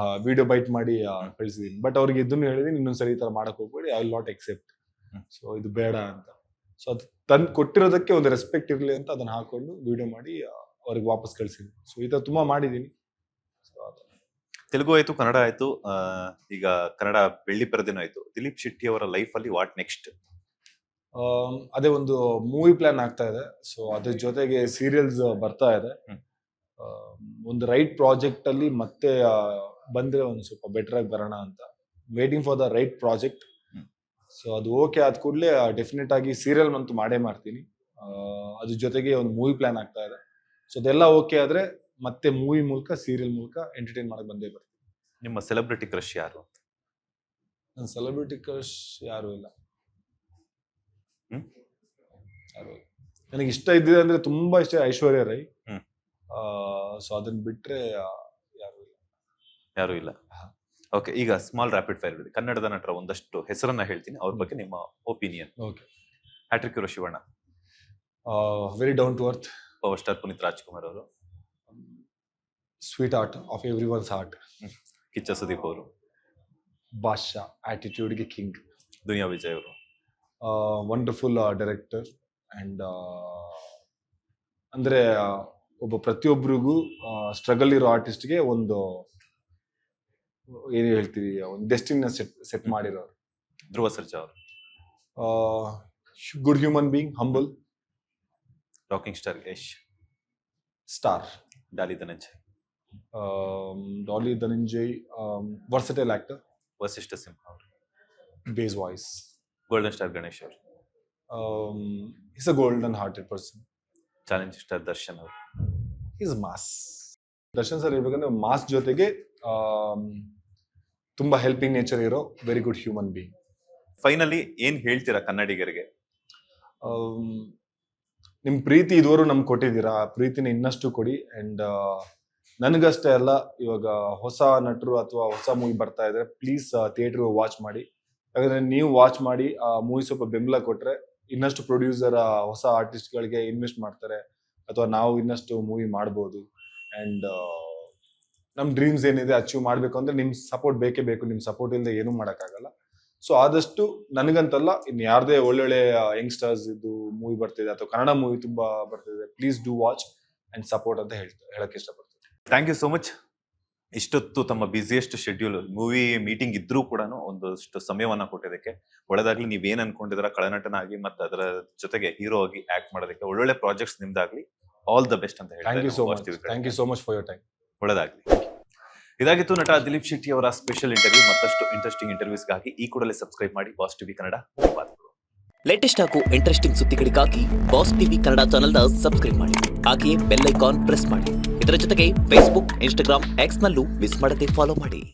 ವಿಡಿಯೋ ಬೈಟ್ ಮಾಡಿ ಕಳ್ಸಿದೀನಿ. ಬಟ್ ಅವ್ರಿಗೆ ಇದನ್ನು ಹೇಳಿದೀನಿ, ಇನ್ನೊಂದ್ಸರಿ ಈ ತರ ಮಾಡಕ್ ಹೋಗ್ಬೇಡಿ, I will not accept. So ಇದು ಬೇಡ ಅಂತ. ಸೊ ಅದು ತಂದು ಕೊಟ್ಟಿರೋದಕ್ಕೆ ಒಂದು ರೆಸ್ಪೆಕ್ಟ್ ಇರ್ಲಿ ಅಂತ ಅದನ್ನ ಹಾಕೊಂಡು ವಿಡಿಯೋ ಮಾಡಿ ಅವ್ರಿಗೆ ವಾಪಸ್ ಕಳ್ಸಿದೀನಿ. ಸೊ ಈ ತರ ತುಂಬಾ ಮಾಡಿದೀನಿ. ತೆಲುಗು ಆಯ್ತು, ಕನ್ನಡ ಆಯ್ತು, ಈಗ ಕನ್ನಡ ಬೆಳ್ಳಿ ಪರದೆನೂ ಆಯ್ತು. ದಿಲೀಪ್ ಶೆಟ್ಟಿ ಅವರ ಲೈಫ್ ಅಲ್ಲಿ ವಾಟ್ ನೆಕ್ಸ್ಟ್? ಅದೇ ಒಂದು ಮೂವಿ ಪ್ಲಾನ್ ಆಗ್ತಾ ಇದೆ. ಸೊ ಅದ್ರ ಜೊತೆಗೆ ಸೀರಿಯಲ್ಸ್ ಬರ್ತಾ ಇದೆ. ಒಂದು ರೈಟ್ ಪ್ರಾಜೆಕ್ಟ್ ಅಲ್ಲಿ ಮತ್ತೆ ಬಂದ್ರೆ ಒಂದು ಸ್ವಲ್ಪ ಬೆಟರ್ ಆಗಿ ಬರೋಣ ಅಂತ waiting for the right project. So ಅದು ಓಕೆ ಆದ ಕೂಡಲೇ ಡೆಫಿನೆಟ್ ಆಗಿ ಸೀರಿಯಲ್ ಅಂತೂ ಮಾಡೇ ಮಾಡ್ತೀನಿ. ಅದ್ರ ಜೊತೆಗೆ ಒಂದು ಮೂವಿ ಪ್ಲಾನ್ ಆಗ್ತಾ ಇದೆ. ಸೊ ಅದೆಲ್ಲ ಓಕೆ ಆದ್ರೆ ಮತ್ತೆ ಮೂವಿ ಮೂಲಕ ಸೀರಿಯಲ್ ಮೂಲಕ ಎಂಟರ್ಟೈನ್ ಮಾಡಕ್ ಬಂದೇ ಬರ್ತೀನಿ. ನಿಮ್ಮ ಸೆಲೆಬ್ರಿಟಿ ಕ್ರಶ್ ಯಾರು? ನನ್ನ ಸೆಲೆಬ್ರಿಟಿ ಕ್ರಶ್ ಯಾರು ಇಲ್ಲ. ನನಗೆ ಇಷ್ಟ ಇದ್ದಿದೆ ಅಂದ್ರೆ ತುಂಬಾ ಇಷ್ಟ ಐಶ್ವರ್ಯ ರೈ. ಸೊ ಅದನ್ನ ಬಿಟ್ರೆ ಯಾರು ಇಲ್ಲ. ಓಕೆ, ಈಗ ಸ್ಮಾಲ್ ರ್ಯಾಪಿಡ್ ಫೈರ್ ಇದೆ. ಕನ್ನಡದ ನಟರ ಒಂದಷ್ಟು ಹೆಸರನ್ನ ಹೇಳ್ತೀನಿ, ಅವ್ರ ಬಗ್ಗೆ ನಿಮ್ಮ opinion. Okay. Hat trick hero Shivanna. Very down to earth. Power star Puneeth Rajkumar ಅವರು. Sweetheart of everyone's heart. Kichcha Sudeep ಅವರು. ಬಾದ್ಶಾ, ಆಟಿಟ್ಯೂಡ್ಗೆ ಕಿಂಗ್. ದುನಿಯಾ ವಿಜಯ್ ಅವರು. ವಂಡರ್ಫುಲ್ ಡೈರೆಕ್ಟರ್ ಅಂಡ್ ಅಂದ್ರೆ ಒಬ್ಬ ಪ್ರತಿಯೊಬ್ಬರಿಗೂ ಸ್ಟ್ರಗಲ್ ಇರೋ ಆರ್ಟಿಸ್ಟ್ಗೆ ಒಂದು ಏನು ಹೇಳ್ತೀವಿ, ಒಂದು ಡೆಸ್ಟಿನ ಸೆಟ್ ಮಾಡಿರೋರು. ಧ್ರುವ ಸರ್ಜಾ ಅವರು. Good human being, humble. Rocking star Yash. Star. Dolly Dhananjay. Dolly Dhananjay, versatile actor. Vasishta Simha ಅವರು. Base voice. Golden star Ganesh ಅವರು. Is a golden hearted person. Challenge star Darshan ಅವರು. Is mass. ದರ್ಶನ್ ಸರ್ ಹೇಳ್ಬೇಕಂದ್ರೆ ಮಾಸ್ ಜೊತೆಗೆ ತುಂಬಾ ಹೆಲ್ಪಿಂಗ್ ನೇಚರ್ ಇರೋ very good human being. Finally ಏನ್ ಹೇಳ್ತೀರಾ ಕನ್ನಡಿಗರಿಗೆ? ನಿಮ್ ಪ್ರೀತಿ ಇದುವರೆಗೂ ನಮ್ಗೆ ಕೊಟ್ಟಿದ್ದೀರಾ, ಆ ಪ್ರೀತಿನ ಇನ್ನಷ್ಟು ಕೊಡಿ. ಅಂಡ್ ನನಗಷ್ಟೇ ಅಲ್ಲ, ಇವಾಗ ಹೊಸ ನಟರು ಅಥವಾ ಹೊಸ ಮೂವಿ ಬರ್ತಾ ಇದ್ರೆ ಪ್ಲೀಸ್ ಥಿಯೇಟರ್ ವಾಚ್ ಮಾಡಿ. ಯಾಕಂದ್ರೆ ನೀವು ವಾಚ್ ಮಾಡಿ ಆ ಮೂವಿ ಸ್ವಲ್ಪ ಬೆಂಬಲ ಕೊಟ್ರೆ ಇನ್ನಷ್ಟು ಪ್ರೊಡ್ಯೂಸರ್ ಹೊಸ ಆರ್ಟಿಸ್ಟ್ ಗಳಿಗೆ ಇನ್ವೆಸ್ಟ್ ಮಾಡ್ತಾರೆ, ಅಥವಾ ನಾವು ಇನ್ನಷ್ಟು ಮೂವಿ ಮಾಡ್ಬೋದು. ಅಂಡ್ ನಮ್ ಡ್ರೀಮ್ಸ್ ಏನಿದೆ ಅಚೀವ್ ಮಾಡ್ಬೇಕು ಅಂದ್ರೆ ನಿಮ್ ಸಪೋರ್ಟ್ ಬೇಕೇ ಬೇಕು. ನಿಮ್ ಸಪೋರ್ಟ್ ಇಲ್ಲದೆ ಏನೂ ಮಾಡಕ್ಕಾಗಲ್ಲ. ಸೊ ಆದಷ್ಟು ನನಗಂತಲ್ಲ, ಇನ್ ಯಾರ್ದೇ ಒಳ್ಳೊಳ್ಳೆ ಯಂಗ್ಸ್ಟರ್ಸ್ ಇದು ಮೂವಿ ಬರ್ತಿದೆ ಅಥವಾ ಕನ್ನಡ ಮೂವಿ ತುಂಬಾ ಬರ್ತಿದೆ, please do watch and support ಅಂತ ಹೇಳಕ್ ಇಷ್ಟಪಡ್ತೀನಿ. Thank you so much. ಇಷ್ಟೊತ್ತು ತಮ್ಮ ಬಿಸಿಯೆಸ್ಟ್ ಶೆಡ್ಯೂಲ್, ಮೂವಿ ಮೀಟಿಂಗ್ ಇದ್ರೂ ಕೂಡ ಒಂದಷ್ಟು ಸಮಯವನ್ನ ಕೊಟ್ಟಿದ್ದಕ್ಕೆ ಒಳ್ಳೆದಾಗ್ಲಿ. ನೀವೇನ್ ಅನ್ಕೊಂಡಿದ್ರ ಕಳನಟನಾಗಿ ಮತ್ತೆ ಅದರ ಜೊತೆಗೆ ಹೀರೋ ಆಗಿ ಆಕ್ಟ್ ಮಾಡೋದಕ್ಕೆ ಒಳ್ಳೊಳ್ಳೆ ಪ್ರಾಜೆಕ್ಟ್ಸ್ ನಿಮ್ದಾಗ್ಲಿ. ಆಲ್ ದ ಬೆಸ್ಟ್ ಅಂತ thank you so much for your time. ಒಳ್ಳೆದಾಗ್ಲಿ. ಇದಾಗಿತ್ತು ನಟ ದಿಲೀಪ್ ಶೆಟ್ಟಿ ಅವರ ಸ್ಪೆಷಲ್ ಇಂಟರ್ವ್ಯೂ. ಮತ್ತಷ್ಟು ಇಂಟ್ರೆಸ್ಟಿಂಗ್ ಇಂಟರ್ವ್ಯೂಸ್ಗಾಗಿ ಈ ಕೂಡಲೇ ಸಬ್ಸ್ಕ್ರೈಬ್ ಮಾಡಿ ಬಾಸ್ ಟಿವಿ ಕನ್ನಡ. ಲೇಟೆಸ್ಟ್ ಹಾಗೂ ಇಂಟ್ರೆಸ್ಟಿಂಗ್ ಸುದ್ದಿಗಳಿಗಾಗಿ ಬಾಸ್ ಟಿವಿ ಕನ್ನಡ ಚಾನೆಲ್ನ ಸಬ್ಸ್ಕ್ರೈಬ್ ಮಾಡಿ. ಹಾಗೆಯೇ ಬೆಲ್ ಐಕಾನ್ ಪ್ರೆಸ್ ಮಾಡಿ. ಇದರ ಜೊತೆಗೆ ಫೇಸ್ಬುಕ್, ಇನ್ಸ್ಟಾಗ್ರಾಮ್, ಎಕ್ಸ್ ನಲ್ಲೂ ಮಿಸ್ ಮಾಡದೆ ಫಾಲೋ ಮಾಡಿ.